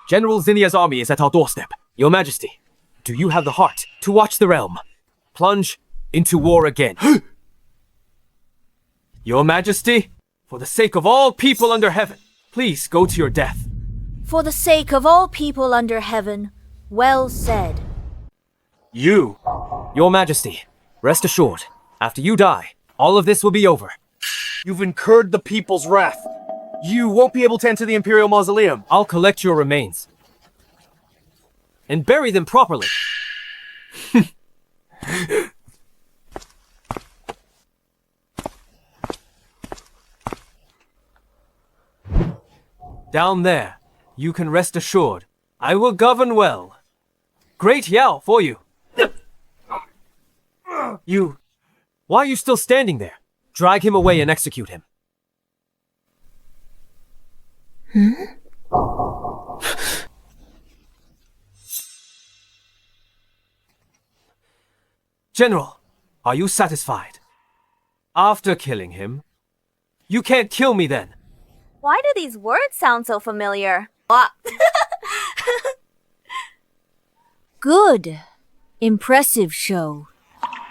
Speaker 9: General Zinnia's army is at our doorstep. Your Majesty, do you have the heart to watch the realm plunge into war again? Your Majesty, for the sake of all people under heaven, please go to your death.
Speaker 6: For the sake of all people under heaven, well said.
Speaker 9: You, Your Majesty, rest assured, after you die, all of this will be over.
Speaker 17: You've incurred the people's wrath. You won't be able to enter the Imperial Mausoleum.
Speaker 9: I'll collect your remains and bury them properly. Down there, you can rest assured, I will govern well. Great Yao for you. Why are you still standing there? Drag him away and execute him. General, are you satisfied? After killing him, you can't kill me then.
Speaker 6: Why do these words sound so familiar?
Speaker 3: Good. Impressive show.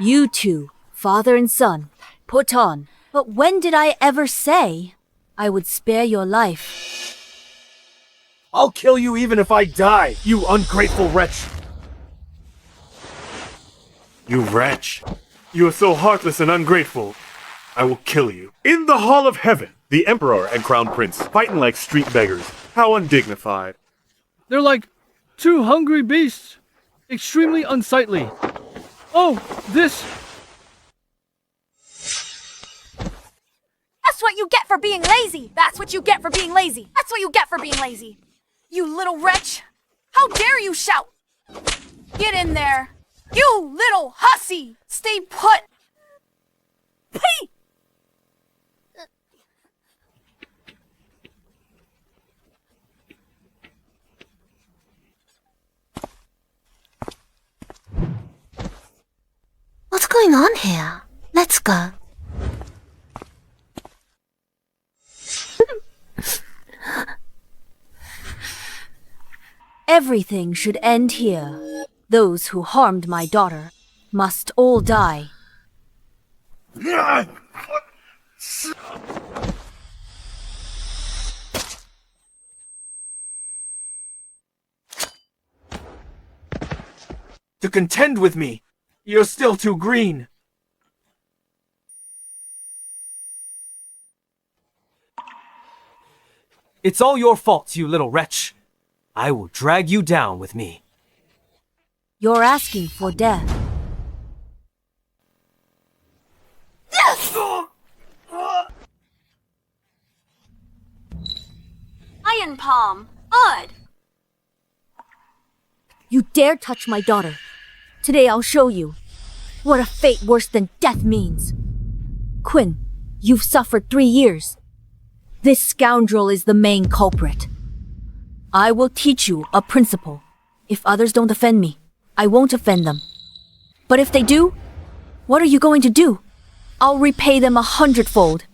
Speaker 3: You two, father and son, put on. But when did I ever say I would spare your life?
Speaker 17: I'll kill you even if I die, you ungrateful wretch!
Speaker 12: You wretch. You are so heartless and ungrateful. I will kill you. In the Hall of Heaven, the Emperor and Crown Prince fighting like street beggars. How undignified.
Speaker 13: They're like two hungry beasts. Extremely unsightly. Oh, this.
Speaker 6: That's what you get for being lazy! That's what you get for being lazy! That's what you get for being lazy! You little wretch! How dare you shout! Get in there! You little hussy! Stay put! Pee!
Speaker 8: What's going on here? Let's go.
Speaker 3: Everything should end here. Those who harmed my daughter must all die.
Speaker 9: To contend with me, you're still too green. It's all your fault, you little wretch. I will drag you down with me.
Speaker 3: You're asking for death.
Speaker 6: Iron Palm! Odd!
Speaker 3: You dare touch my daughter. Today I'll show you what a fate worse than death means. Quinn, you've suffered 3 years. This scoundrel is the main culprit. I will teach you a principle. If others don't offend me, I won't offend them. But if they do, what are you going to do? I'll repay them 100-fold.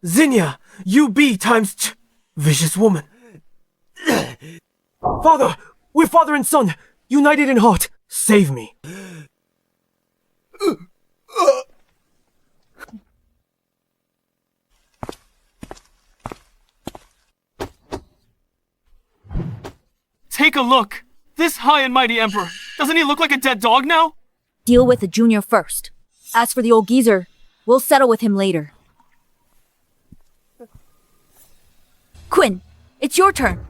Speaker 9: Zinnia, you be times vicious woman. Father, we're father and son, united in heart. Save me.
Speaker 22: Take a look. This high and mighty emperor. Doesn't he look like a dead dog now?
Speaker 3: Deal with the junior first. As for the old geezer, we'll settle with him later. Quinn, it's your turn.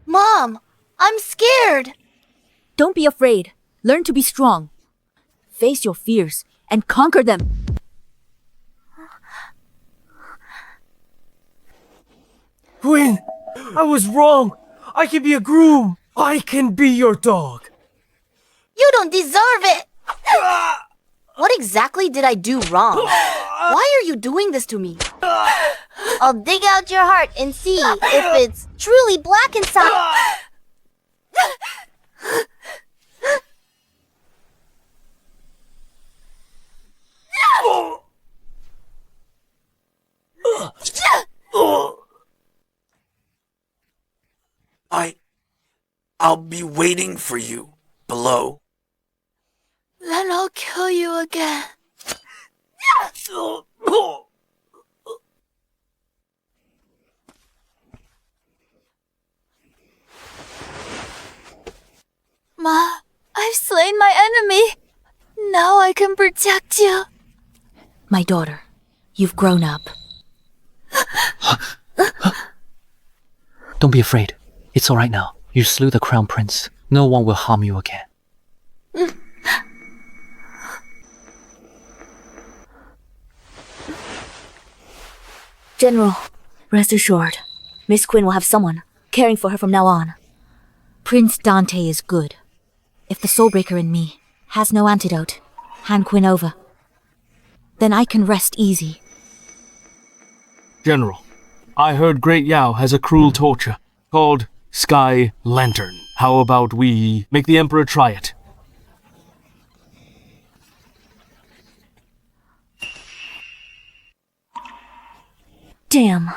Speaker 8: Mom, I'm scared.
Speaker 3: Don't be afraid. Learn to be strong. Face your fears and conquer them.
Speaker 9: Quinn, I was wrong. I can be a groom. I can be your dog.
Speaker 8: You don't deserve it. What exactly did I do wrong? Why are you doing this to me? I'll dig out your heart and see if it's truly black inside.
Speaker 4: I'll be waiting for you below.
Speaker 8: Then I'll kill you again. Ma, I've slain my enemy. Now I can protect you.
Speaker 3: My daughter, you've grown up.
Speaker 5: Don't be afraid. It's all right now. You slew the crown prince. No one will harm you again.
Speaker 3: General, rest assured, Miss Quinn will have someone caring for her from now on. Prince Dante is good. If the soulbreaker in me has no antidote, hand Quinn over. Then I can rest easy.
Speaker 16: General, I heard Great Yao has a cruel torture called Sky Lantern. How about we make the Emperor try it?
Speaker 10: Damn.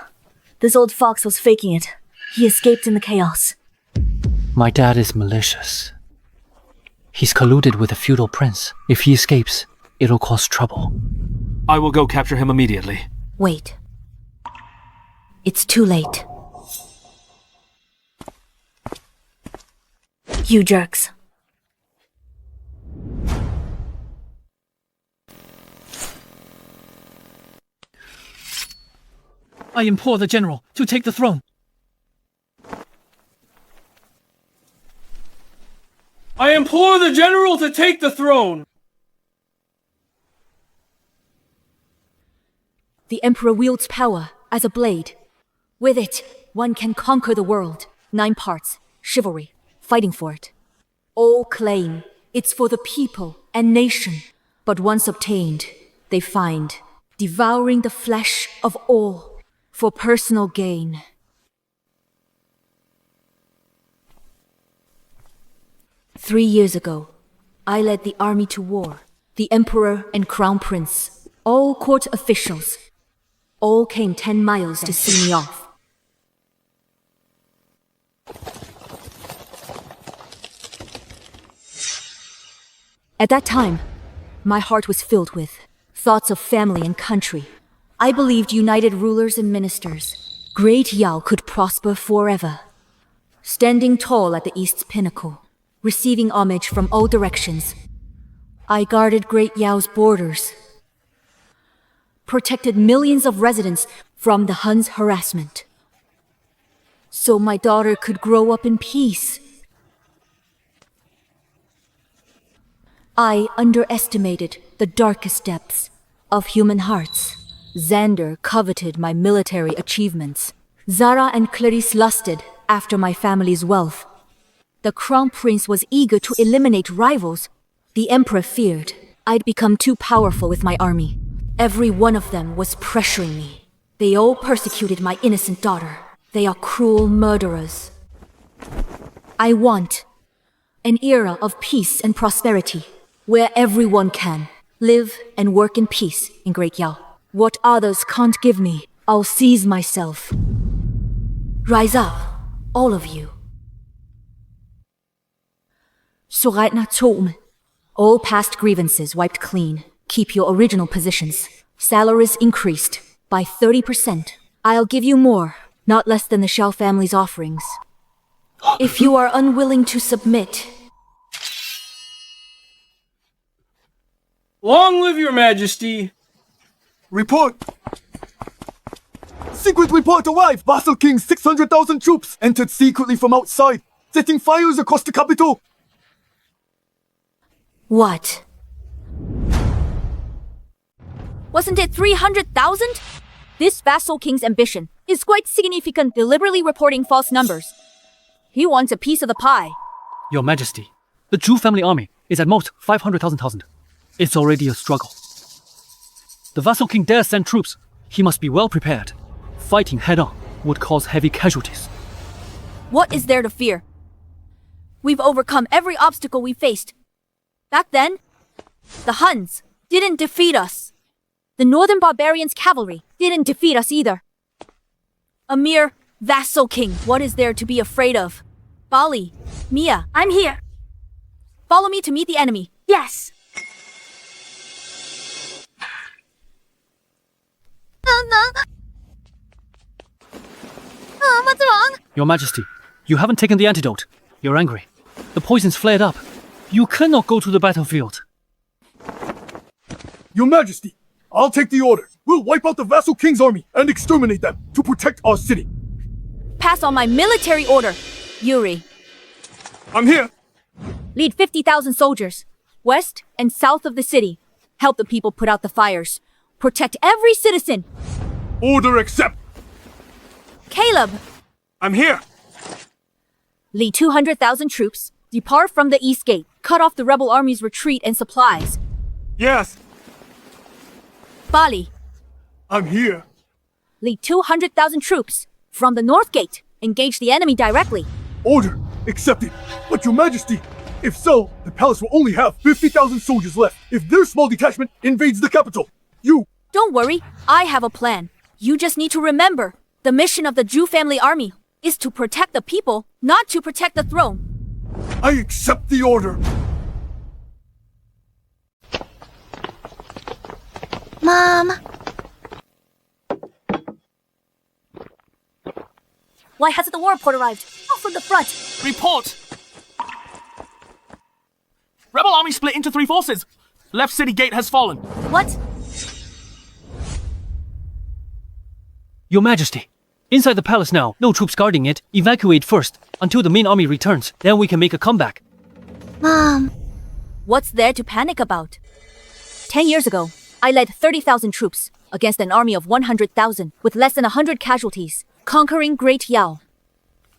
Speaker 10: This old fox was faking it. He escaped in the chaos.
Speaker 5: My dad is malicious. He's colluded with the feudal prince. If he escapes, it'll cause trouble.
Speaker 16: I will go capture him immediately.
Speaker 19: Wait. It's too late.
Speaker 10: You jerks.
Speaker 13: I implore the general to take the throne.
Speaker 22: I implore the general to take the throne!
Speaker 3: The Emperor wields power as a blade. With it, one can conquer the world. 9 parts, chivalry, fighting for it. All claim it's for the people and nation. But once obtained, they find devouring the flesh of all for personal gain. Three years ago, I led the army to war. The Emperor and Crown Prince, all court officials, all came 10 miles to see me off. At that time, my heart was filled with thoughts of family and country. I believed united rulers and ministers, Great Yao could prosper forever. Standing tall at the East's pinnacle, receiving homage from all directions, I guarded Great Yao's borders, protected millions of residents from the Huns' harassment, so my daughter could grow up in peace. I underestimated the darkest depths of human hearts. Xander coveted my military achievements. Zara and Clarice lusted after my family's wealth. The Crown Prince was eager to eliminate rivals. The Emperor feared I'd become too powerful with my army. Every one of them was pressuring me. They all persecuted my innocent daughter. They are cruel murderers. I want an era of peace and prosperity, where everyone can live and work in peace in Great Yao. What others can't give me, I'll seize myself. Rise up, all of you. Soreitner Tome. All past grievances wiped clean. Keep your original positions. Salaries increased by 30%. I'll give you more, not less than the Shao family's offerings. If you are unwilling to submit...
Speaker 22: Long live your majesty!
Speaker 15: Report! Secret report arrived! Vassal King's 600,000 troops entered secretly from outside, setting fires across the capital!
Speaker 3: What? Wasn't it 300,000? This vassal king's ambition is quite significant, deliberately reporting false numbers. He wants a piece of the pie.
Speaker 13: Your Majesty, the Zhu family army is at most 500,000. It's already a struggle. The vassal king dares send troops. He must be well prepared. Fighting head-on would cause heavy casualties.
Speaker 3: What is there to fear? We've overcome every obstacle we faced. Back then, the Huns didn't defeat us. The Northern Barbarians' cavalry didn't defeat us either. A mere vassal king, what is there to be afraid of? Bali, Mia,
Speaker 6: I'm here.
Speaker 3: Follow me to meet the enemy.
Speaker 6: Yes.
Speaker 8: What's wrong?
Speaker 13: Your Majesty, you haven't taken the antidote. You're angry. The poison's flared up. You cannot go to the battlefield.
Speaker 15: Your Majesty, I'll take the order. We'll wipe out the vassal king's army and exterminate them to protect our city.
Speaker 3: Pass on my military order, Yuri.
Speaker 15: I'm here.
Speaker 3: Lead 50,000 soldiers, west and south of the city. Help the people put out the fires. Protect every citizen.
Speaker 15: Order accept.
Speaker 3: Caleb.
Speaker 15: I'm here.
Speaker 3: Lead 200,000 troops. Depart from the east gate. Cut off the rebel army's retreat and supplies.
Speaker 15: Yes.
Speaker 3: Bali.
Speaker 15: I'm here.
Speaker 3: Lead 200,000 troops from the North Gate. Engage the enemy directly.
Speaker 15: Order accepted. But your majesty, if so, the palace will only have 50,000 soldiers left if their small detachment invades the capital.
Speaker 3: Don't worry, I have a plan. You just need to remember, the mission of the Zhu family army is to protect the people, not to protect the throne.
Speaker 15: I accept the order.
Speaker 8: Mom.
Speaker 3: Why hasn't the war report arrived? Not from the front.
Speaker 22: Report! Rebel army split into 3 forces. Left city gate has fallen.
Speaker 3: What?
Speaker 5: Your Majesty, inside the palace now, no troops guarding it. Evacuate first, until the main army returns. Then we can make a comeback.
Speaker 8: Mom.
Speaker 3: What's there to panic about? 10 years ago, I led 30,000 troops against an army of 100,000 with less than 100 casualties, conquering Great Yao.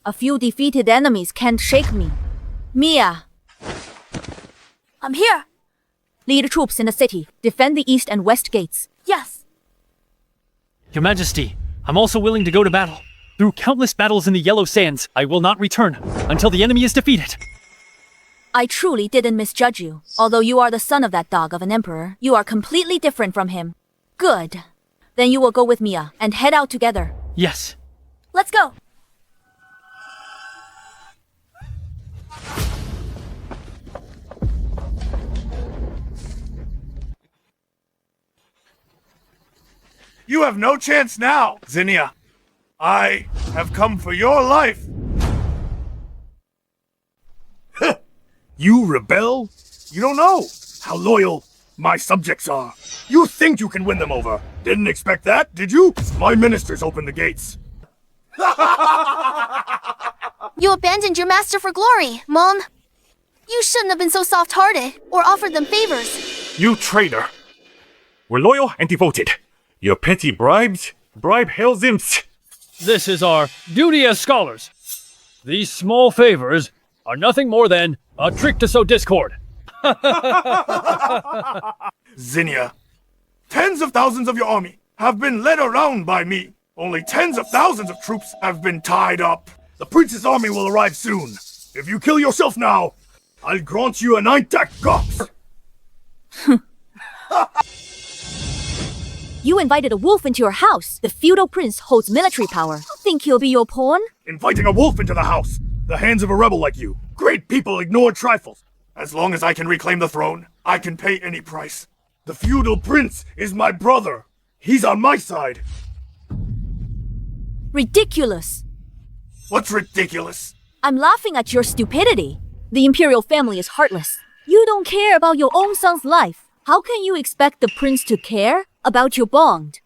Speaker 3: A few defeated enemies can't shake me. Mia.
Speaker 6: I'm here.
Speaker 3: Lead troops in the city. Defend the east and west gates.
Speaker 6: Yes.
Speaker 5: Your Majesty, I'm also willing to go to battle. Through countless battles in the Yellow Sands, I will not return until the enemy is defeated.
Speaker 3: I truly didn't misjudge you. Although you are the son of that dog of an emperor, you are completely different from him. Good. Then you will go with Mia and head out together.
Speaker 5: Yes.
Speaker 6: Let's go.
Speaker 12: You have no chance now, Zinnia. I have come for your life. You rebel? You don't know how loyal my subjects are. You think you can win them over. Didn't expect that, did you? My ministers opened the gates.
Speaker 8: You abandoned your master for glory, Mom. You shouldn't have been so soft-hearted or offered them favors.
Speaker 14: You traitor! We're loyal and devoted. Your petty bribes bribe hell's imps.
Speaker 16: This is our duty as scholars. These small favors are nothing more than a trick to sow discord.
Speaker 12: Zinnia, tens of thousands of your army have been led around by me. Only tens of thousands of troops have been tied up. The prince's army will arrive soon. If you kill yourself now, I'll grant you an intact corpse.
Speaker 3: You invited a wolf into your house. The feudal prince holds military power. Think he'll be your pawn?
Speaker 12: Inviting a wolf into the house. The hands of a rebel like you. Great people ignore trifles. As long as I can reclaim the throne, I can pay any price. The feudal prince is my brother. He's on my side.
Speaker 3: Ridiculous.
Speaker 12: What's ridiculous?
Speaker 3: I'm laughing at your stupidity. The Imperial family is heartless. You don't care about your own son's life. How can you expect the prince to care about your bond?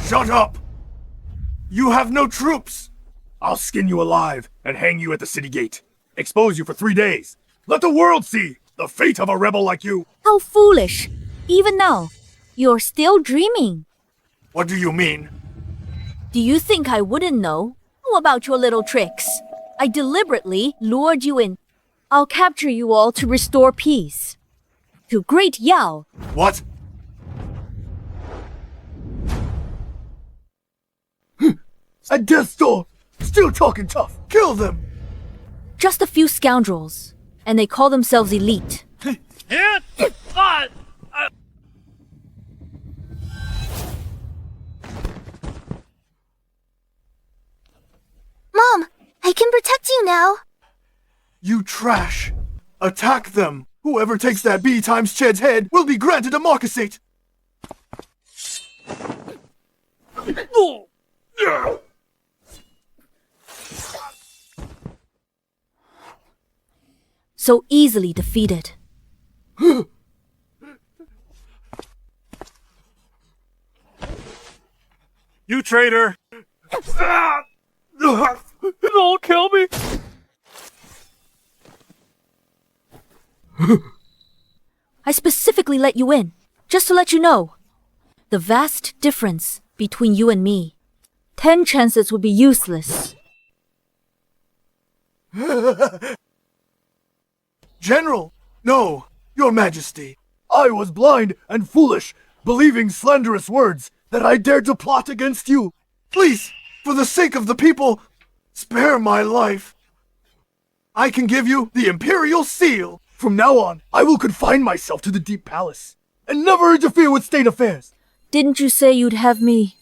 Speaker 12: Shut up! You have no troops! I'll skin you alive and hang you at the city gate. Expose you for 3 days. Let the world see the fate of a rebel like you.
Speaker 3: How foolish. Even now, you're still dreaming.
Speaker 12: What do you mean?
Speaker 3: Do you think I wouldn't know about your little tricks? I deliberately lured you in. I'll capture you all to restore peace. To Great Yao.
Speaker 12: What? At death's door! Still talking tough! Kill them!
Speaker 3: Just a few scoundrels. And they call themselves elite.
Speaker 8: Mom, I can protect you now.
Speaker 12: You trash! Attack them! Whoever takes that B times Ched's head will be granted a marquisate!
Speaker 3: So easily defeated.
Speaker 12: You traitor!
Speaker 16: Don't kill me!
Speaker 3: I specifically let you in, just to let you know. The vast difference between you and me. 10 chances would be useless.
Speaker 12: General! No, your majesty. I was blind and foolish, believing slanderous words that I dared to plot against you.
Speaker 17: Please, for the sake of the people, spare my life. I can give you the Imperial Seal. From now on, I will confine myself to the Deep Palace and never interfere with state affairs.
Speaker 3: Didn't you say you'd have me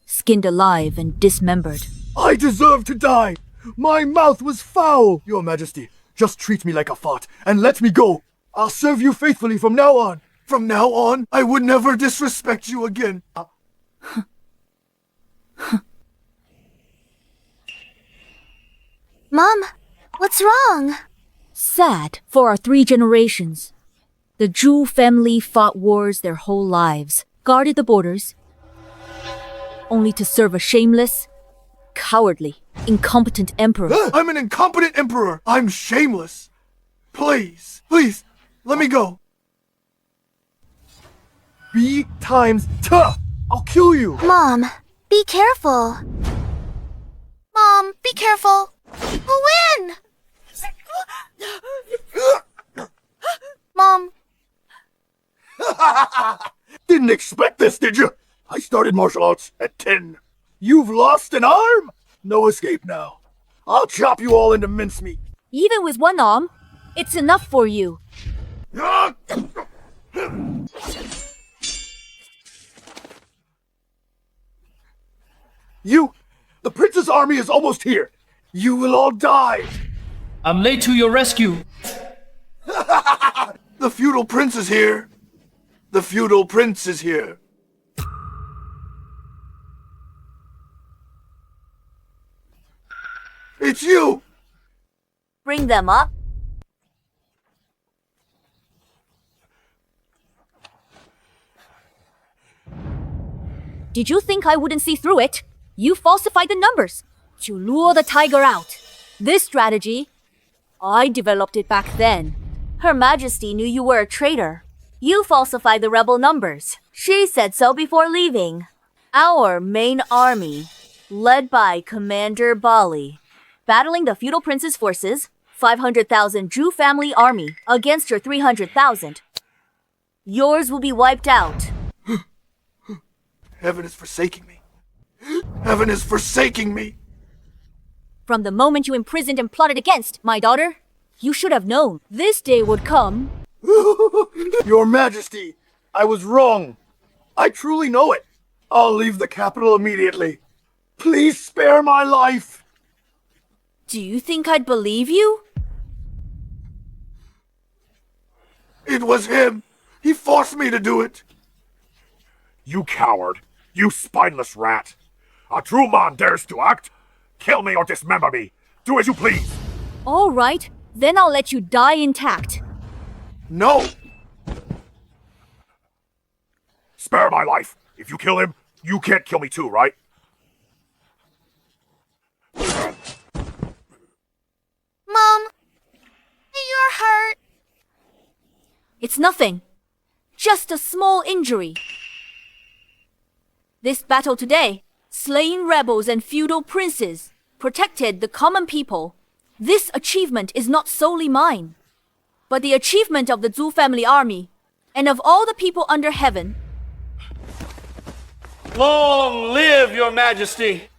Speaker 3: skinned alive and dismembered?
Speaker 17: I deserve to die. My mouth was foul. Your Majesty, just treat me like a fart and let me go. I'll serve you faithfully from now on. From now on, I would never disrespect you again.
Speaker 8: Mom, what's wrong?
Speaker 3: Sad for our 3 generations. The Zhu family fought wars their whole lives, guarded the borders, only to serve a shameless, cowardly, incompetent emperor.
Speaker 17: I'm an incompetent emperor. I'm shameless. Please, please, let me go. B times T. I'll kill you.
Speaker 8: Mom, be careful. Mom, be careful. We'll win. Mom.
Speaker 17: Didn't expect this, did you? I started martial arts at 10. You've lost an arm? No escape now. I'll chop you all into mincemeat.
Speaker 3: Even with 1 arm, it's enough for you.
Speaker 17: The prince's army is almost here. You will all die.
Speaker 13: I'm late to your rescue.
Speaker 17: The feudal prince is here. The feudal prince is here. It's you!
Speaker 6: Bring them up.
Speaker 3: Did you think I wouldn't see through it? You falsified the numbers to lure the tiger out. This strategy, I developed it back then.
Speaker 6: Her Majesty knew you were a traitor. You falsified the rebel numbers. She said so before leaving. Our main army, led by Commander Bali, battling the feudal prince's forces, 500,000 Zhu family army against your 300,000. Yours will be wiped out.
Speaker 17: Heaven is forsaking me. Heaven is forsaking me.
Speaker 3: From the moment you imprisoned and plotted against my daughter, you should have known this day would come.
Speaker 17: Your Majesty, I was wrong. I truly know it. I'll leave the capital immediately. Please spare my life.
Speaker 3: Do you think I'd believe you?
Speaker 17: It was him. He forced me to do it.
Speaker 14: You coward. You spineless rat. A true man dares to act. Kill me or dismember me. Do as you please.
Speaker 3: All right, then I'll let you die intact.
Speaker 17: No!
Speaker 14: Spare my life. If you kill him, you can't kill me too, right?
Speaker 8: Mom, you're hurt.
Speaker 3: It's nothing. Just a small injury. This battle today, slaying rebels and feudal princes, protected the common people. This achievement is not solely mine, but the achievement of the Zhu family army, and of all the people under heaven.
Speaker 21: Long live your Majesty!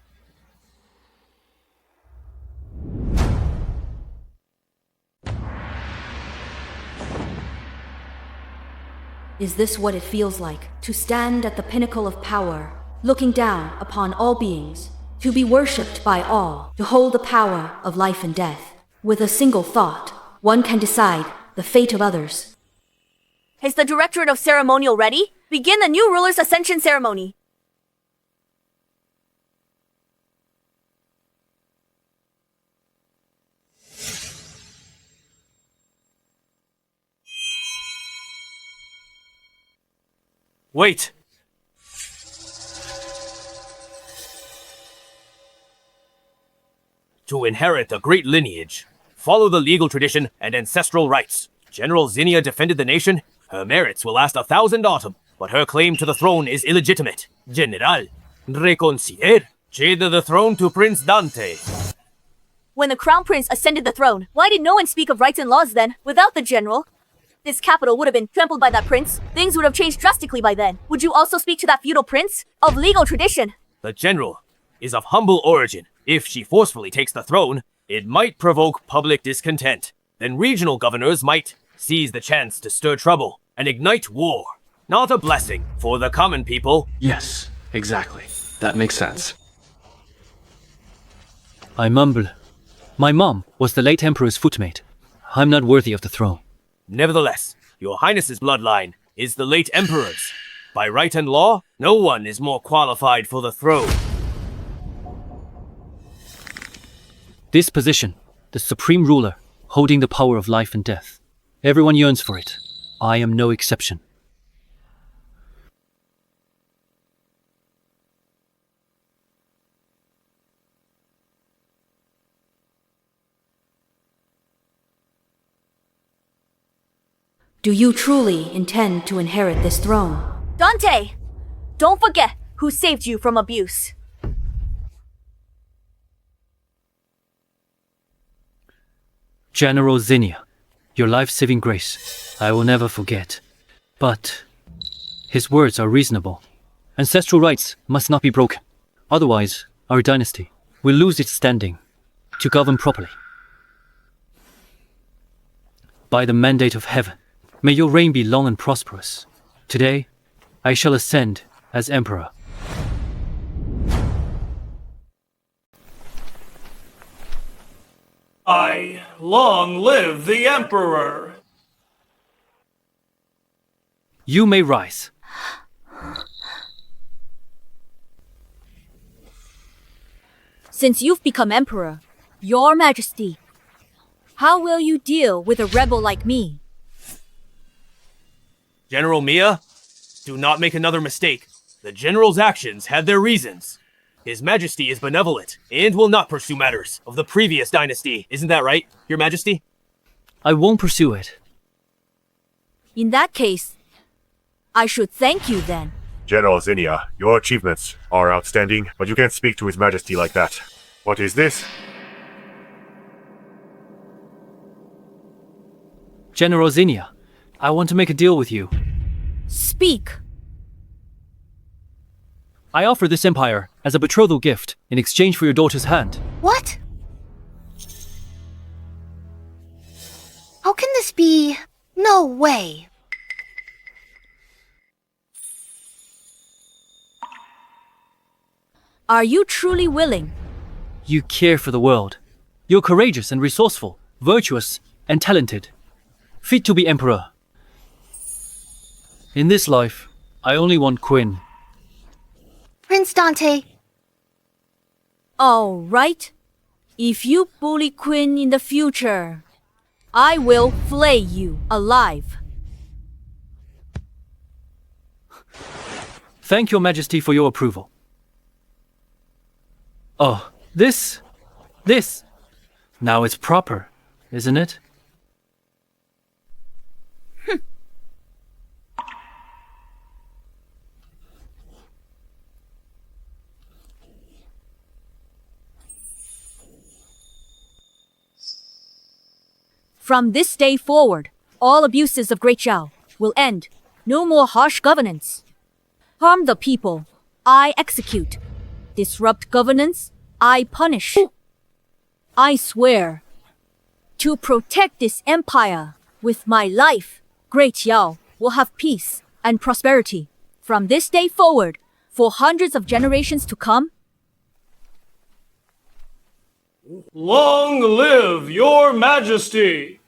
Speaker 19: Is this what it feels like to stand at the pinnacle of power, looking down upon all beings, to be worshipped by all, to hold the power of life and death? With a single thought, one can decide the fate of others.
Speaker 6: Is the Directorate of Ceremonial ready? Begin the new ruler's ascension ceremony.
Speaker 9: Wait! To inherit a great lineage, follow the legal tradition and ancestral rights. General Zinnia defended the nation. Her merits will last 1,000 autumn, but her claim to the throne is illegitimate. General, reconcilier, cede the throne to Prince Dante.
Speaker 6: When the Crown Prince ascended the throne, why did no one speak of rights and laws then, without the general? This capital would have been trampled by that prince. Things would have changed drastically by then. Would you also speak to that feudal prince? Of legal tradition.
Speaker 9: The general,
Speaker 11: is of humble origin. If she forcefully takes the throne, it might provoke public discontent. Then regional governors might seize the chance to stir trouble and ignite war. Not a blessing for the common people.
Speaker 7: Yes, exactly. That makes sense.
Speaker 5: I mumble. My mom was the late Emperor's footmate. I'm not worthy of the throne.
Speaker 11: Nevertheless, your Highness's bloodline is the late Emperor's. By right and law, no one is more qualified for the throne.
Speaker 5: This position, the supreme ruler, holding the power of life and death. Everyone yearns for it. I am no exception.
Speaker 19: Do you truly intend to inherit this throne?
Speaker 10: Dante! Don't forget who saved you from abuse.
Speaker 5: General Zinnia, your life-saving grace, I will never forget. But his words are reasonable. Ancestral rights must not be broken. Otherwise, our dynasty will lose its standing to govern properly. By the mandate of heaven, may your reign be long and prosperous. Today, I shall ascend as Emperor.
Speaker 21: Long live the Emperor!
Speaker 5: You may rise.
Speaker 3: Since you've become Emperor, Your Majesty, how will you deal with a rebel like me?
Speaker 11: General Mia, do not make another mistake. The General's actions had their reasons. His Majesty is benevolent and will not pursue matters of the previous dynasty. Isn't that right, Your Majesty?
Speaker 5: I won't pursue it.
Speaker 3: In that case, I should thank you then.
Speaker 14: General Zinnia, your achievements are outstanding, but you can't speak to His Majesty like that. What is this?
Speaker 5: General Zinnia, I want to make a deal with you.
Speaker 3: Speak.
Speaker 5: I offer this empire as a betrothal gift in exchange for your daughter's hand.
Speaker 8: What? How can this be? No way.
Speaker 3: Are you truly willing?
Speaker 5: You care for the world. You're courageous and resourceful, virtuous and talented, fit to be emperor. In this life, I only want Quinn.
Speaker 8: Prince Dante.
Speaker 3: All right. If you bully Quinn in the future, I will flay you alive.
Speaker 5: Thank your Majesty for your approval. Oh, this. Now it's proper, isn't it?
Speaker 3: From this day forward, all abuses of Great Yao will end. No more harsh governance. Harm the people, I execute. Disrupt governance, I punish. I swear to protect this empire with my life. Great Yao will have peace and prosperity from this day forward for hundreds of generations to come.
Speaker 21: Long live your Majesty!